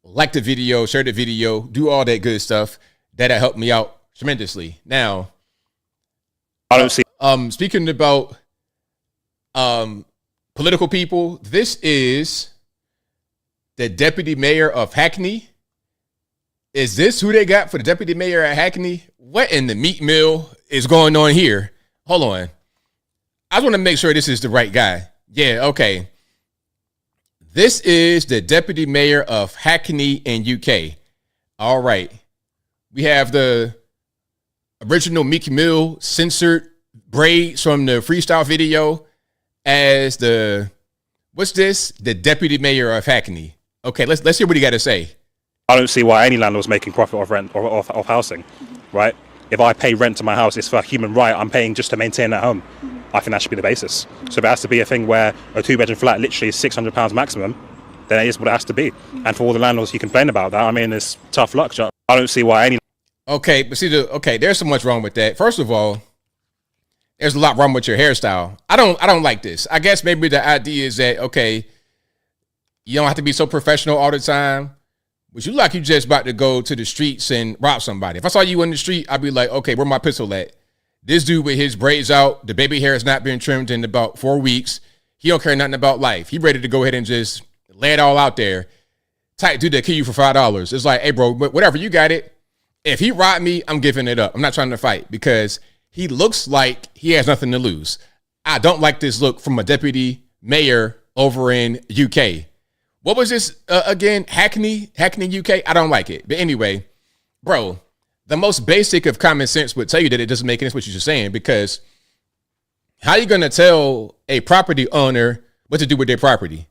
Like the video, share the video, do all that good stuff. That'll help me out tremendously. Now, I don't see. Speaking about political people, this is the deputy mayor of Hackney. Is this who they got for the deputy mayor at Hackney? What in the meat mill is going on here? Hold on. I just want to make sure this is the right guy. Yeah, okay. This is the deputy mayor of Hackney in UK. All right. We have the original Meek Mill censored braids from the freestyle video as the deputy mayor of Hackney. Okay, let's hear what he got to say. I don't see why any landlord's making profit off rent or off housing, right? If I pay rent to my house, it's for a human right. I'm paying just to maintain that home. I think that should be the basis. So if it has to be a thing where a 2-bedroom flat literally is £600 maximum, then it is what it has to be. And for all the landlords who complain about that, I mean, it's tough luck. I don't see why any. Okay, but see, there's so much wrong with that. First of all, there's a lot wrong with your hairstyle. I don't like this. I guess maybe the idea is that, okay, you don't have to be so professional all the time. But you like you just about to go to the streets and rob somebody. If I saw you in the street, I'd be like, okay, where my pistol at? This dude with his braids out, the baby hair has not been trimmed in about 4 weeks. He don't care nothing about life. He ready to go ahead and just lay it all out there. Type dude that kill you for $5. It's like, hey, bro, whatever, you got it. If he robbed me, I'm giving it up. I'm not trying to fight because he looks like he has nothing to lose. I don't like this look from a deputy mayor over in UK. What was this again? Hackney, UK? I don't like it. But anyway, bro, the most basic of common sense would tell you that it doesn't make any sense what you're saying, because how are you going to tell a property owner what to do with their property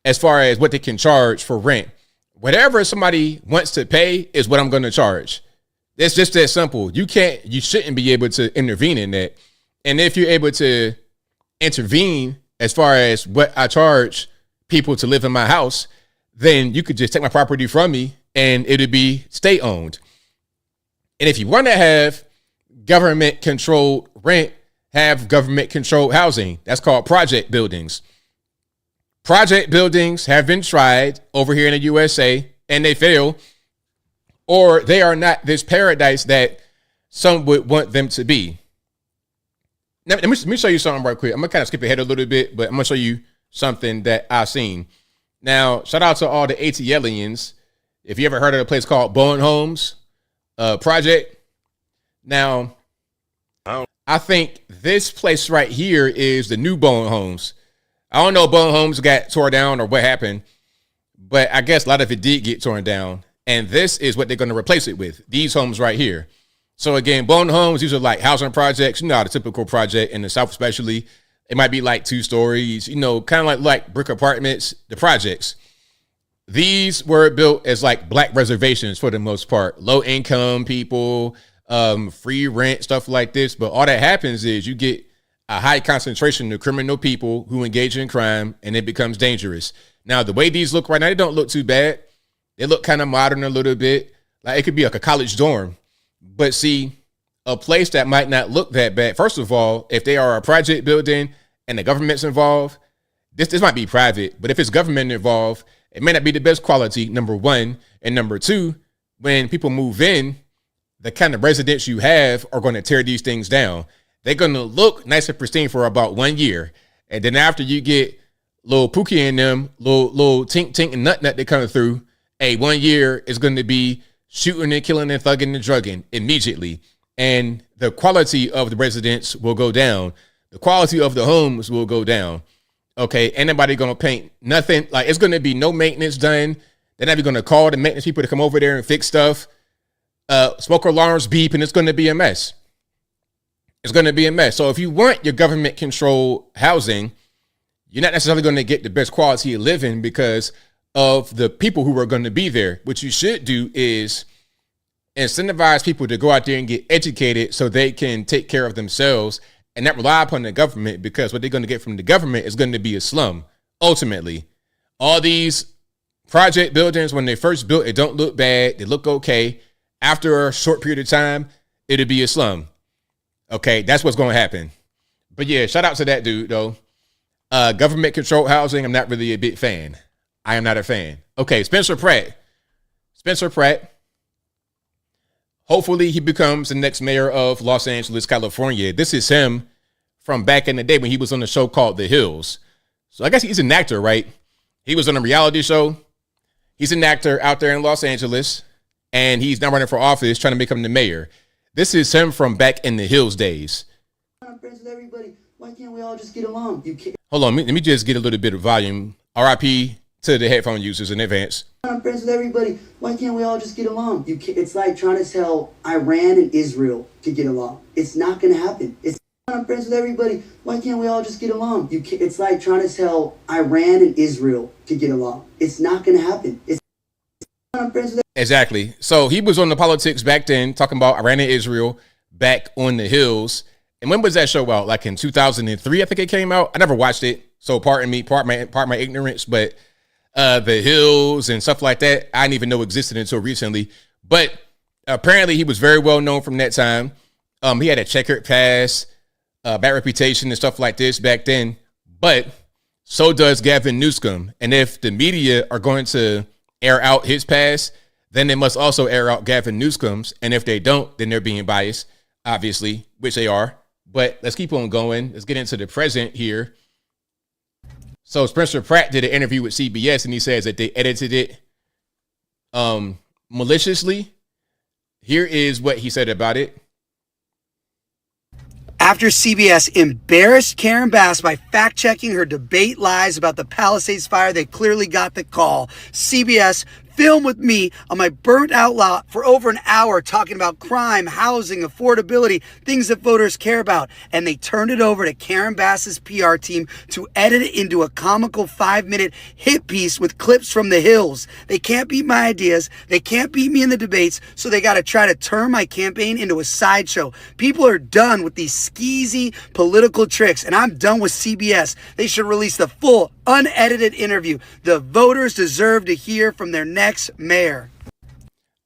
as far as what they can charge for rent? Whatever somebody wants to pay is what I'm going to charge. It's just that simple. You shouldn't be able to intervene in that. And if you're able to intervene as far as what I charge people to live in my house, then you could just take my property from me and it'll be state owned. And if you want to have government controlled rent, have government controlled housing. That's called project buildings. Project buildings have been tried over here in the USA and they fail, or they are not this paradise that some would want them to be. Now, let me show you something right quick. I'm going to kind of skip ahead a little bit, but I'm going to show you something that I've seen. Now, shout out to all the ATLians. If you ever heard of a place called Bowen Homes Project. Now, I think this place right here is the new Bowen Homes. I don't know if Bowen Homes got torn down or what happened, but I guess a lot of it did get torn down. And this is what they're going to replace it with. These homes right here. So again, Bowen Homes, these are like housing projects, you know, the typical project in the South especially. It might be like 2 stories, you know, kind of like brick apartments, the projects. These were built as like black reservations for the most part. Low income people, free rent, stuff like this. But all that happens is you get a high concentration of criminal people who engage in crime, and it becomes dangerous. Now, the way these look right now, they don't look too bad. They look kind of modern a little bit. Like it could be like a college dorm. But see, a place that might not look that bad. First of all, if they are a project building and the government's involved, this might be private. But if it's government involved, it may not be the best quality, number one. And number two, when people move in, the kind of residents you have are going to tear these things down. They're going to look nice and pristine for about 1 year. And then after you get little Pookie in them, little Tink and Nut that coming through, 1 year is going to be shooting and killing and thugging and drugging immediately. And the quality of the residents will go down. The quality of the homes will go down. Okay, ain't nobody going to paint nothing. Like, it's going to be no maintenance done. They're not even going to call the maintenance people to come over there and fix stuff. Smoke alarms beep, and it's going to be a mess. It's going to be a mess. So if you want your government control housing, you're not necessarily going to get the best quality of living because of the people who are going to be there. What you should do is incentivize people to go out there and get educated so they can take care of themselves and not rely upon the government, because what they're going to get from the government is going to be a slum. Ultimately, all these project buildings, when they first built, it don't look bad. They look okay. After a short period of time, it'll be a slum. Okay, that's what's going to happen. But yeah, shout out to that dude, though. Government controlled housing, I'm not really a big fan. I am not a fan. Okay, Spencer Pratt. Hopefully he becomes the next mayor of Los Angeles, California. This is him from back in the day when he was on a show called The Hills. So I guess he's an actor, right? He was on a reality show. He's an actor out there in Los Angeles, and he's now running for office trying to become the mayor. This is him from back in The Hills days. I'm friends with everybody. Why can't we all just get along? You can't. Hold on, let me just get a little bit of volume. RIP to the headphone users in advance. I'm friends with everybody. Why can't we all just get along? You can't. It's like trying to tell Iran and Israel to get along. It's not going to happen. I'm friends with everybody. Why can't we all just get along? You can't. It's like trying to tell Iran and Israel to get along. It's not going to happen. I'm friends with. Exactly. So he was on the politics back then, talking about Iran and Israel back on The Hills. And when was that show out? Like in 2003, I think it came out. I never watched it, so pardon me, pardon my ignorance. But The Hills and stuff like that, I didn't even know existed until recently. But apparently he was very well known from that time. He had a checkered past, bad reputation and stuff like this back then. But so does Gavin Newsom. And if the media are going to air out his past, then they must also air out Gavin Newsom's. And if they don't, then they're being biased, obviously, which they are. But let's keep on going. Let's get into the present here. So Spencer Pratt did an interview with CBS, and he says that they edited it maliciously. Here is what he said about it. After CBS embarrassed Karen Bass by fact-checking her debate lies about the Palisades fire, they clearly got the call. CBS filmed with me on my burnt out lot for over an hour talking about crime, housing, affordability, things that voters care about. And they turned it over to Karen Bass's PR team to edit it into a comical 5-minute hit piece with clips from The Hills. They can't beat my ideas. They can't beat me in the debates. So they got to try to turn my campaign into a sideshow. People are done with these skeezy political tricks, and I'm done with CBS. They should release the full, unedited interview the voters deserve to hear from their next mayor.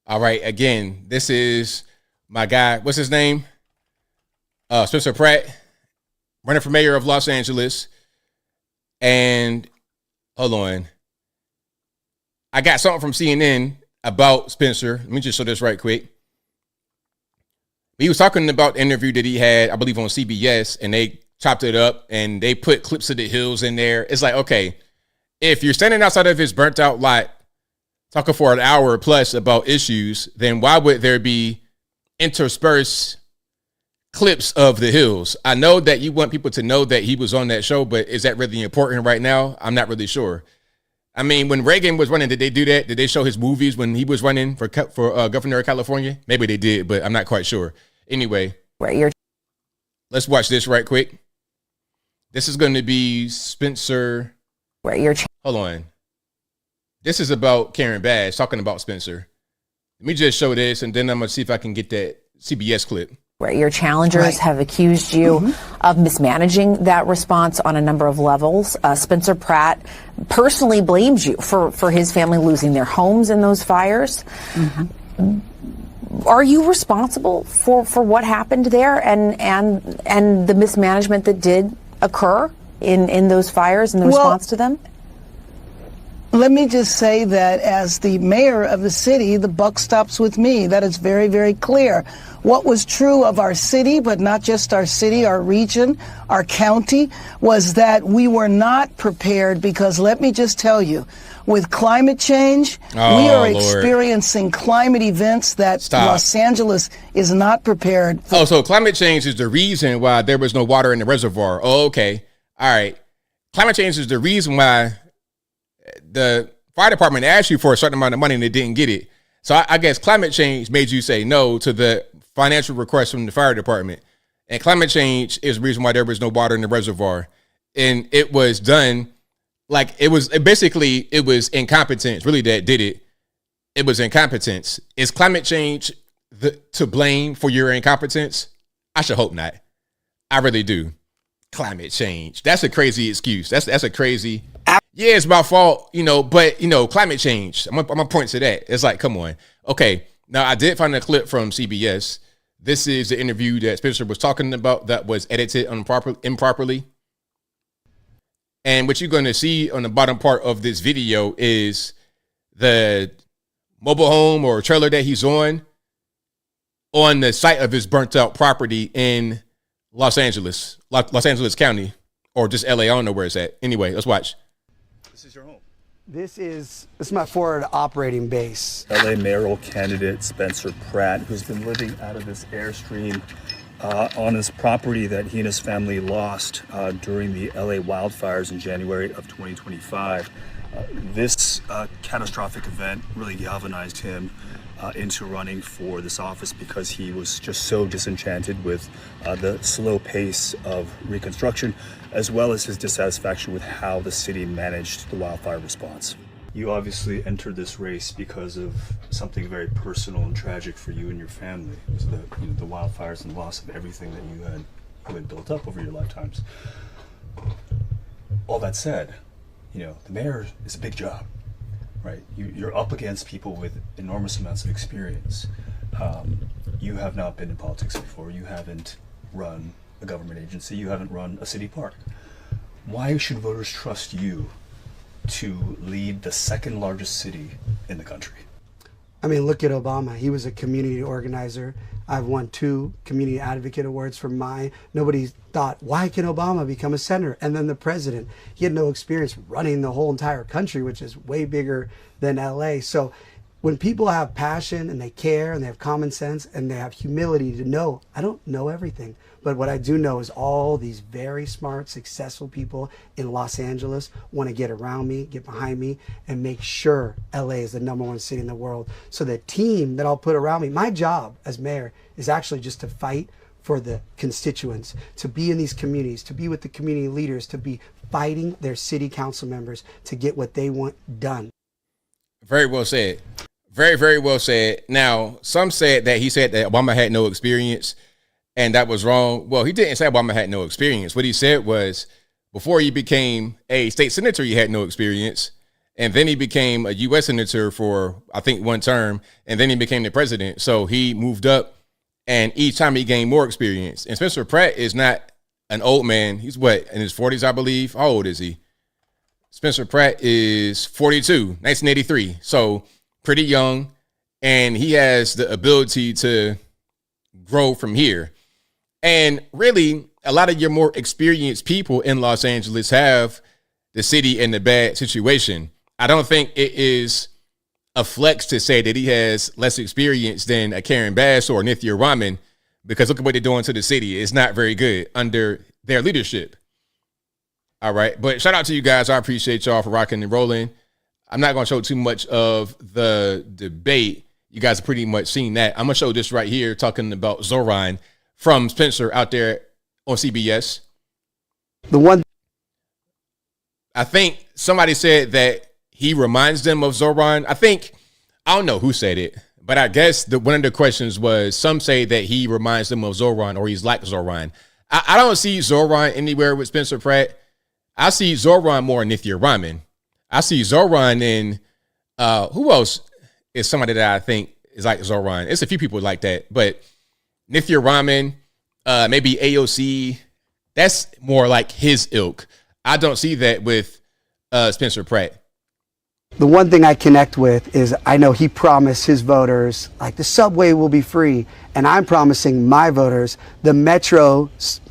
All right, again, this is my guy. What's his name? Spencer Pratt, running for mayor of Los Angeles. And hold on. I got something from CNN about Spencer. Let me just show this right quick. He was talking about the interview that he had, I believe, on CBS, and they chopped it up and they put clips of the hills in there. It's like, okay, if you're standing outside of his burnt out lot talking for an hour plus about issues, then why would there be interspersed clips of the hills? I know that you want people to know that he was on that show, but is that really important right now? I'm not really sure. I mean, when Reagan was running, did they do that? Did they show his movies when he was running for governor of California? Maybe they did, but I'm not quite sure. Anyway, let's watch this right quick. This is going to be Spencer. Hold on. This is about Karen Bass talking about Spencer. Let me just show this, and then I'm going to see if I can get that CBS clip. Where your challengers have accused you of mismanaging that response on a number of levels. Spencer Pratt personally blames you for his family losing their homes in those fires. Are you responsible for what happened there and the mismanagement that did occur in those fires and the response to them? Let me just say that as the mayor of the city, the buck stops with me. That is very, very clear. What was true of our city, but not just our city, our region, our county, was that we were not prepared because let me just tell you, with climate change, we are experiencing climate events that Los Angeles is not prepared for. Oh, so climate change is the reason why there was no water in the reservoir. Oh, okay. All right. Climate change is the reason why the fire department asked you for a certain amount of money and they didn't get it. So I guess climate change made you say no to the financial request from the fire department. And climate change is the reason why there was no water in the reservoir. And it was done like it was incompetence really that did it. It was incompetence. Is climate change to blame for your incompetence? I should hope not. I really do. Climate change. That's a crazy excuse. That's a crazy. Yeah, it's my fault, but climate change. I'm gonna point to that. It's like, come on. Okay. Now I did find a clip from CBS. This is the interview that Spencer was talking about that was edited improperly. And what you're going to see on the bottom part of this video is the mobile home or trailer that he's on the site of his burnt out property in Los Angeles County, or just LA. I don't know where it's at. Anyway, let's watch. This is your home. This is my forward operating base. LA mayoral candidate Spencer Pratt, who's been living out of this Airstream on his property that he and his family lost during the LA wildfires in January of 2025. This catastrophic event really galvanized him into running for this office because he was just so disenchanted with the slow pace of reconstruction, as well as his dissatisfaction with how the city managed the wildfire response. You obviously entered this race because of something very personal and tragic for you and your family. It was the wildfires and the loss of everything that you had built up over your lifetimes. All that said, the mayor is a big job. Right, you're up against people with enormous amounts of experience. You have not been in politics before. You haven't run a government agency. You haven't run a city park. Why should voters trust you to lead the second largest city in the country? I mean, look at Obama. He was a community organizer. I've won 2 community advocate awards for mine. Nobody thought, why can Obama become a senator? And then the president. He had no experience running the whole entire country, which is way bigger than LA. So when people have passion and they care and they have common sense and they have humility to know, I don't know everything. But what I do know is all these very smart, successful people in Los Angeles want to get around me, get behind me, and make sure LA is the #1 city in the world. So the team that I'll put around me, my job as mayor is actually just to fight for the constituents, to be in these communities, to be with the community leaders, to be fighting their city council members to get what they want done. Very well said. Very, very well said. Now, some said that he said that Obama had no experience. And that was wrong. Well, he didn't say Obama had no experience. What he said was before he became a state senator, he had no experience. And then he became a U.S. senator for, I think, 1 term. And then he became the president. So he moved up. And each time he gained more experience. And Spencer Pratt is not an old man. He's in his 40s, I believe. How old is he? Spencer Pratt is 42, 1983. So pretty young. And he has the ability to grow from here. And really, a lot of your more experienced people in Los Angeles have the city in a bad situation. I don't think it is a flex to say that he has less experience than a Karen Bass or Nithya Raman, because look at what they're doing to the city. It's not very good under their leadership. All right. But shout out to you guys. I appreciate y'all for rocking and rolling. I'm not going to show too much of the debate. You guys have pretty much seen that. I'm going to show this right here, talking about Zoran from Spencer out there on CBS. I think somebody said that he reminds them of Zoran. I don't know who said it, but I guess one of the questions was, some say that he reminds them of Zoran or he's like Zoran. I don't see Zoran anywhere with Spencer Pratt. I see Zoran more in Nithya Raman. I see Zoran in, who else is somebody that I think is like Zoran? It's a few people like that, but Nithya Raman, maybe AOC, that's more like his ilk. I don't see that with Spencer Pratt. The one thing I connect with is I know he promised his voters, like, the subway will be free. And I'm promising my voters the metro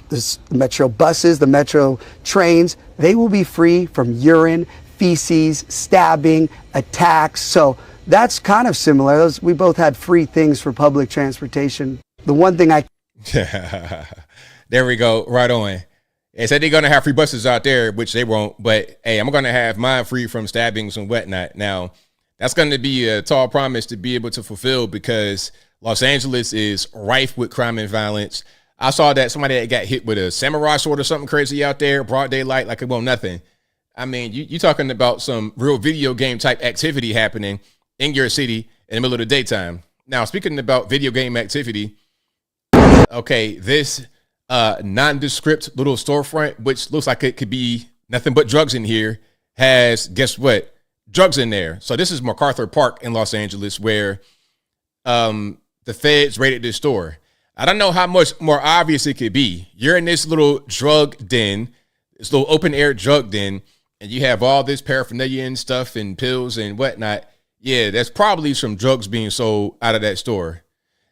buses, the metro trains, they will be free from urine, feces, stabbing, attacks. So that's kind of similar. We both had free things for public transportation. The one thing there we go. Right on. They said they're going to have free buses out there, which they won't. But, hey, I'm going to have mine free from stabbings and whatnot. Now, that's going to be a tall promise to be able to fulfill, because Los Angeles is rife with crime and violence. I saw that somebody that got hit with a samurai sword or something crazy out there, broad daylight, like it won't nothing. I mean, you talking about some real video game type activity happening in your city in the middle of the daytime. Now, speaking about video game activity, okay, this nondescript little storefront, which looks like it could be nothing but drugs in here, has, guess what? Drugs in there. So this is MacArthur Park in Los Angeles, where the feds raided this store. I don't know how much more obvious it could be. You're in this little drug den, this little open air drug den, and you have all this paraphernalia and stuff and pills and whatnot. Yeah, that's probably some drugs being sold out of that store.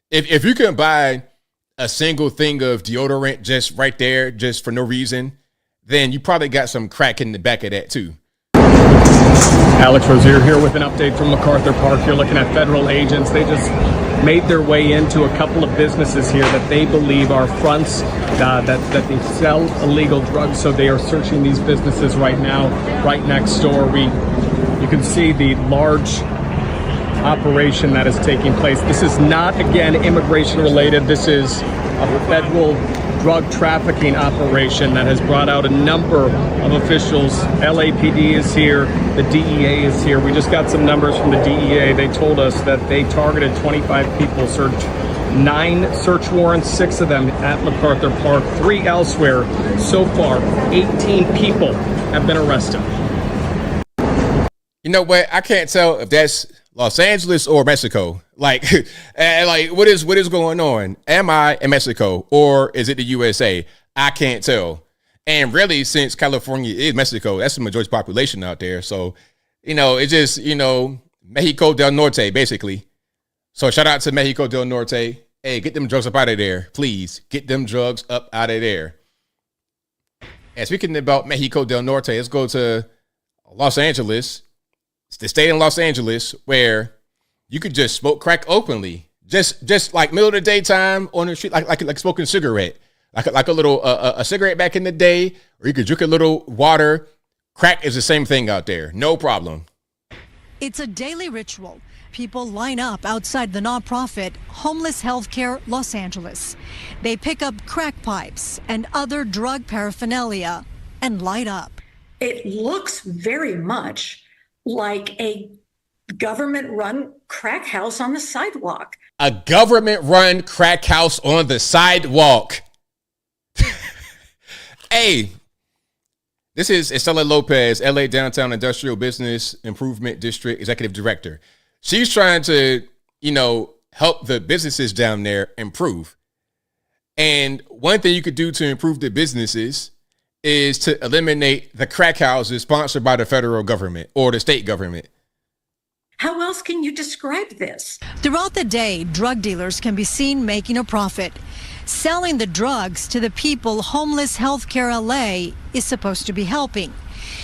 If you can buy a single thing of deodorant just right there, just for no reason, then you probably got some crack in the back of that too. Alex Rozier here with an update from MacArthur Park. You're looking at federal agents. They just made their way into a couple of businesses here that they believe are fronts that they sell illegal drugs. So they are searching these businesses right now, right next door. You can see the large operation that is taking place. This is not, again, immigration related. This is a federal drug trafficking operation that has brought out a number of officials. LAPD is here. The DEA is here. We just got some numbers from the DEA. They told us that they targeted 25 people, searched 9 search warrants, 6 of them at MacArthur Park, 3 elsewhere. So far, 18 people have been arrested. You know what? I can't tell if that's Los Angeles or Mexico. Like what is going on? Am I in Mexico or is it the USA? I can't tell. And really, since California is Mexico, that's the majority population out there. So, it's just, Mexico del Norte, basically. So shout out to Mexico del Norte. Hey, get them drugs up out of there. Please get them drugs up out of there. And speaking about Mexico del Norte, let's go to Los Angeles. It's the state in Los Angeles where you could just smoke crack openly, just like middle of the daytime on the street, like smoking a cigarette, like a little a cigarette back in the day, or you could drink a little water. Crack is the same thing out there, no problem. It's a daily ritual. People line up outside the nonprofit Homeless Healthcare Los Angeles. They pick up crack pipes and other drug paraphernalia and light up. It looks very much like a government-run crack house on the sidewalk. A government-run crack house on the sidewalk. Hey, this is Estela Lopez, LA Downtown Industrial Business Improvement District Executive Director. She's trying to, help the businesses down there improve. And one thing you could do to improve the businesses is to eliminate the crack houses sponsored by the federal government or the state government. How else can you describe this? Throughout the day, drug dealers can be seen making a profit. Selling the drugs to the people Homeless Healthcare LA is supposed to be helping.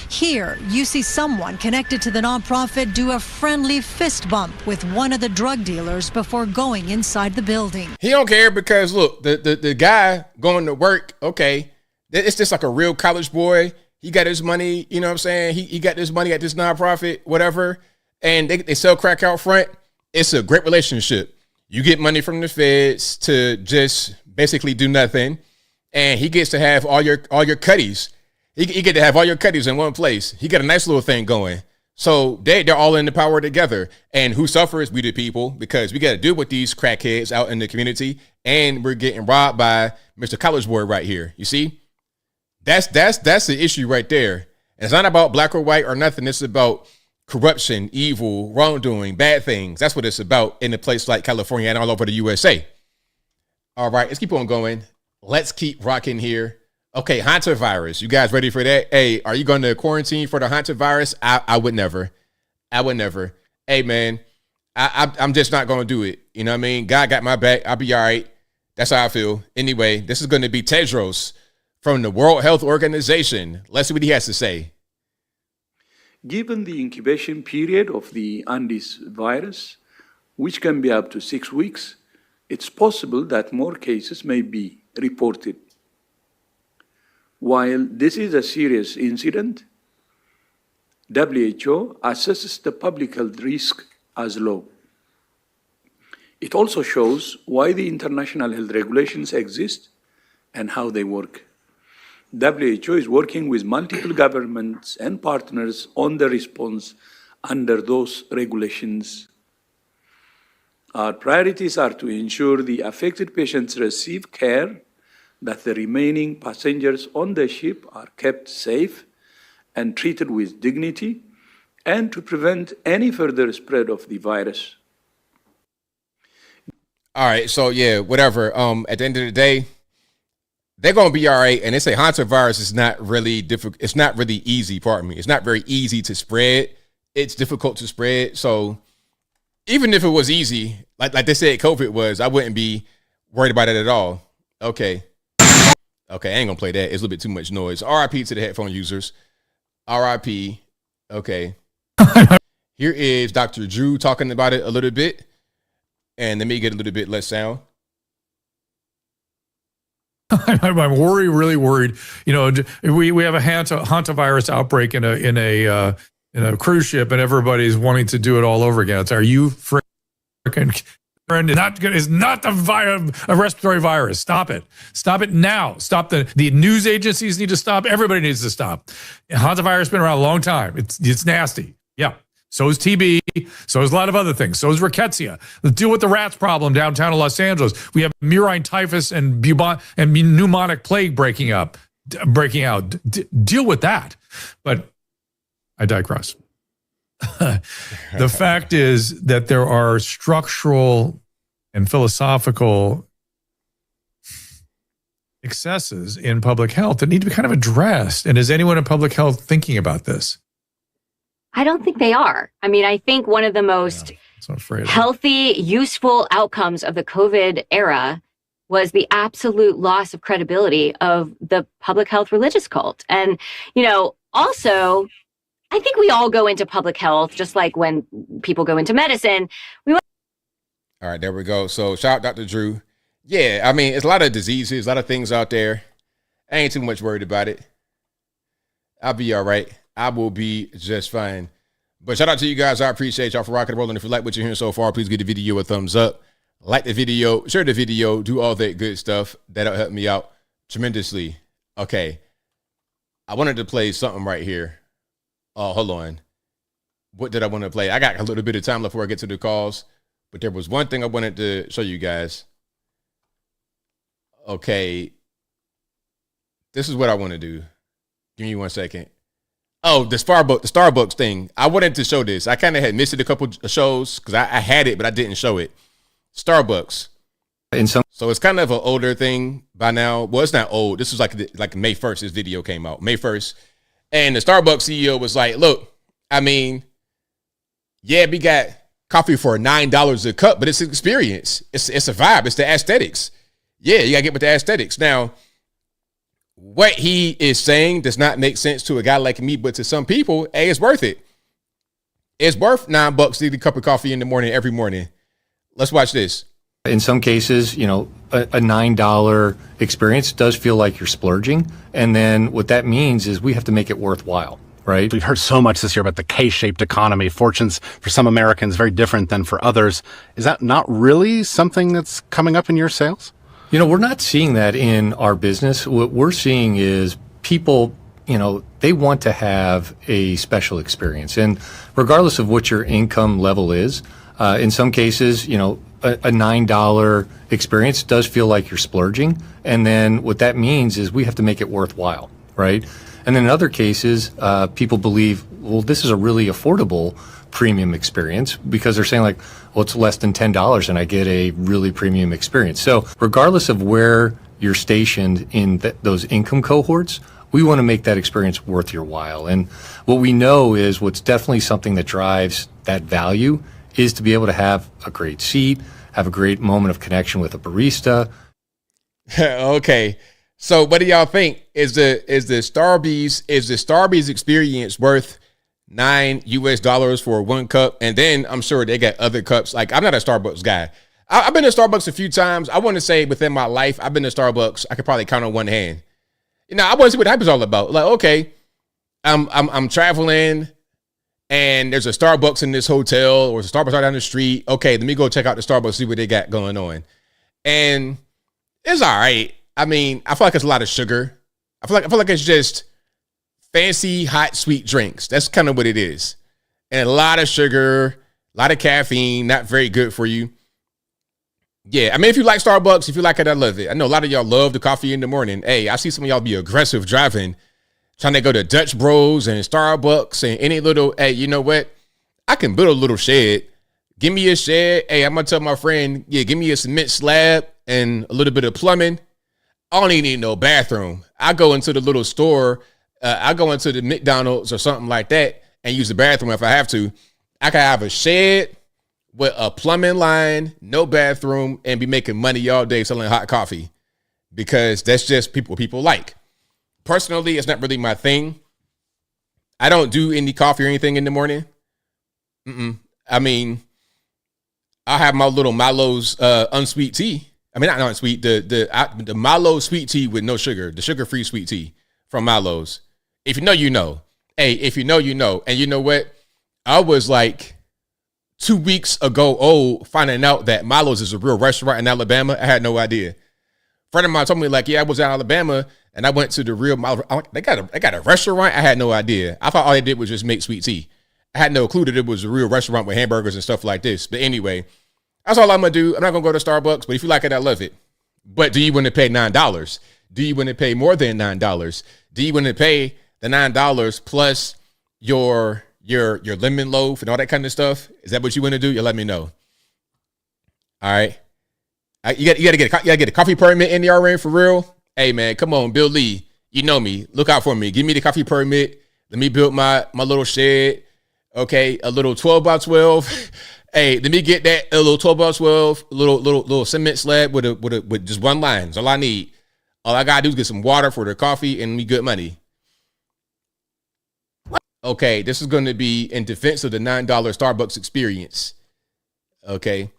Here, you see someone connected to the nonprofit do a friendly fist bump with one of the drug dealers before going inside the building. He don't care because, look, the guy going to work, okay, it's just like a real college boy. He got his money, you know what I'm saying? He got this money at this nonprofit, whatever, and they sell crack out front. It's a great relationship. You get money from the feds to just basically do nothing, and he gets to have all your cutties. He get to have all your cutties in one place. He got a nice little thing going. So they're all in the power together. And who suffers? We the people, because we got to deal with these crackheads out in the community, and we're getting robbed by Mr. College Boy right here. You see? That's the issue right there. And it's not about black or white or nothing. It's about corruption, evil, wrongdoing, bad things. That's what it's about in a place like California and all over the USA. All right, let's keep on going. Let's keep rocking here. Okay, Hantavirus. You guys ready for that? Hey, are you going to quarantine for the Hantavirus? I would never. I would never. Hey, man, I'm just not going to do it. You know what I mean? God got my back. I'll be all right. That's how I feel. Anyway, this is going to be Tedros from the World Health Organization. Let's see what he has to say. Given the incubation period of the Andes virus, which can be up to 6 weeks, it's possible that more cases may be reported. While this is a serious incident, WHO assesses the public health risk as low. It also shows why the international health regulations exist and how they work. WHO is working with multiple governments and partners on the response under those regulations. Our priorities are to ensure the affected patients receive care, that the remaining passengers on the ship are kept safe and treated with dignity, and to prevent any further spread of the virus. All right, so yeah, whatever. At the end of the day, they're gonna be all right. And they say Hantavirus is not really difficult. It's not really easy. Pardon me. It's not very easy to spread. It's difficult to spread. So even if it was easy, like they said COVID was, I wouldn't be worried about it at all. Okay. Okay, I ain't gonna play that. It's a little bit too much noise. RIP to the headphone users. RIP. Okay. Here is Dr. Drew talking about it a little bit. And let me get a little bit less sound. I'm really worried. You know, we have a hantavirus outbreak in a cruise ship, and everybody's wanting to do it all over again. It's, are you freaking? It's not a respiratory virus. Stop it. Stop it now. Stop the news agencies need to stop. Everybody needs to stop. Hantavirus has been around a long time. It's nasty. Yeah. So is TB. So is a lot of other things. So is rickettsia. Let's deal with the rats problem downtown in Los Angeles. We have murine typhus and pneumonic plague breaking out. Deal with that. But I digress. The fact is that there are structural and philosophical excesses in public health that need to be kind of addressed. And is anyone in public health thinking about this? I don't think they are. I mean, I think one of the most healthy, useful outcomes of the COVID era was the absolute loss of credibility of the public health religious cult. And, you know, also, I think we all go into public health, just like when people go into medicine. All right, there we go. So shout out Dr. Drew. Yeah, I mean, it's a lot of diseases, a lot of things out there. I ain't too much worried about it. I'll be all right. I will be just fine. But shout out to you guys. I appreciate y'all for rocking and rolling. If you like what you're hearing so far, please give the video a thumbs up. Like the video, share the video, do all that good stuff. That'll help me out tremendously. Okay. I wanted to play something right here. Oh, hold on. What did I want to play? I got a little bit of time left before I get to the calls, but there was one thing I wanted to show you guys. Okay. This is what I want to do. Give me 1 second. Oh, the Starbucks thing. I wanted to show this. I kind of had missed it a couple of shows because I had it, but I didn't show it. Starbucks. So it's kind of an older thing by now. Well, it's not old. This was like May 1st. This video came out May 1st. And the Starbucks CEO was like, look, I mean, Yeah, we got coffee for $9 a cup, but it's an experience. It's a vibe. It's the aesthetics. Yeah, you gotta get with the aesthetics. Now, what he is saying does not make sense to a guy like me, but to some people, hey, it's worth it. It's worth $9 to get a cup of coffee in the morning every morning. Let's watch this. In some cases, you know, a $9 experience does feel like you're splurging. And then what that means is we have to make it worthwhile, right? We've heard so much this year about the K-shaped economy. Fortunes for some Americans very different than for others. Is that not really something that's coming up in your sales? You know, we're not seeing that in our business. What we're seeing is people, you know, they want to have a special experience. And regardless of what your income level is, in some cases, you know, a $9 experience does feel like you're splurging. And then what that means is we have to make it worthwhile, right? And then in other cases, people believe, well, this is a really affordable premium experience because they're saying like, well, it's less than $10 and I get a really premium experience. So regardless of where you're stationed in those income cohorts, we want to make that experience worth your while. And what we know is what's definitely something that drives that value is to be able to have a great seat, have a great moment of connection with a barista. Okay. So what do y'all think? Is the Starbucks experience worth $9 for one cup? And then I'm sure they got other cups. Like, I'm not a Starbucks guy. I've been to Starbucks a few times. I want to say within my life, I've been to Starbucks. I could probably count on one hand. You know, I want to see what the hype is all about. Like, okay, I'm traveling and there's a Starbucks in this hotel or there's a Starbucks right down the street. Okay, let me go check out the Starbucks, see what they got going on. And it's all right. I mean, I feel like it's a lot of sugar. I feel like it's just fancy, hot, sweet drinks. That's kind of what it is. And a lot of sugar, a lot of caffeine, not very good for you. Yeah, I mean, if you like Starbucks, if you like it, I love it. I know a lot of y'all love the coffee in the morning. Hey, I see some of y'all be aggressive driving, trying to go to Dutch Bros and Starbucks and any little, hey, you know what? I can build a little shed. Give me a shed. Hey, I'm going to tell my friend, yeah, give me a cement slab and a little bit of plumbing. I don't even need no bathroom. I go into the little store. I go into the McDonald's or something like that and use the bathroom if I have to. I can have a shed with a plumbing line, no bathroom, and be making money all day selling hot coffee because that's just people like. Personally, it's not really my thing. I don't do any coffee or anything in the morning. I mean, I have my little Milo's unsweet tea. I mean, not unsweet, the Milo sweet tea with no sugar, the sugar-free sweet tea from Milo's. If you know, you know. Hey, if you know, you know. And you know what? I was like 2 weeks ago old finding out that Milo's is a real restaurant in Alabama. I had no idea. A friend of mine told me, like, yeah, I was in Alabama and I went to the real Milo. They got a restaurant. I had no idea. I thought all they did was just make sweet tea. I had no clue that it was a real restaurant with hamburgers and stuff like this. But anyway, that's all I'm going to do. I'm not going to go to Starbucks, but if you like it, I love it. But do you want to pay $9? Do you want to pay more than $9? Do you want to pay the $9 plus your lemon loaf and all that kind of stuff? Is that what you want to do? You let me know. All right. You got to get a coffee permit in the RN for real. Hey man, come on, Bill Lee. You know me. Look out for me. Give me the coffee permit. Let me build my little shed. Okay, a little 12 by 12. Hey, let me get that a little 12 by 12, little cement slab with just one line. That's all I need. All I gotta do is get some water for the coffee and we good money. Okay, this is going to be in defense of the $9 Starbucks experience. Okay.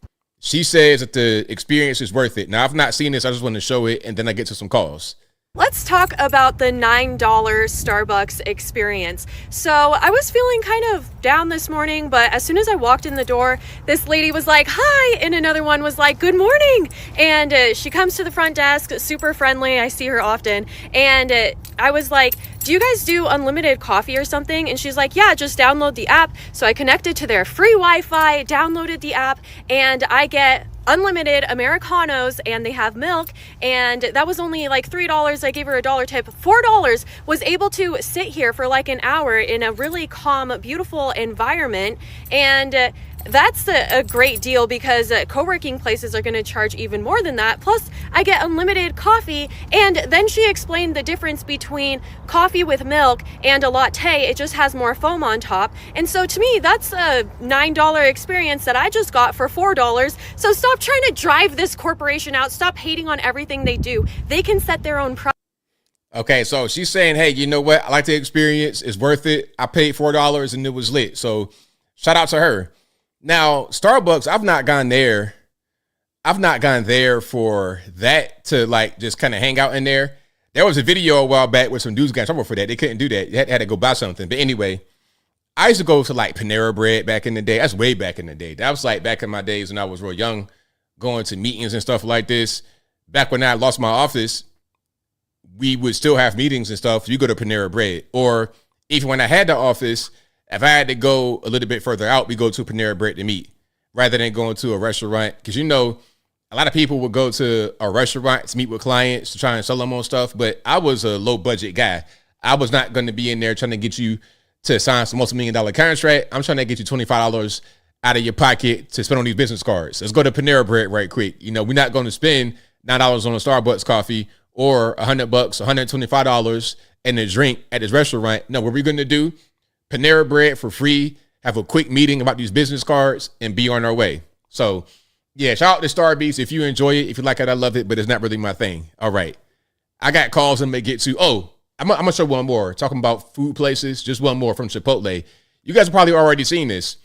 She says that the experience is worth it. Now, I've not seen this. I just want to show it, and then I get to some calls. Let's talk about the $9 Starbucks experience. So I was feeling kind of down this morning, but as soon as I walked in the door, this lady was like, hi, and another one was like, good morning. And she comes to the front desk, super friendly. I see her often. And I was like, do you guys do unlimited coffee or something? And she's like, yeah, just download the app. So I connected to their free Wi-Fi, downloaded the app, and I get unlimited Americanos, and they have milk, and that was only like $3. I gave her a $1 tip. $4. Was able to sit here for like an hour in a really calm, beautiful environment, and that's a great deal because co-working places are going to charge even more than that. Plus, I get unlimited coffee. And then she explained the difference between coffee with milk and a latte. It just has more foam on top. And so to me, that's a $9 experience that I just got for $4. So stop trying to drive this corporation out. Stop hating on everything they do. They can set their own price. Okay, so she's saying, hey, you know what? I like the experience. It's worth it. I paid $4 and it was lit. So shout out to her. Now, Starbucks, I've not gone there. I've not gone there for that to like just kind of hang out in there. There was a video a while back where some dudes got in trouble for that. They couldn't do that. They had to go buy something. But anyway, I used to go to like Panera Bread back in the day. That's way back in the day. That was like back in my days when I was real young, going to meetings and stuff like this. Back when I lost my office, we would still have meetings and stuff. You go to Panera Bread. Or even when I had the office, if I had to go a little bit further out, we go to Panera Bread to meet rather than going to a restaurant. Because, you know, a lot of people would go to a restaurant to meet with clients to try and sell them on stuff. But I was a low budget guy. I was not going to be in there trying to get you to sign some multi-million-dollar contract. I'm trying to get you $25 out of your pocket to spend on these business cards. Let's go to Panera Bread right quick. You know, we're not going to spend $9 on a Starbucks coffee or $100, $125 and a drink at this restaurant. No, what we're going to do, Panera Bread for free, have a quick meeting about these business cards, and be on our way. So, yeah, shout out to Starbucks. If you enjoy it, if you like it, I love it, but it's not really my thing. All right. I got calls I'm going to get to. Oh, I'm going to show one more. Talking about food places, just one more from Chipotle. You guys have probably already seen this.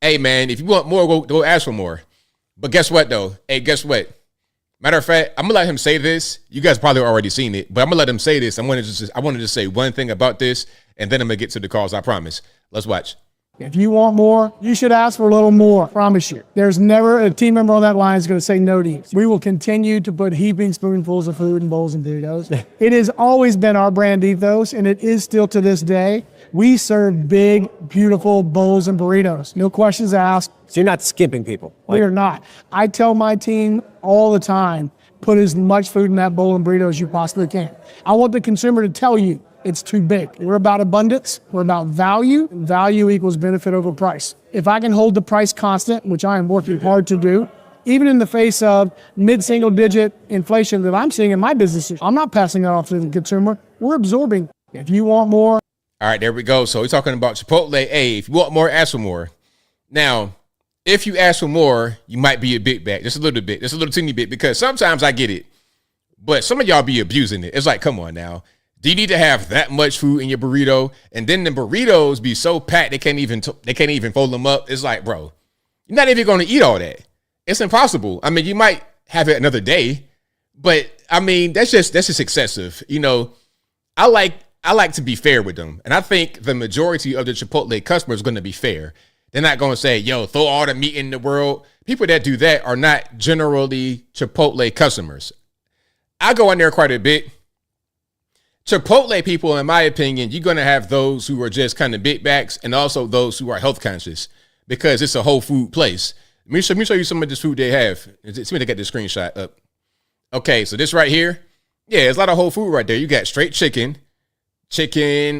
Hey, man, if you want more, go ask for more. But guess what, though? Hey, guess what? Matter of fact, I'm going to let him say this. You guys probably already seen it, but I'm going to let him say this. I wanted to just say one thing about this, and then I'm going to get to the calls, I promise. Let's watch. If you want more, you should ask for a little more. I promise you. There's never a team member on that line is going to say no to you. We will continue to put heaping spoonfuls of food in bowls and burritos. It has always been our brand ethos, and it is still to this day. We serve big, beautiful bowls and burritos. No questions asked. So you're not skimping people? We are not. I tell my team all the time, put as much food in that bowl and burrito as you possibly can. I want the consumer to tell you it's too big. We're about abundance. We're about value. Value equals benefit over price. If I can hold the price constant, which I am working hard to do, even in the face of mid-single digit inflation that I'm seeing in my businesses, I'm not passing that off to the consumer. We're absorbing. If you want more. All right, there we go. So we're talking about Chipotle. Hey, if you want more, ask for more. Now, if you ask for more, you might be a big bag, just a little bit, just a little teeny bit, because sometimes I get it, but some of y'all be abusing it. It's like, come on now. Do you need to have that much food in your burrito? And then the burritos be so packed they can't even fold them up. It's like, bro, you're not even going to eat all that. It's impossible. I mean, you might have it another day, but I mean, that's just excessive. You know, I like to be fair with them, and I think the majority of the Chipotle customers are going to be fair. They're not going to say, yo, throw all the meat in the world. People that do that are not generally Chipotle customers. I go in there quite a bit. Chipotle people, in my opinion, you're going to have those who are just kind of big backs and also those who are health conscious because it's a whole food place. Let me show you some of this food they have. See me to get this screenshot up. Okay, so this right here, yeah, there's a lot of whole food right there. You got straight chicken,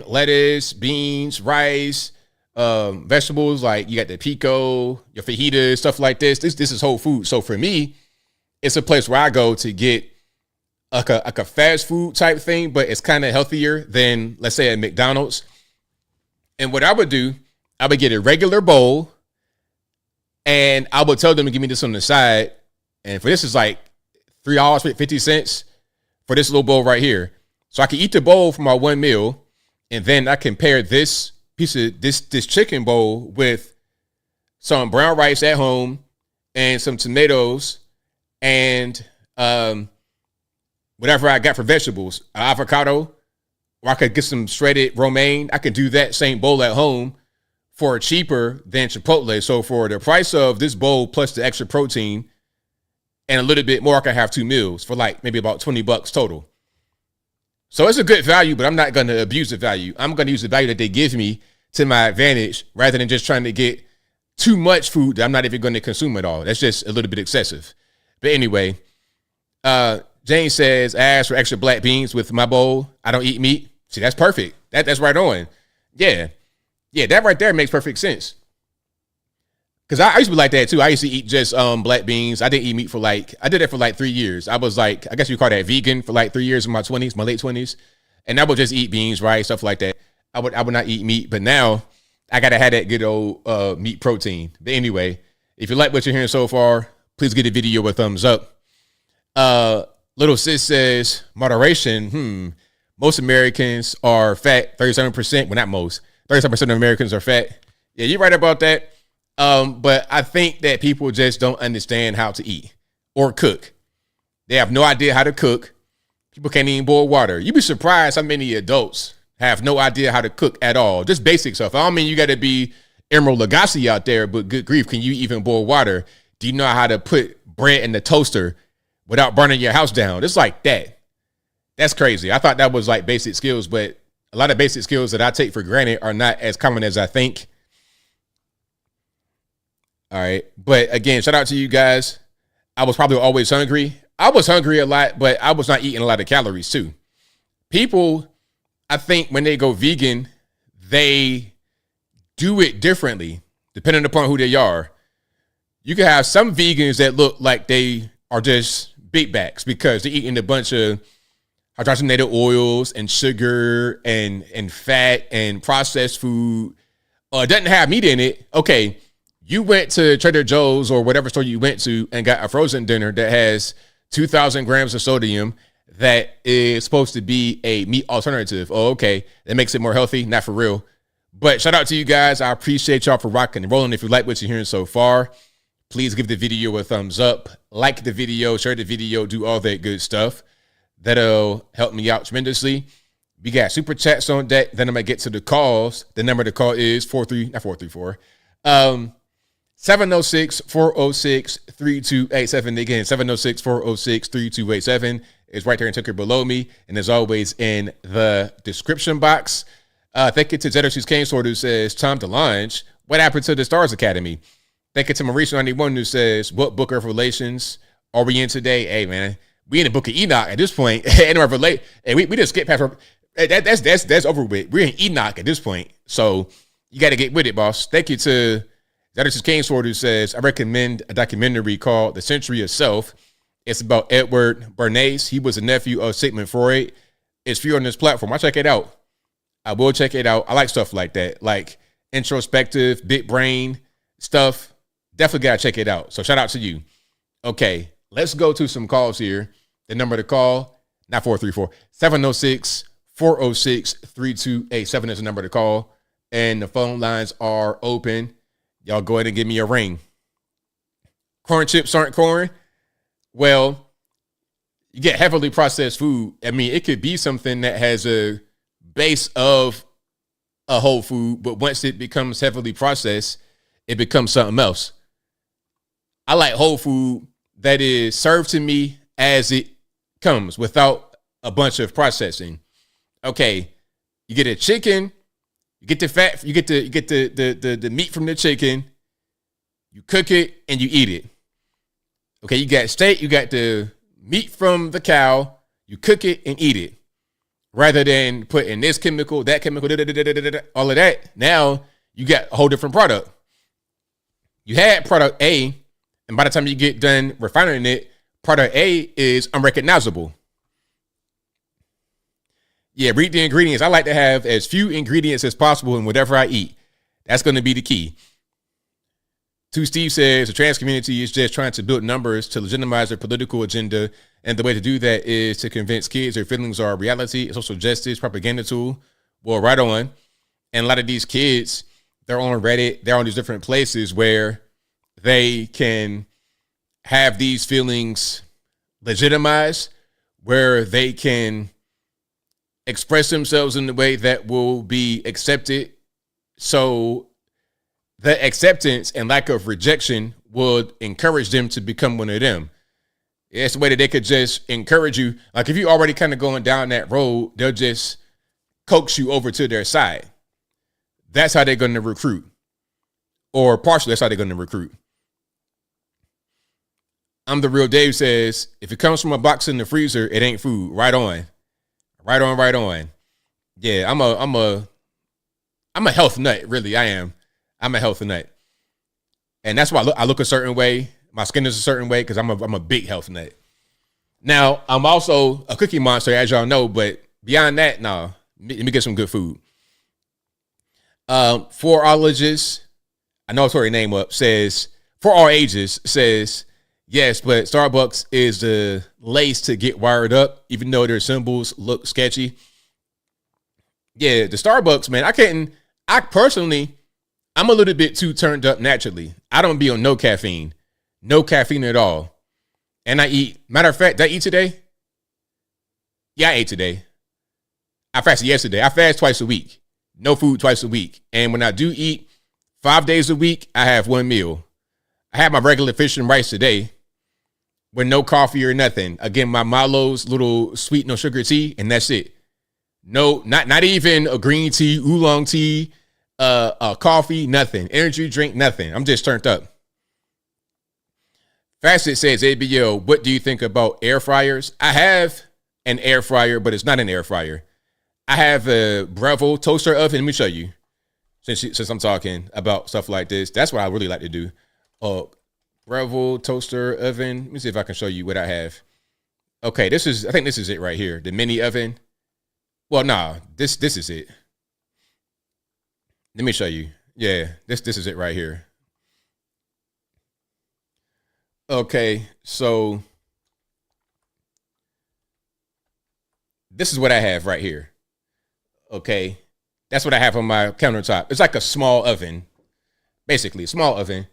lettuce, beans, rice, vegetables, like you got the pico, your fajitas, stuff like this. This is whole food. So for me, it's a place where I go to get like a fast food type thing, but it's kind of healthier than, let's say, at McDonald's. And what I would do, I would get a regular bowl, and I would tell them to give me this on the side. And for this is like $3.50 for this little bowl right here. So I can eat the bowl for my one meal, and then I can pair this piece of this chicken bowl with some brown rice at home and some tomatoes and whatever I got for vegetables, avocado, or I could get some shredded romaine. I could do that same bowl at home for cheaper than Chipotle. So for the price of this bowl plus the extra protein and a little bit more, I could have two meals for like maybe about $20 total. So it's a good value, but I'm not going to abuse the value. I'm going to use the value that they give me to my advantage rather than just trying to get too much food that I'm not even going to consume at all. That's just a little bit excessive. But anyway, Jane says, I asked for extra black beans with my bowl. I don't eat meat. See, that's perfect. That's right on. Yeah. Yeah, that right there makes perfect sense. Because I used to be like that too. I used to eat just black beans. I didn't eat meat I did that for like 3 years. I was like, I guess you call that vegan for like 3 years in my late 20s. And I would just eat beans, rice, stuff like that. I would not eat meat, but now I gotta have that good old meat protein. But anyway, if you like what you're hearing so far, please give the video a thumbs up. Little sis says moderation. Most Americans are fat. 37%. Well, not most. 37% of Americans are fat. Yeah, you're right about that. But I think that people just don't understand how to eat or cook. They have no idea how to cook. People can't even boil water. You'd be surprised how many adults have no idea how to cook at all. Just basic stuff. I don't mean you got to be Emerald Lagasse out there, but good grief, can you even boil water? Do you know how to put bread in the toaster without burning your house down? It's like that. That's crazy. I thought that was like basic skills, but a lot of basic skills that I take for granted are not as common as I think. All right. But again, shout out to you guys. I was probably always hungry. I was hungry a lot, but I was not eating a lot of calories too. People, I think when they go vegan, they do it differently depending upon who they are. You can have some vegans that look like they are just big backs because they're eating a bunch of hydrogenated oils and sugar and fat and processed food. It doesn't have meat in it. Okay, you went to Trader Joe's or whatever store you went to and got a frozen dinner that has 2,000 grams of sodium that is supposed to be a meat alternative. Oh, okay. That makes it more healthy. Not for real. But shout out to you guys. I appreciate y'all for rocking and rolling. If you like what you're hearing so far, please give the video a thumbs up. Like the video, share the video, do all that good stuff. That'll help me out tremendously. We got super chats on deck. Then I'm going to get to the calls. The number to call is 706-406-3287. Again, 706-406-3287 is right there in ticker below me. And as always, in the description box. Thank you to Zedder's Cane Sword who says, time to launch. What happened to the Stars Academy? Thank you to Mauricio91 who says, what book of Revelations are we in today? Hey, man, we in the book of Enoch at this point. And we just skip past that's over with. We're in Enoch at this point. So you got to get with it, boss. Thank you to Zedder's Cane Sword who says, I recommend a documentary called The Century of Self. It's about Edward Bernays. He was a nephew of Sigmund Freud. It's free on this platform. I'll check it out. I will check it out. I like stuff like that, like introspective, big brain stuff. Definitely got to check it out. So shout out to you. Okay, let's go to some calls here. The number to call, not 434, 706-406-3287 is the number to call. And the phone lines are open. Y'all go ahead and give me a ring. Corn chips aren't corn. Well, you get heavily processed food. I mean, it could be something that has a base of a whole food, but once it becomes heavily processed, it becomes something else. I like whole food that is served to me as it comes without a bunch of processing. Okay, you get a chicken, you get the fat, you get the meat from the chicken, you cook it and you eat it. Okay, you got steak, you got the meat from the cow, you cook it and eat it. Rather than putting this chemical, that chemical, all of that. Now you got a whole different product. You had product A, and by the time you get done refining it, product A is unrecognizable. Yeah, read the ingredients. I like to have as few ingredients as possible in whatever I eat. That's going to be the key. Steve says the trans community is just trying to build numbers to legitimize their political agenda. And the way to do that is to convince kids their feelings are reality, social justice, propaganda tool. Well, right on. And a lot of these kids, they're on Reddit. They're on these different places where they can have these feelings legitimized, where they can express themselves in the way that will be accepted. So the acceptance and lack of rejection would encourage them to become one of them. It's the way that they could just encourage you. Like if you're already kind of going down that road, they'll just coax you over to their side. That's how they're going to recruit. Or partially, that's how they're going to recruit. I'm the Real Dave says, if it comes from a box in the freezer, it ain't food. Right on. Right on, right on. Yeah, I'm a health nut, really, I am. I'm a health nut. And that's why I look a certain way. My skin is a certain way because I'm a big health nut. Now, I'm also a cookie monster, as y'all know, but beyond that, no, let me get some good food. For our ages, I know I tore your name up, says, for all ages, says, yes, but Starbucks is the lace to get wired up, even though their symbols look sketchy. Yeah, the Starbucks, man, I personally, I'm a little bit too turned up naturally. I don't be on no caffeine at all. And I eat, matter of fact, did I eat today? Yeah, I ate today. I fasted yesterday. I fast twice a week. No food twice a week. And when I do eat 5 days a week, I have one meal. I had my regular fish and rice today with no coffee or nothing. Again, my Milo's little sweet, no sugar tea, and that's it. No, not even a green tea, oolong tea, coffee, nothing. Energy drink, nothing. I'm just turned up. Facet says, ABL, what do you think about air fryers? I have an air fryer, but it's not an air fryer. I have a Breville toaster oven. Let me show you. Since I'm talking about stuff like this, that's what I really like to do. Breville toaster oven. Let me see if I can show you what I have. Okay, I think this is it right here. The mini oven. Well, nah, this is it. Let me show you. Yeah, this is it right here. Okay, so this is what I have right here. Okay, that's what I have on my countertop. It's like a small oven, basically a small oven.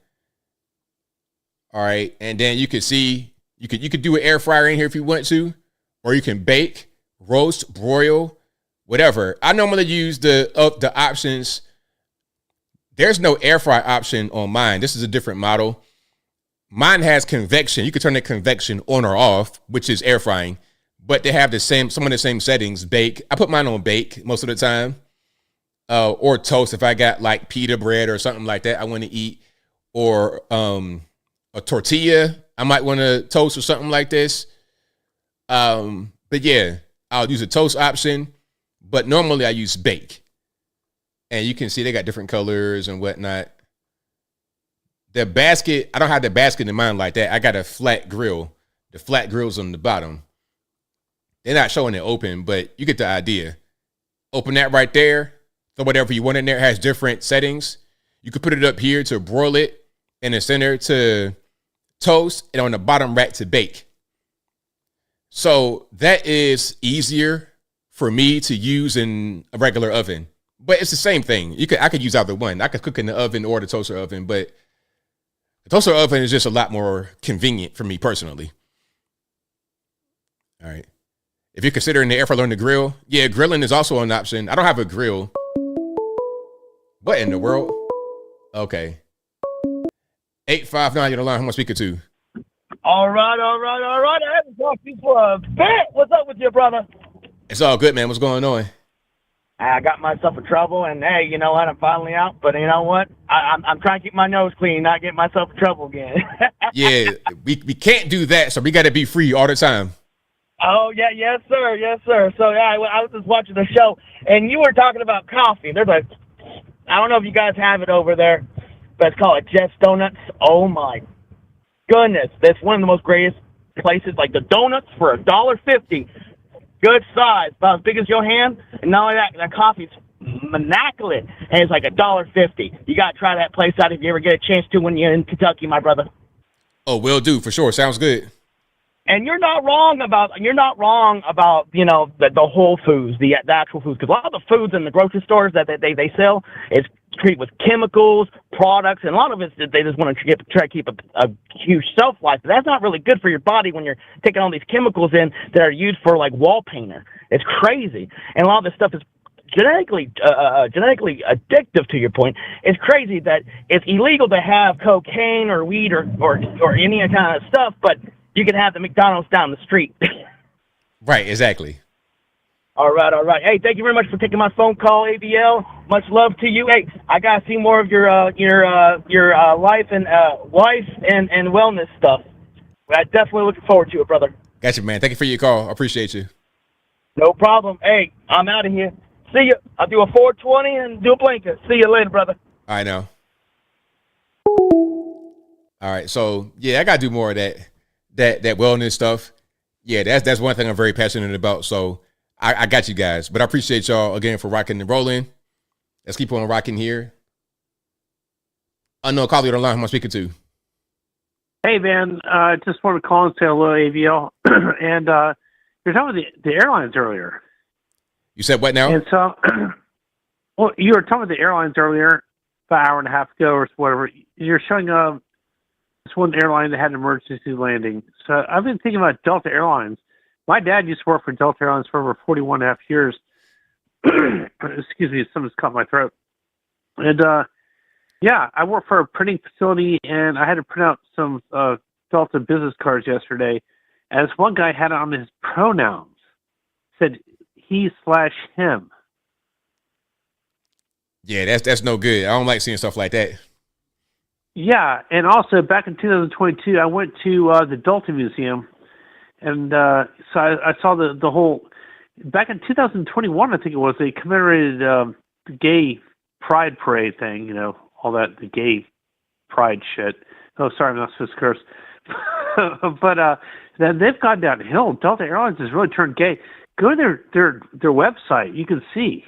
All right, and then you can see you could do an air fryer in here if you want to, or you can bake, roast, broil, whatever. I normally use the options. There's no air fry option on mine. This is a different model. Mine has convection. You can turn the convection on or off, which is air frying, but they have some of the same settings. Bake. I put mine on bake most of the time, or toast if I got like pita bread or something like that I want to eat, or a tortilla I might want to toast or something like this. But yeah, I'll use a toast option, but normally I use bake. And you can see they got different colors and whatnot. The basket, I don't have the basket in mind like that. I got a flat grill. The flat grill's on the bottom. They're not showing it open, but you get the idea. Open that right there. So whatever you want in there, it has different settings. You could put it up here to broil it, in the center to toast, and on the bottom rack to bake. So that is easier for me to use in a regular oven. But it's the same thing. I could use either one. I could cook in the oven or the toaster oven, but the toaster oven is just a lot more convenient for me personally. All right. If you're considering the air fryer on the grill, yeah, grilling is also an option. I don't have a grill. What in the world? Okay. 859, you're the line. Who am I speaking to? All right. I haven't talked to you for a bit. What's up with you, brother? It's all good, man. What's going on? I got myself in trouble, and hey, you know what? I'm finally out. But you know what? I'm trying to keep my nose clean, not get myself in trouble again. Yeah, we can't do that, so we got to be free all the time. Oh yeah, yes sir. So yeah, I was just watching the show, and you were talking about coffee. There's I don't know if you guys have it over there, but it's called Jeff's Donuts. Oh my goodness, that's one of the most greatest places. Like the donuts for $1.50. Good size, about as big as your hand, and not only that coffee's immaculate, and it's like $1.50. You gotta try that place out if you ever get a chance to when you're in Kentucky, my brother. Oh, will do for sure. Sounds good. And you're not wrong about you know the Whole Foods, the actual foods, because a lot of the foods in the grocery stores that they sell is treated with chemicals, products, and a lot of it they just want to try to keep a huge shelf life. But that's not really good for your body when you're taking all these chemicals in that are used for like wall painter. It's crazy, and a lot of this stuff is genetically addictive. To your point, it's crazy that it's illegal to have cocaine or weed or any kind of stuff, but you can have the McDonald's down the street. Right, exactly. All right. Hey, thank you very much for taking my phone call, ABL. Much love to you. Hey, I gotta see more of your life and wellness stuff. I definitely looking forward to it, brother. Gotcha, man. Thank you for your call. I appreciate you. No problem. Hey, I'm out of here. See you. I'll do a 420 and do a blanket. See you later, brother. I know. All right. So yeah, I gotta do more of that wellness stuff. Yeah, that's one thing I'm very passionate about. So I got you guys. But I appreciate y'all again for rocking and rolling. Let's keep on rocking here. Unknown caller on the line. Who am I speaking to? Hey, man. Just wanted to call and say hello, ABL. And you're talking about the airlines earlier. You said what now? And so, well, you were talking about the airlines earlier, about an hour and a half ago or whatever. You're showing this one airline that had an emergency landing. So I've been thinking about Delta Airlines. My dad used to work for Delta Airlines for over 41 and a half years. Excuse me, something's caught my throat. And yeah, I work for a printing facility, and I had to print out some Delta business cards yesterday. As one guy had on his pronouns, said he/him. Yeah, that's no good. I don't like seeing stuff like that. Yeah, and also back in 2022, I went to the Delta Museum, and so I saw the whole. Back in 2021, I think it was, they commemorated the gay pride parade thing. You know, all that, the gay pride shit. Oh, sorry, I'm not supposed to curse. But then they've gone downhill. Delta Airlines has really turned gay. Go to their website. You can see.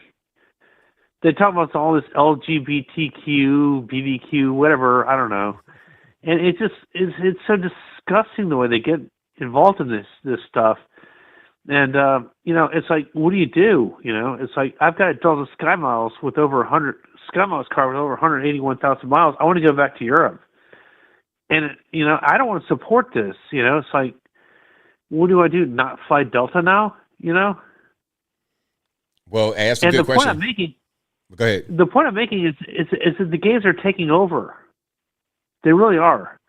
They talk about all this LGBTQ, BBQ, whatever, I don't know. And it's so disgusting the way they get involved in this stuff. And, you know, it's like, what do? You know, it's like, I've got a Delta Sky Miles with over 100, Sky Miles car with over 181,000 miles. I want to go back to Europe. And, you know, I don't want to support this. You know, it's like, what do I do? Not fly Delta now? You know? Well, ask a good question. Point I'm making, go ahead. the point I'm making is that the gays are taking over. They really are.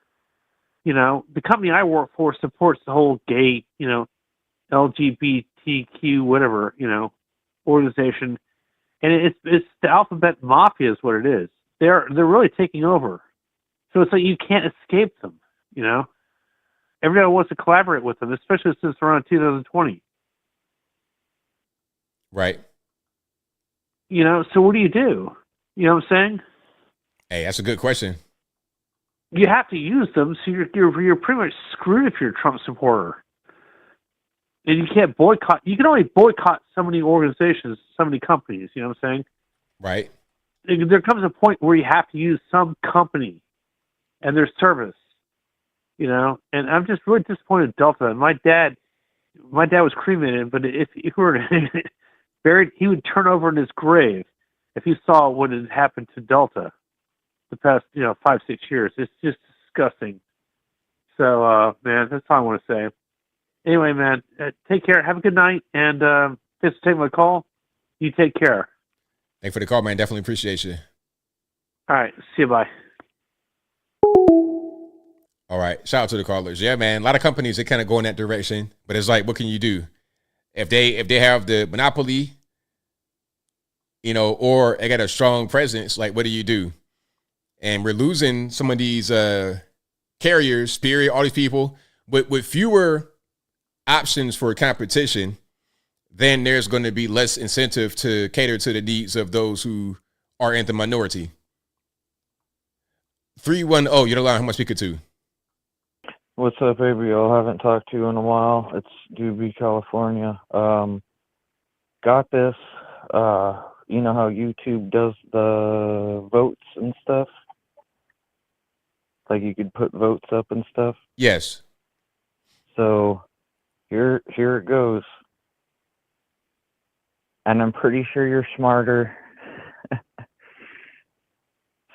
You know, the company I work for supports the whole gay, you know, LGBTQ, whatever, you know, organization. And it's the alphabet mafia is what it is. They're really taking over. So it's like you can't escape them, you know. Everybody wants to collaborate with them, especially since around 2020. Right. You know, so what do? You know what I'm saying? Hey, that's a good question. You have to use them, so you're pretty much screwed if you're a Trump supporter. And you can't boycott. You can only boycott so many organizations, so many companies. You know what I'm saying? Right. There comes a point where you have to use some company and their service. You know, and I'm just really disappointed in Delta. And my dad was cremated, but if he were buried, he would turn over in his grave if he saw what had happened to Delta the past, 5-6 years. It's just disgusting. So, man, that's all I want to say. Anyway, man, take care. Have a good night. And thanks for taking my call. You take care. Thanks for the call, man. Definitely appreciate you. All right. See you. Bye. All right. Shout out to the callers. Yeah, man. A lot of companies, they kind of go in that direction. But it's like, what can you do? If they have the monopoly, or they got a strong presence, like, what do? And we're losing some of these carriers, Spirit, all these people, with fewer options for competition, then there's going to be less incentive to cater to the needs of those who are in the minority. 310, you're the line. Who am I speaking to? What's up, ABL? Haven't talked to you in a while. It's Doobie, California. Got this. You know how YouTube does the votes and stuff? Like you could put votes up and stuff? Yes. So here it goes. And I'm pretty sure you're smarter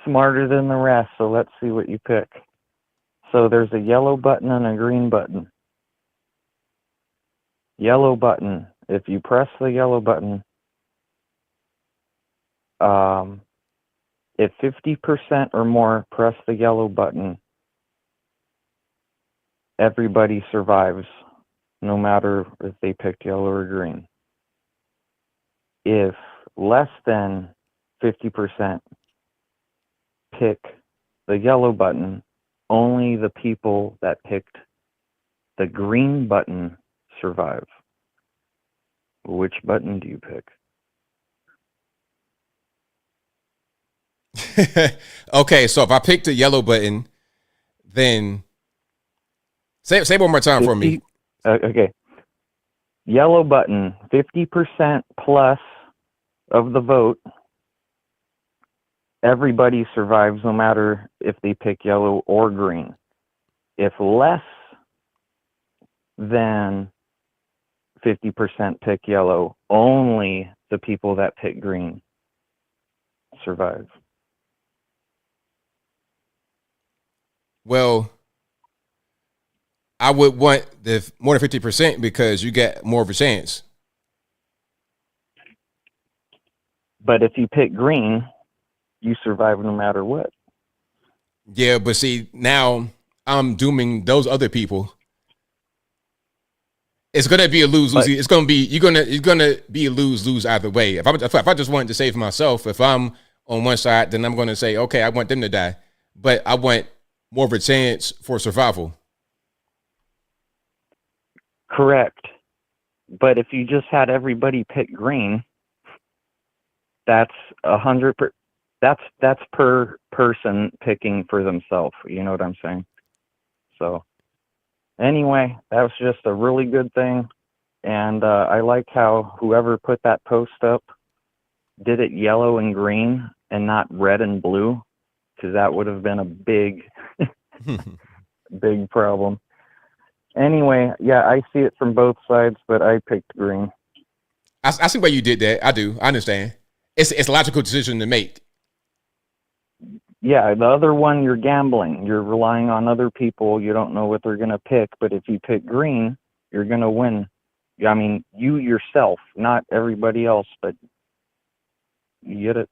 than the rest, so let's see what you pick. So there's a yellow button and a green button. Yellow button. If you press the yellow button, if 50% or more press the yellow button, everybody survives, no matter if they picked yellow or green. If less than 50% pick the yellow button, only the people that picked the green button survive. Which button do you pick? Okay, so if I pick the yellow button, then say one more time for me. Okay. Yellow button, 50% plus of the vote. Everybody survives no matter if they pick yellow or green. If less than 50% pick yellow, only the people that pick green survive. Well, I would want the more than 50% because you get more of a chance. But if you pick green, you survive no matter what. Yeah, but see, now I'm dooming those other people. It's gonna be a lose-lose. It's gonna be you're gonna be a lose-lose either way. If I just wanted to save myself, if I'm on one side, then I'm gonna say, okay, I want them to die, but I want more of a chance for survival. Correct. But if you just had everybody pick green, that's 100%. That's per person picking for themselves. You know what I'm saying? So anyway, that was just a really good thing. And I like how whoever put that post up did it yellow and green and not red and blue, because that would have been a big, big problem. Anyway, yeah, I see it from both sides, but I picked green. I see why you did that. I do. I understand. It's a logical decision to make. Yeah, the other one, you're gambling. You're relying on other people. You don't know what they're going to pick. But if you pick green, you're going to win. I mean, you yourself, not everybody else, but you get it.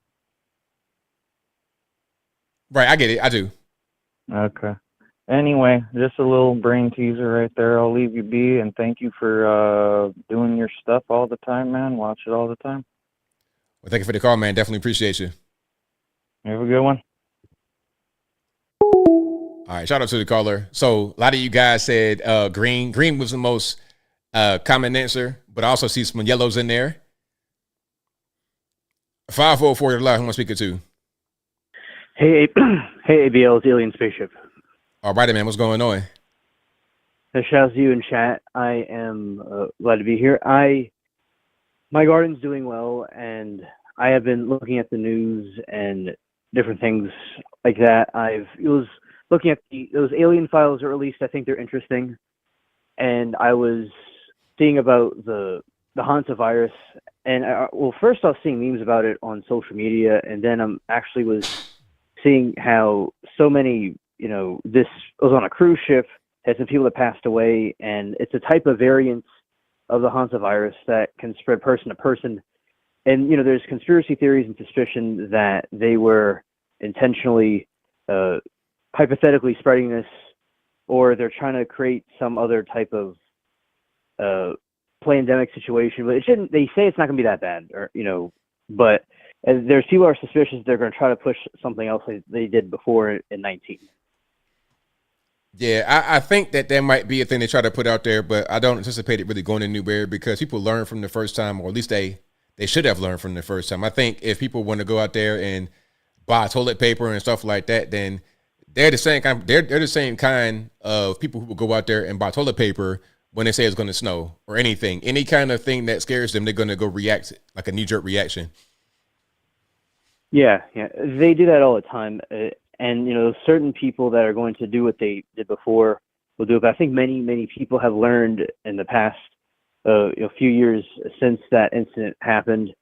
Right, I get it. I do. Okay. Anyway, just a little brain teaser right there. I'll leave you be, and thank you for doing your stuff all the time, man. Watch it all the time. Well, thank you for the call, man. Definitely appreciate you. Have a good one. All right, shout out to the caller. So a lot of you guys said green. Green was the most common answer, but I also see some yellows in there. 504 to live. Who am I speaking to? Hey, ABL, it's Alien Spaceship. All righty, man. What's going on? Shout out to you in chat. I am glad to be here. My garden's doing well, and I have been looking at the news and different things like that. I was looking at those alien files are released. I think they're interesting, and I was seeing about the Hantavirus, and first I was seeing memes about it on social media, and then I'm actually was seeing how so many, this was on a cruise ship, had some people that passed away, and it's a type of variant of the Hantavirus that can spread person to person. And, there's conspiracy theories and suspicion that they were intentionally, hypothetically spreading this, or they're trying to create some other type of pandemic situation. But they say it's not going to be that bad, but there's people who are suspicious they're going to try to push something else like they did before in 19. Yeah, I think that might be a thing they try to put out there, but I don't anticipate it really going anywhere because people learn from the first time, or at least they should have learned from the first time. I think if people want to go out there and buy toilet paper and stuff like that, then they're the same kind. They're the same kind of people who will go out there and buy toilet paper when they say it's going to snow or anything. Any kind of thing that scares them, they're going to go react like a knee-jerk reaction. Yeah, they do that all the time. And, certain people that are going to do what they did before will do it. But I think many people have learned in the past few years since that incident happened.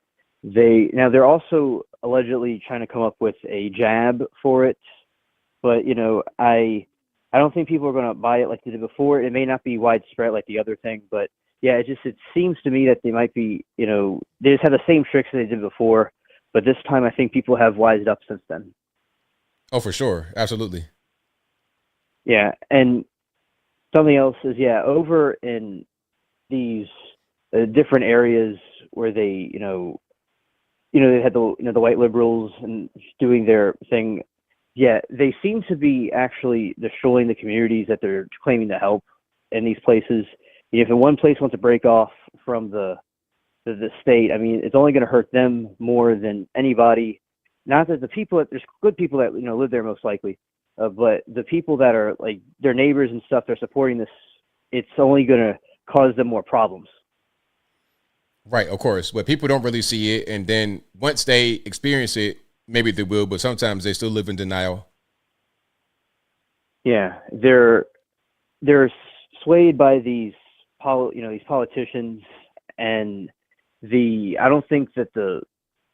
They're also allegedly trying to come up with a jab for it. But, I don't think people are going to buy it like they did before. It may not be widespread like the other thing. But, yeah, it seems to me that they might be, they just have the same tricks that they did before. But this time I think people have wised up since then. Oh, for sure. Absolutely. Yeah. And something else is, over in these different areas where they, they had the white liberals and doing their thing. Yeah. They seem to be actually destroying the communities that they're claiming to help in these places. If one place wants to break off from the state, I mean, it's only going to hurt them more than anybody. Not that there's good people that live there most likely, But the people that are like their neighbors and stuff, they're supporting this. It's only going to cause them more problems. Right, of course. But people don't really see it, and then once they experience it, maybe they will. But sometimes they still live in denial. Yeah, they're swayed by these these politicians, and I don't think that the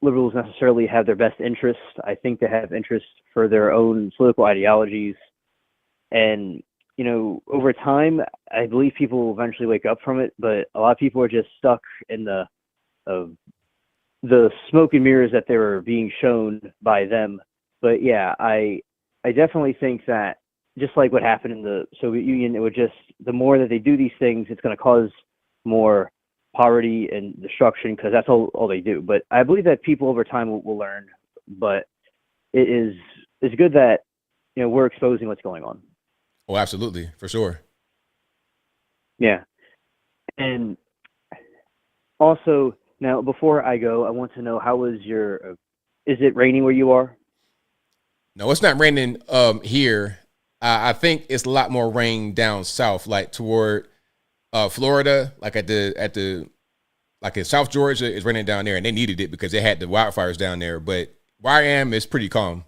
liberals necessarily have their best interests. I think they have interests for their own political ideologies, and over time, I believe people will eventually wake up from it. But a lot of people are just stuck in the smoke and mirrors that they were being shown by them. But yeah, I definitely think that just like what happened in the Soviet Union, it would just, the more that they do these things, it's going to cause more poverty and destruction, because that's all they do. But I believe that people over time will learn. But it's good that we're exposing what's going on. Oh, absolutely, for sure. Yeah, and also now before I go, I want to know, how was your? Is it raining where you are? No, it's not raining here. I think it's a lot more rain down south, like toward Florida, like like in South Georgia, it's raining down there, and they needed it because they had the wildfires down there. But where I am, it's pretty calm.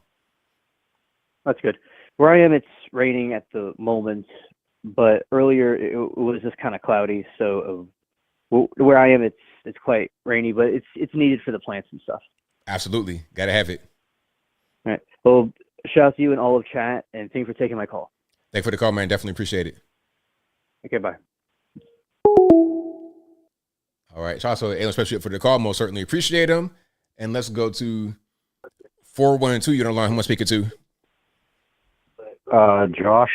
That's good. Where I am, it's raining at the moment, but earlier it was just kind of cloudy. So where I am, it's quite rainy, but it's needed for the plants and stuff. Absolutely, gotta have it. All right. Well, shout out to you and all of chat, and thanks for taking my call. Thanks for the call, man. Definitely appreciate it. Okay, bye. All right. Shout out to Alien Special for the call. Most certainly appreciate him. And let's go to 412. You don't know who I'm speaking to. Josh.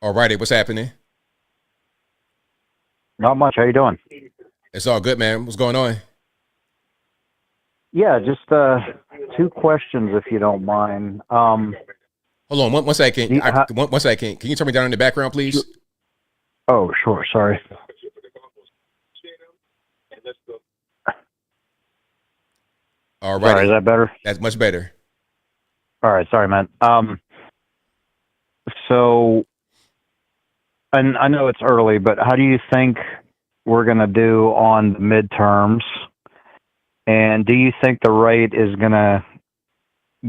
All righty. What's happening? Not much. How you doing? It's all good, man. What's going on? Yeah, just two questions, if you don't mind. Hold on one second. One second. Can you turn me down in the background, please? Oh, sure. Sorry. All right. Sorry, is that better? That's much better. All right. Sorry, man. So, and I know it's early, but how do you think we're going to do on the midterms? And do you think the right is going to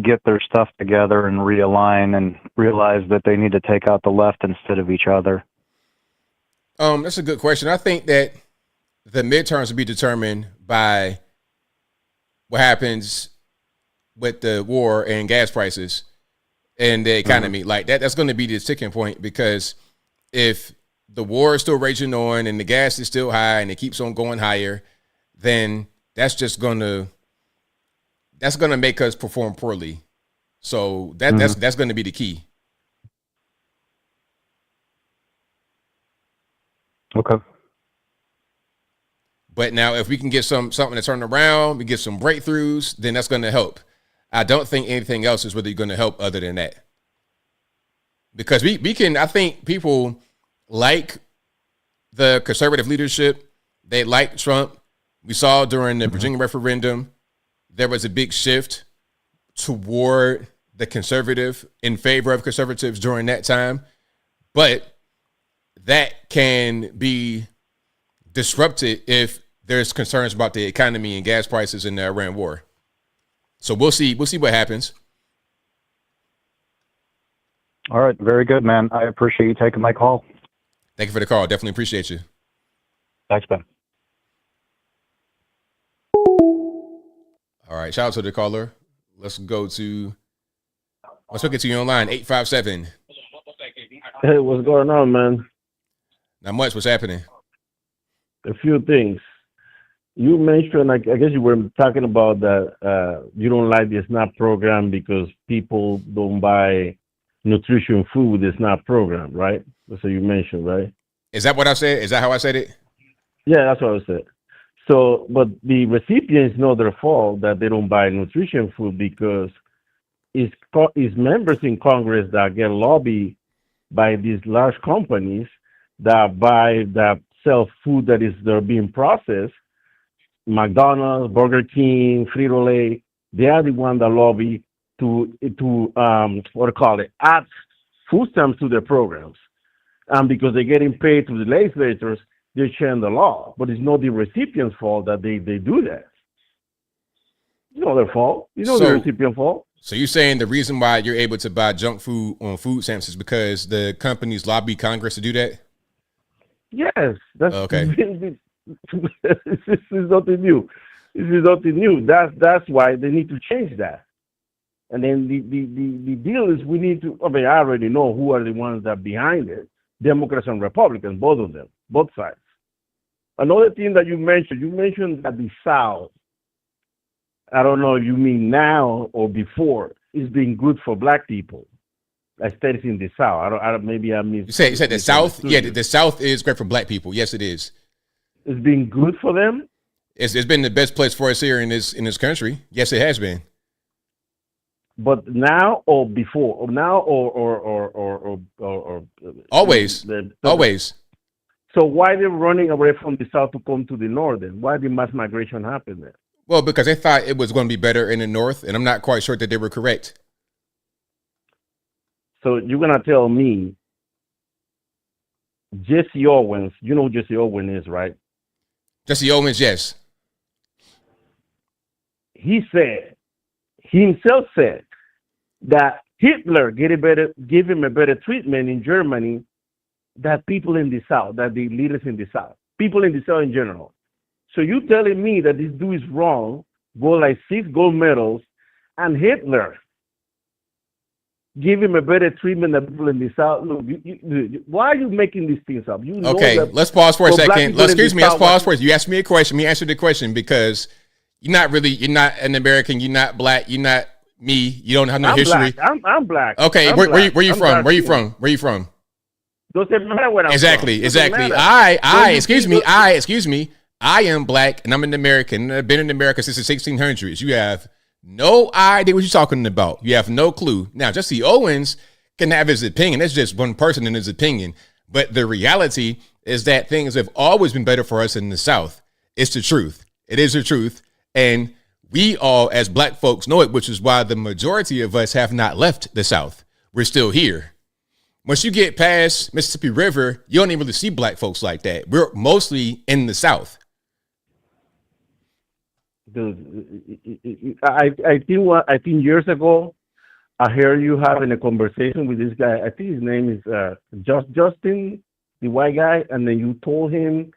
get their stuff together and realign and realize that they need to take out the left instead of each other? That's a good question. I think that the midterms will be determined by what happens with the war and gas prices and the economy. Mm-hmm. Like that's going to be the sticking point, because if the war is still raging on and the gas is still high and it keeps on going higher, then that's going to make us perform poorly. So that's going to be the key. Okay. But now if we can get something to turn around, we get some breakthroughs, then that's going to help. I don't think anything else is really going to help other than that. Because we can, I think people like the conservative leadership. They like Trump. We saw during the Virginia referendum, there was a big shift toward the conservative, in favor of conservatives during that time. But that can be disrupted if there's concerns about the economy and gas prices in the Iran war. So we'll see what happens. All right. Very good, man. I appreciate you taking my call. Thank you for the call. Definitely appreciate you. Thanks, Ben. All right. Shout out to the caller. Let's go to you online, 857. Hey, what's going on, man? Not much. What's happening? A few things. You mentioned, I guess you were talking about that you don't like the SNAP program because people don't buy nutrition food, the SNAP program, right? That's what you mentioned, right? Is that what I said? Is that how I said it? Yeah, that's what I said. So, but the recipients know their fault that they don't buy nutrition food, because it's members in Congress that get lobbied by these large companies that sell food they're being processed. McDonald's, Burger King, Frito-Lay, they are the one that lobby to what do you call it, add food stamps to their programs. And because they're getting paid to the legislators, they're sharing the law. But it's not the recipient's fault that they do that. It's not their fault. It's not the recipient's fault. So you're saying the reason why you're able to buy junk food on food stamps is because the companies lobby Congress to do that? Yes. That's okay. This is nothing new. This is nothing new. That's why they need to change that. And then the deal is we need to, I mean, I already know who are the ones that are behind it. Democrats and Republicans, both of them, both sides. Another thing that you mentioned that the South, I don't know if you mean now or before, is being good for black people. Like states in the South. Maybe I missed. You said the South? Yeah, the South is great for black people. Yes, it is. It's been good for them? It's been the best place for us here in this country. Yes, it has been. But now or before? Or now or always. Always. So why they're running away from the South to come to the North then? Why did mass migration happen there? Well, because they thought it was going to be better in the North, and I'm not quite sure that they were correct. So you're going to tell me Jesse Owens, you know who Jesse Owens is, right? Jesse Owens, yes. He himself said that Hitler gave him a better treatment in Germany than people in the South, that the leaders in the South, people in the South in general. So you telling me that this dude is wrong, go like 6 gold medals, and Hitler give him a better treatment than people in the South? Look, why are you making these things up? You know okay, that let's pause for a second. Let's pause for it. You asked me a question. Let me answer the question because you're not an American. You're not black. You're not me. You don't have no history. Black. I'm black. Okay, where you from? Where you from? Where you from? Doesn't matter where I'm from. Exactly. Excuse me. I am black and I'm an American. I've been in America since the 1600s. You have no idea what you're talking about. You have no clue. Now, Jesse Owens can have his opinion. That's just one person in his opinion. But the reality is that things have always been better for us in the South. It's the truth. It is the truth. And we all, as black folks, know it, which is why the majority of us have not left the South. We're still here. Once you get past Mississippi River, you don't even really see black folks like that. We're mostly in the South. Dude, I think years ago, I heard you having a conversation with this guy. I think his name is Justin, the white guy, and then you told him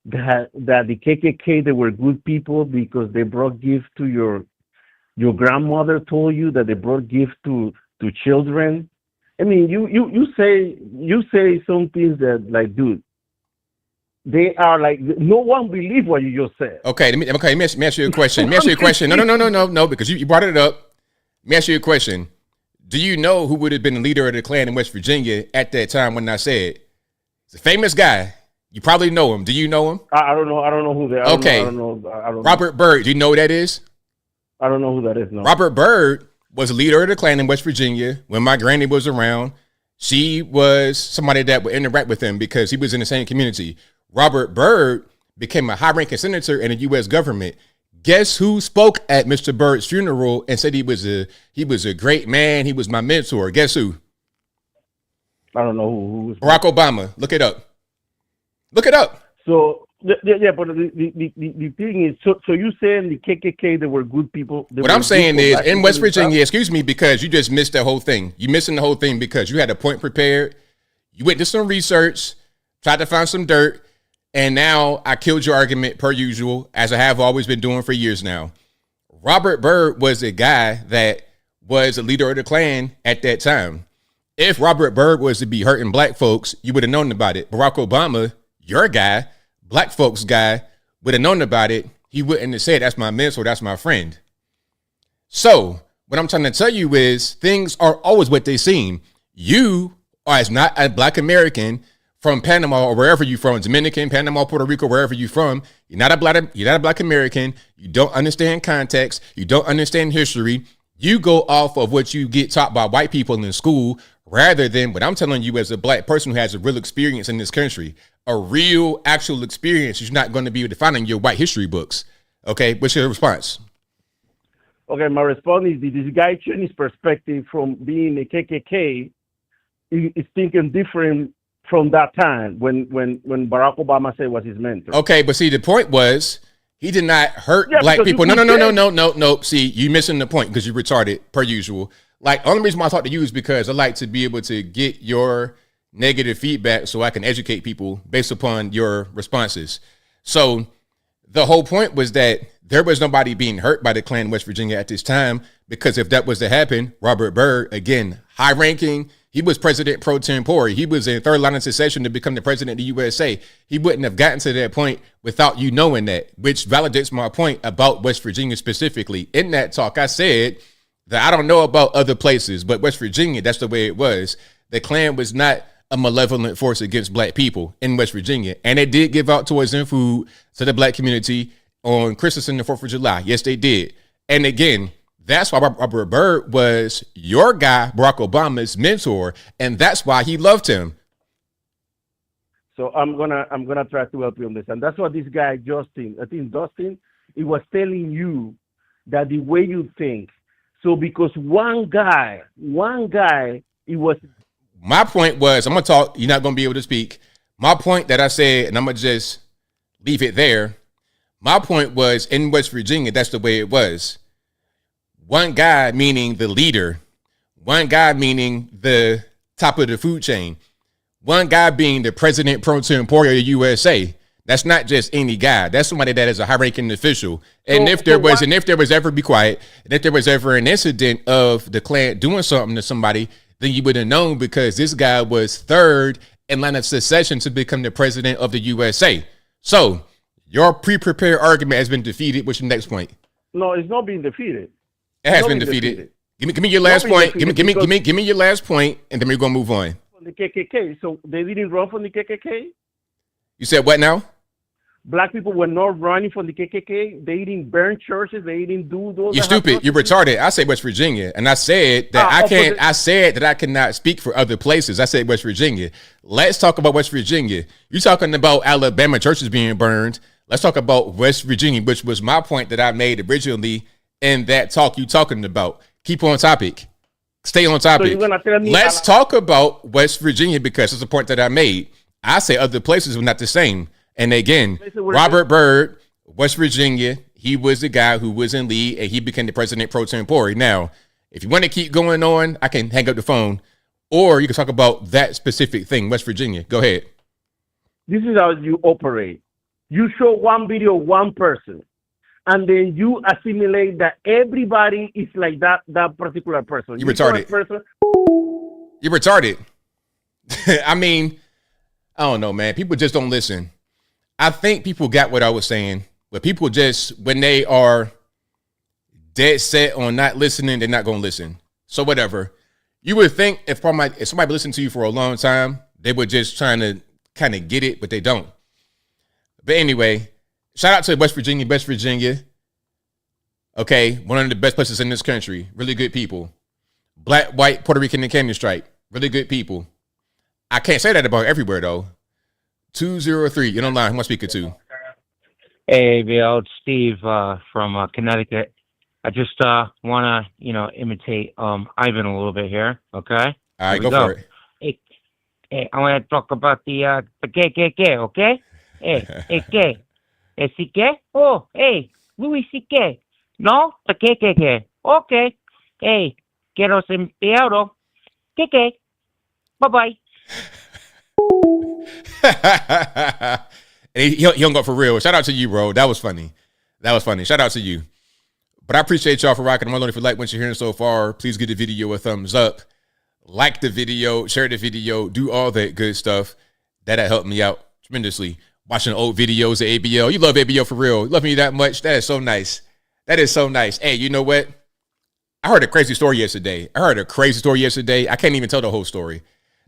that the KKK, they were good people because they brought gifts to your grandmother told you that they brought gifts to children. I mean, you say some things that, like, dude, they are like, no one believes what you just said. Okay, let me ask you a question. No, because you brought it up. Let me ask you a question. Do you know who would have been the leader of the Klan in West Virginia at that time when I said? It's a famous guy. You probably know him. Do you know him? I don't know. I don't know who they are. Okay. I don't know. Robert Byrd. Do you know who that is? I don't know who that is. No. Robert Byrd was the leader of the Klan in West Virginia when my granny was around. She was somebody that would interact with him because he was in the same community. Robert Byrd became a high-ranking senator in the U.S. government. Guess who spoke at Mr. Byrd's funeral and said he was a great man. He was my mentor. Guess who? I don't know who. Barack Obama. Look it up. Look it up. So yeah, but the thing is, so you saying the KKK, they were good people? What I'm saying is, in West Virginia, excuse me, because you just missed the whole thing. You're missing the whole thing because you had a point prepared. You went to some research, tried to find some dirt. And now I killed your argument per usual, as I have always been doing for years now. Robert Byrd was a guy that was a leader of the Klan at that time. If Robert Byrd was to be hurting black folks, you would have known about it. Barack Obama, your guy, black folks guy, would have known about it. He wouldn't have said, that's my mentor, that's my friend. So what I'm trying to tell you is things are always what they seem. You are as not a black American from Panama or wherever you're from, Dominican, Panama, Puerto Rico, wherever you're from, you're not a black American. You don't understand context. You don't understand history. You go off of what you get taught by white people in school rather than what I'm telling you as a black person who has a real experience in this country, a real actual experience you're not going to be able to find in your white history books. Okay, what's your response? Okay, my response is this guy changed his perspective from being a KKK. He's thinking different from that time when Barack Obama said was his mentor. Okay, but see, the point was he did not hurt Yeah, black because people. you No. See, you missing the point because you retarded per usual. Like, only reason why I talk to you is because I like to be able to get your negative feedback so I can educate people based upon your responses. So the whole point was that there was nobody being hurt by the Klan in West Virginia at this time, because if that was to happen, Robert Byrd, again, high ranking, he was president pro tempore. He was in third line of succession to become the president of the USA. He wouldn't have gotten to that point without you knowing that, which validates my point about West Virginia specifically. In that talk, I said that I don't know about other places, but West Virginia, that's the way it was. The Klan was not a malevolent force against black people in West Virginia. And they did give out toys and food to the black community on Christmas and the 4th of July. Yes, they did. And again, that's why Robert Byrd was your guy, Barack Obama's mentor, and that's why he loved him. So I'm gonna try to help you on this, and that's what this guy Dustin, he was telling you that the way you think. So because one guy, he was. My point was, I'm gonna talk. You're not gonna be able to speak. My point that I said, and I'm gonna just leave it there. My point was, in West Virginia, that's the way it was. One guy meaning the leader, one guy meaning the top of the food chain, one guy being the president pro tempore of the USA. That's not just any guy. That's somebody that is a high-ranking official. And if there was ever an incident of the Klan doing something to somebody, then you would have known, because this guy was third in line of succession to become the president of the USA. So your pre-prepared argument has been defeated. What's your next point? No, it's not being defeated. It has been defeated. Give me your last point. Give me your last point, and then we're gonna move on. From the KKK, so they didn't run from the KKK. You said what now? Black people were not running from the KKK. They didn't burn churches. They didn't do those. You're stupid. You're retarded. I said West Virginia, and I said that I can't. I said that I cannot speak for other places. I said West Virginia. Let's talk about West Virginia. You're talking about Alabama churches being burned. Let's talk about West Virginia, which was my point that I made originally in that talk you talking about. Keep on topic. Stay on topic. So you're gonna tell me Let's talk about West Virginia, because it's a point that I made. I say other places were not the same. And again, Robert Byrd, West Virginia, he was the guy who was in lead, and he became the president pro tempore. Now, if you want to keep going on, I can hang up the phone, or you can talk about that specific thing, West Virginia. Go ahead. This is how you operate. You show one video, one person, and then you assimilate that everybody is like that particular person. You're retarded. You're retarded. I mean, I don't know, man. People just don't listen. I think people got what I was saying, but people just, when they are dead set on not listening, they're not going to listen. So whatever. You would think if somebody listened to you for a long time, they were just trying to kind of get it, but they don't. But anyway, shout out to West Virginia. Okay, one of the best places in this country. Really good people. Black, white, Puerto Rican, and Canyon Stripe. Really good people. I can't say that about everywhere, though. 203, you're on line. Who am I speaking to? Hey, Bill, it's Steve from Connecticut. I just want to, imitate Ivan a little bit here, okay? All right, go for it. Hey, I want to talk about the KKK, okay? Hey, K. CK? Oh, hey, Louis CK. No, the KKK. Okay. Hey, quiero empleado. KK. Bye-bye. And he hung up for real. Shout out to you, bro. That was funny. Shout out to you. But I appreciate y'all for rocking. I'm wondering if you like what you're hearing so far. Please give the video a thumbs up. Like the video, share the video, do all that good stuff. That'll help me out tremendously. Watching old videos of ABL. You love ABL for real. You love me that much. That is so nice. Hey, you know what? I heard a crazy story yesterday. I can't even tell the whole story.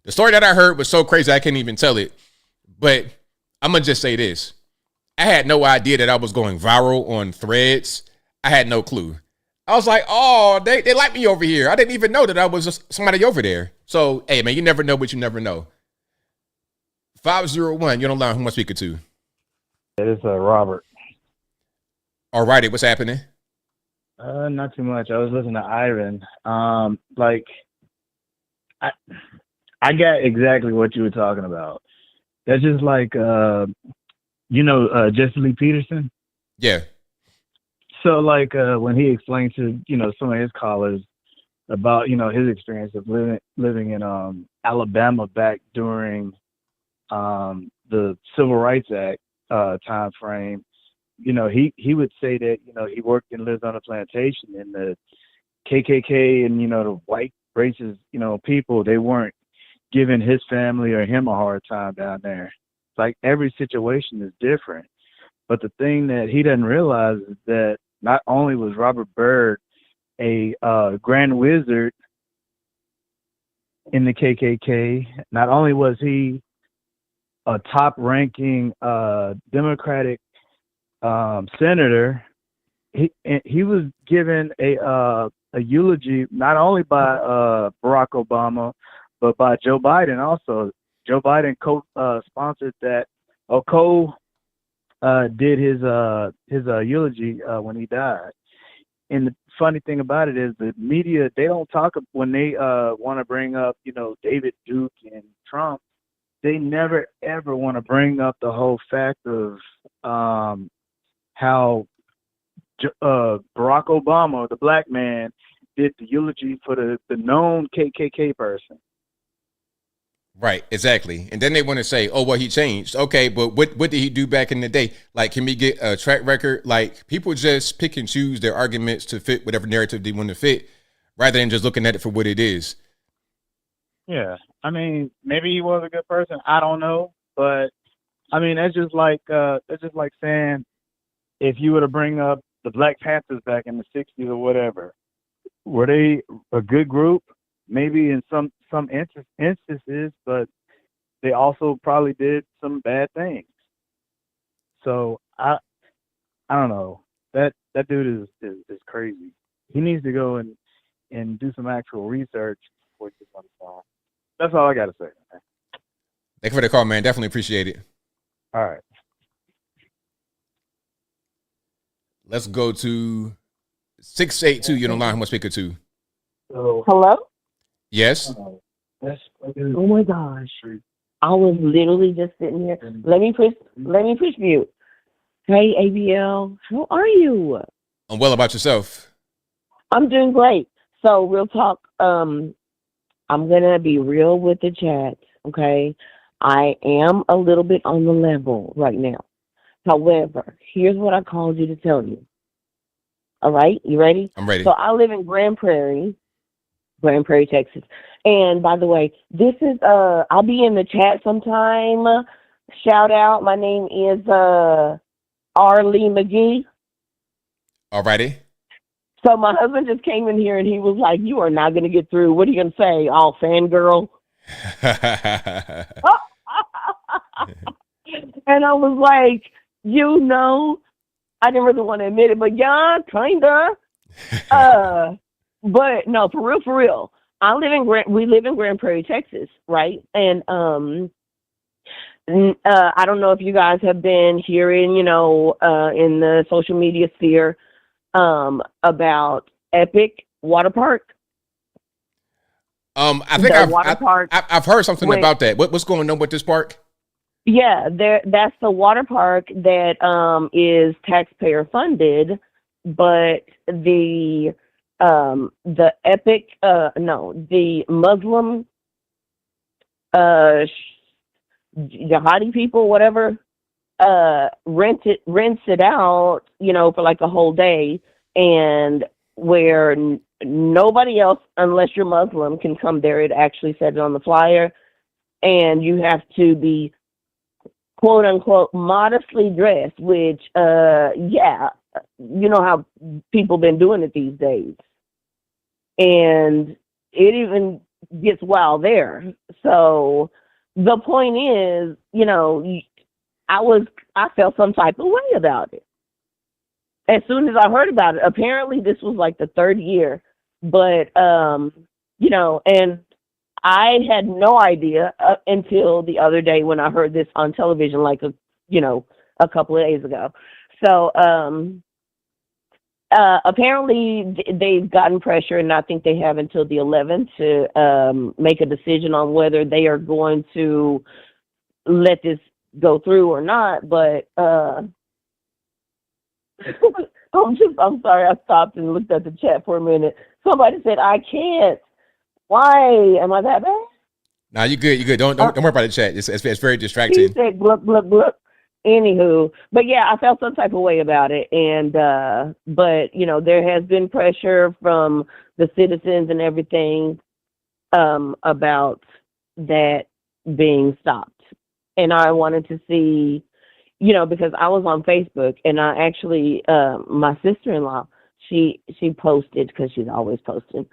The story that I heard was so crazy I can't even tell it. But I'm going to just say this. I had no idea that I was going viral on Threads. I had no clue. I was like, oh, they like me over here. I didn't even know that I was somebody over there. So, hey, man, you never know what you never know. 501, you're on the line. Who am I speaking to? It is Robert. All righty, what's happening? Not too much. I was listening to Ivan. Like I got exactly what you were talking about. That's just like Jesse Lee Peterson. Yeah. So like when he explained to some of his callers about his experience of living in Alabama back during the Civil Rights Act time frame, he would say that he worked and lived on a plantation, and the KKK and the white racist people, they weren't giving his family or him a hard time down there. It's like every situation is different. But the thing that he doesn't realize is that not only was Robert Byrd a grand wizard in the KKK, not only was he a top-ranking Democratic senator, he was given a eulogy not only by Barack Obama, but by Joe Biden also. Joe Biden co-sponsored that, or did his eulogy when he died. And the funny thing about it is the media, they don't talk when they want to bring up, David Duke and Trump. They never ever want to bring up the whole fact of how Barack Obama, the black man, did the eulogy for the known KKK person. Right, exactly. And then they want to say, oh, well, he changed. Okay, but what did he do back in the day? Like, can we get a track record? Like, people just pick and choose their arguments to fit whatever narrative they want to fit, rather than just looking at it for what it is. Yeah, I mean, maybe he was a good person. I don't know, but I mean, that's just like saying if you were to bring up the Black Panthers back in the '60s or whatever, were they a good group? Maybe in some instances, but they also probably did some bad things. So I don't know. That dude is crazy. He needs to go and do some actual research before he gets on the phone. That's all I got to say. Man. Thank you for the call, man. Definitely appreciate it. All right. Let's go to 682. You're on the line. Who am I speaking to? Hello? Yes. Oh my gosh. I was literally just sitting here. Let me push mute. Hey ABL, how are you? I'm well. About yourself? I'm doing great. So real talk, I'm gonna be real with the chat, okay? I am a little bit on the level right now. However, here's what I called you to tell you. All right, you ready? I'm ready. So I live in Grand Prairie, Texas. And by the way, this is I'll be in the chat sometime. Shout out. My name is Arlie McGee. Alrighty. So my husband just came in here and he was like, "You are not gonna get through. What are you gonna say? All fangirl?" And I was like, I didn't really want to admit it, but yeah, kinda. But no, for real. We live in Grand Prairie, Texas, right? And I don't know if you guys have been hearing, in the social media sphere, about Epic Water Park. I think I've heard something about that. What's going on with this park? Yeah, that's the water park that is taxpayer funded, but the Epic the Muslim jihadi people, whatever, rents it out, for like a whole day, and where nobody else, unless you're Muslim, can come there. It actually said it on the flyer, and you have to be quote unquote modestly dressed, which you know how people been doing it these days. And it even gets wild there. So the point is, I felt some type of way about it. As soon as I heard about it, apparently this was like the third year, but, and I had no idea until the other day when I heard this on television, like, a couple of days ago. So, apparently they've gotten pressure, and I think they have until the 11th to make a decision on whether they are going to let this go through or not. But I'm sorry, I stopped and looked at the chat for a minute. Somebody said, I can't. Why? Am I that bad? Nah, you good. You good. Don't worry about the chat. It's very distracting. He said, "Look, look, look." Anywho, but yeah, I felt some type of way about it, and but you know, there has been pressure from the citizens and everything about that being stopped, and I wanted to see, you know, because I was on Facebook, and I actually my sister-in-law, she posted, because she's always posting.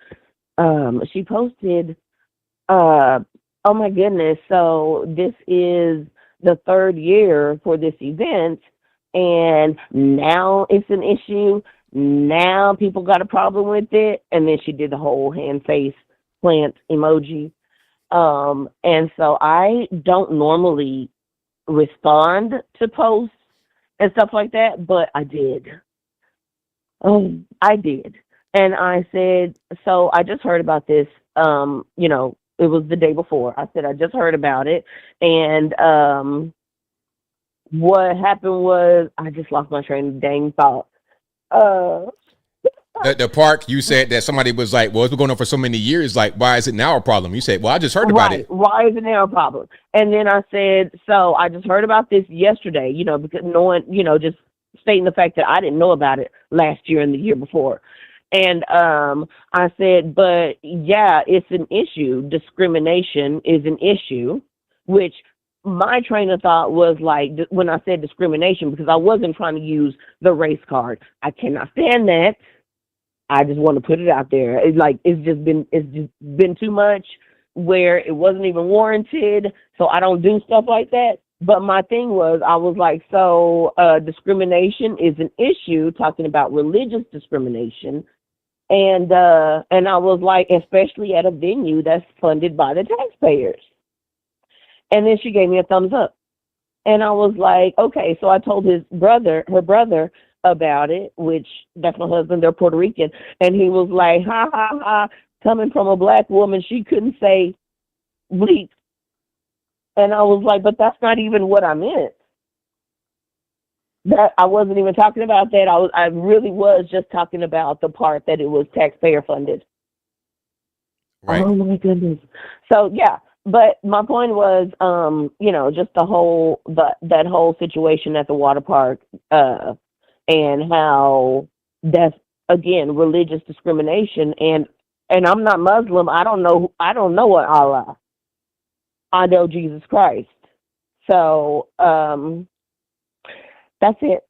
She posted, oh my goodness, so this is the third year for this event, and now it's an issue. Now people got a problem with it. And then she did the whole hand face plant emoji. And so I don't normally respond to posts and stuff like that, but I did. I did. And I said, so I just heard about this, you know, it was the day before. I said, I just heard about it. And what happened was I just lost my train of dang thought. The park, you said that somebody was like, well, it's been going on for so many years. Like, why is it now a problem? You said, well, I just heard about it. Why is it now a problem? And then I said, so I just heard about this yesterday, you know, because no one, you know, just stating the fact that I didn't know about it last year and the year before. And I said, but yeah, it's an issue. Discrimination is an issue, which my train of thought was like, when I said discrimination, because I wasn't trying to use the race card. I cannot stand that. I just want to put it out there. It's just been too much where it wasn't even warranted. So I don't do stuff like that. But my thing was, I was like, so discrimination is an issue, talking about religious discrimination. And I was like, especially at a venue that's funded by the taxpayers. And then she gave me a thumbs up. And I was like, okay. So I told her brother about it, which that's my husband, they're Puerto Rican. And he was like, ha, ha, ha, coming from a black woman, she couldn't say bleep. And I was like, but that's not even what I meant. That I wasn't even talking about that. I really was just talking about the part that it was taxpayer funded. Right. Oh my goodness. So yeah, but my point was, you know, just that whole situation at the water park, and how that's again religious discrimination. And I'm not Muslim. I don't know what Allah. I know Jesus Christ. So that's it.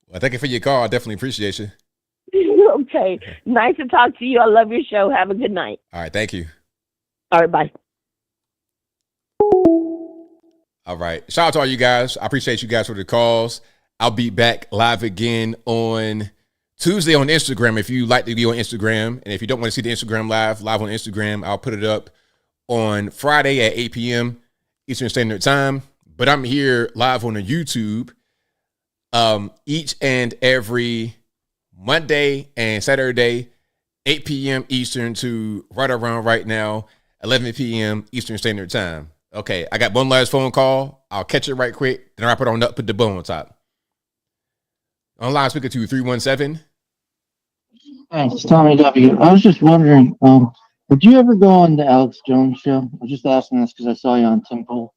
Well, thank you for your call. I definitely appreciate you. Okay. Nice to talk to you. I love your show. Have a good night. All right. Thank you. All right. Bye. All right. Shout out to all you guys. I appreciate you guys for the calls. I'll be back live again on Tuesday on Instagram. If you like to be on Instagram, and if you don't want to see the Instagram live on Instagram, I'll put it up on Friday at 8 p.m. Eastern Standard Time. But I'm here live on the YouTube each and every Monday and Saturday, 8 p.m. Eastern to right around right now, 11 p.m. Eastern Standard Time. Okay, I got one last phone call. I'll catch it right quick. Then I'll put it on up, put the bow on top. Online speaker to 317. Thanks, Tommy W. I was just wondering, would you ever go on the Alex Jones show? I was just asking this because I saw you on Tim Pool.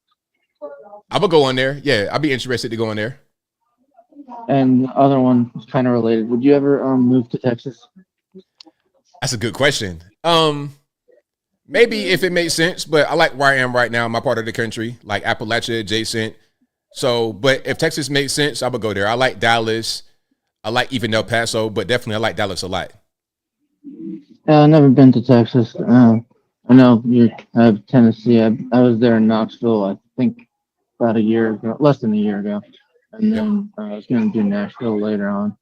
I would go on there. Yeah, I'd be interested to go on there. And the other one is kind of related. Would you ever move to Texas? That's a good question. Maybe if it makes sense, but I like where I am right now in my part of the country, like Appalachia adjacent. So, but if Texas makes sense, I would go there. I like Dallas. I like even El Paso, but definitely I like Dallas a lot. I've never been to Texas. I know you have Tennessee. I was there in Knoxville, I think about a year ago, less than a year ago. And then I was going to do Nashville later on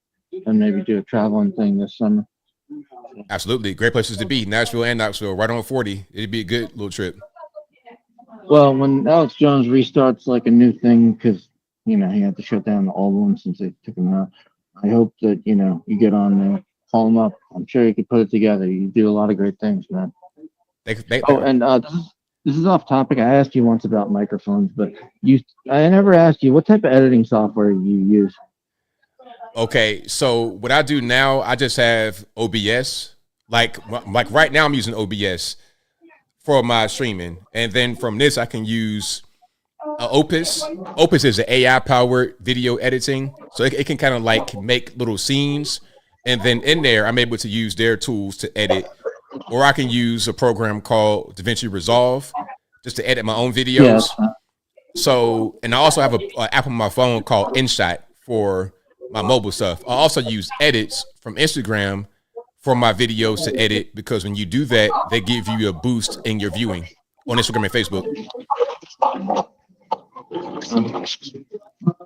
and maybe do a traveling thing this summer. Absolutely. Great places to be. Nashville and Knoxville, right on 40. It'd be a good little trip. Well, when Alex Jones restarts like a new thing, because, you know, he had to shut down the old one since they took him out. I hope that, you get on there, call them up. I'm sure you could put it together. You do a lot of great things, man. And this is off topic. I asked you once about microphones, but I never asked you what type of editing software you use. Okay, so what I do now, I just have OBS. Like right now, I'm using OBS for my streaming, and then from this, I can use Opus. Opus is an AI-powered video editing, so it can kind of like make little scenes, and then in there, I'm able to use their tools to edit, or I can use a program called DaVinci Resolve just to edit my own videos. Yeah. So, and I also have an app on my phone called InShot for my mobile stuff. I also use edits from Instagram for my videos to edit, because when you do that, they give you a boost in your viewing on Instagram and Facebook.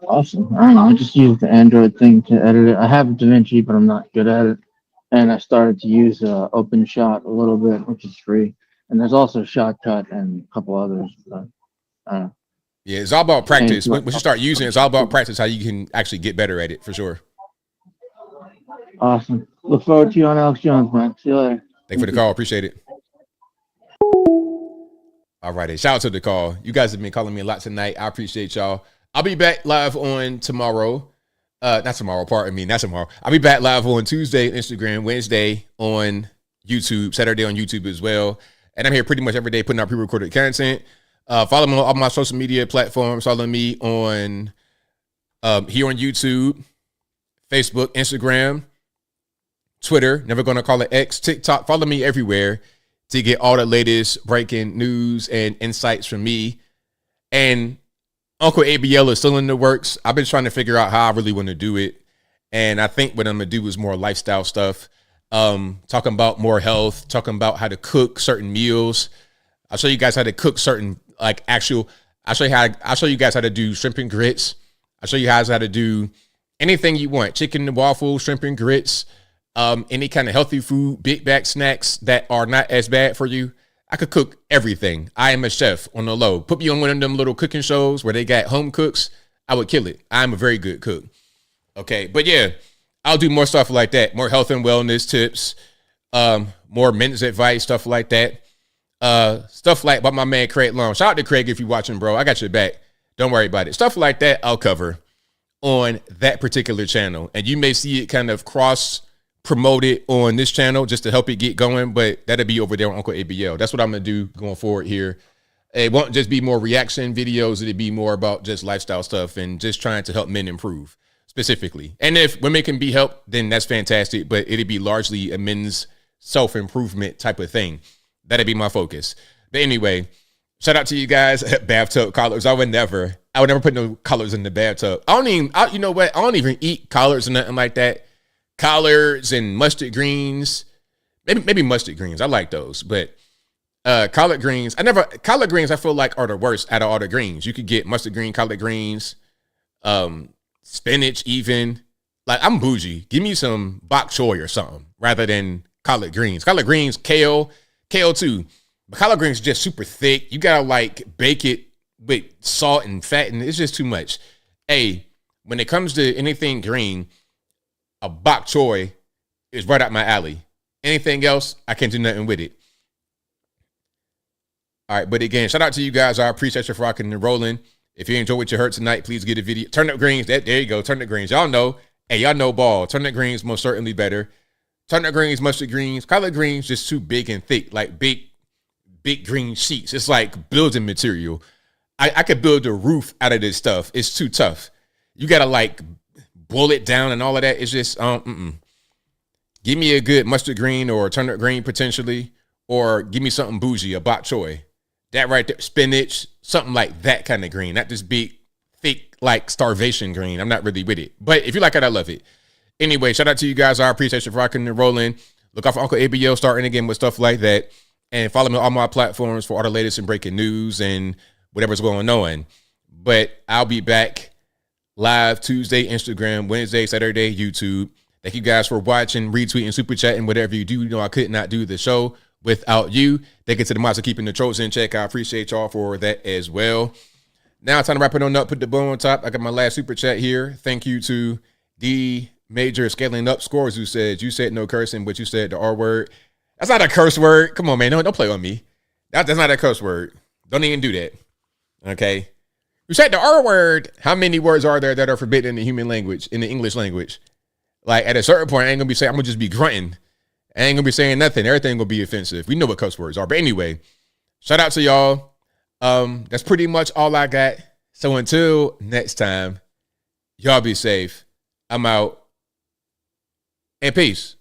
Awesome. I don't know. I just use the Android thing to edit it. I have DaVinci, but I'm not good at it. And I started to use OpenShot a little bit, which is free. And there's also Shotcut and a couple others. But I don't know. Yeah, it's all about practice. Once you start using it, it's all about practice, how you can actually get better at it, for sure. Awesome. Look forward to you on Alex Jones, man. See you later. Thanks for the call. Appreciate it. All righty. Shout out to the call. You guys have been calling me a lot tonight. I appreciate y'all. I'll be back live on tomorrow. Not tomorrow, pardon me. Not tomorrow. I'll be back live on Tuesday, Instagram, Wednesday on YouTube, Saturday on YouTube as well. And I'm here pretty much every day putting out pre-recorded content. Follow me on all my social media platforms. Follow me on here on YouTube, Facebook, Instagram, Twitter, never going to call it X, TikTok. Follow me everywhere to get all the latest breaking news and insights from me. And Uncle ABL is still in the works. I've been trying to figure out how I really want to do it. And I think what I'm going to do is more lifestyle stuff. Talking about more health, talking about how to cook certain meals. I'll show you guys how to cook certain I'll show you guys how to do shrimp and grits. I'll show you guys how to do anything you want. Chicken and waffles, shrimp and grits, any kind of healthy food, big bag snacks that are not as bad for you. I could cook everything. I am a chef on the low. Put me on one of them little cooking shows where they got home cooks. I would kill it. I'm a very good cook. Okay. But yeah, I'll do more stuff like that. More health and wellness tips, more men's advice, stuff like that. Stuff like about my man Craig Long. Shout out to Craig if you're watching, bro. I got your back. Don't worry about it. Stuff like that I'll cover on that particular channel. And you may see it kind of cross promoted on this channel just to help it get going, but that'll be over there on Uncle ABL. That's what I'm gonna do going forward here. It won't just be more reaction videos. It'll be more about just lifestyle stuff and just trying to help men improve specifically. And if women can be helped, then that's fantastic, but it'll be largely a men's self-improvement type of thing. That'd be my focus. But anyway, shout out to you guys. Bathtub collards. I would never put no collards in the bathtub. You know what? I don't even eat collards or nothing like that. Collards and mustard greens. Maybe mustard greens. I like those. But collard greens, collard greens I feel like are the worst out of all the greens. You could get mustard green, collard greens, spinach even. Like, I'm bougie. Give me some bok choy or something rather than collard greens. Collard greens, kale too. But collard greens are just super thick. You gotta like bake it with salt and fat, and it's just too much. Hey, when it comes to anything green, a bok choy is right up my alley. Anything else, I can't do nothing with it. All right, but again, shout out to you guys. I appreciate you for rocking and rolling. If you enjoyed what you heard tonight, please get a video. Turnip greens, there you go. Turnip greens, y'all know. Hey, y'all know ball. Turnip greens most certainly better. Turnip greens, mustard greens, collard greens, just too big and thick, like big green sheets. It's like building material. I could build a roof out of this stuff. It's too tough. You gotta like boil it down and all of that. It's just Give me a good mustard green or a turnip green potentially, or give me something bougie, a bok choy. That right there, spinach, something like that kind of green, not this big, thick, like starvation green. I'm not really with it. But if you like it, I love it. Anyway, shout out to you guys. I appreciate you for rocking and rolling. Look out for Uncle ABL starting again with stuff like that. And follow me on all my platforms for all the latest and breaking news and whatever's going on. But I'll be back live Tuesday, Instagram, Wednesday, Saturday, YouTube. Thank you guys for watching, retweeting, super chatting, whatever you do. You know, I could not do the show without you. Thank you to the mods for keeping the trolls in check. I appreciate y'all for that as well. Now, time to wrap it on up. Put the bow on top. I got my last super chat here. Thank you to D Major Scaling Up Scores, who said, you said no cursing, but you said the R word. That's not a curse word. Come on, man. Don't play on me. That's not a curse word. Don't even do that. Okay. You said the R word. How many words are there that are forbidden in the human language, in the English language? Like at a certain point, I ain't gonna be saying, I'm gonna just be grunting. I ain't gonna be saying nothing. Everything gonna be offensive. We know what cuss words are. But anyway, shout out to y'all. That's pretty much all I got. So until next time, y'all be safe. I'm out. And peace.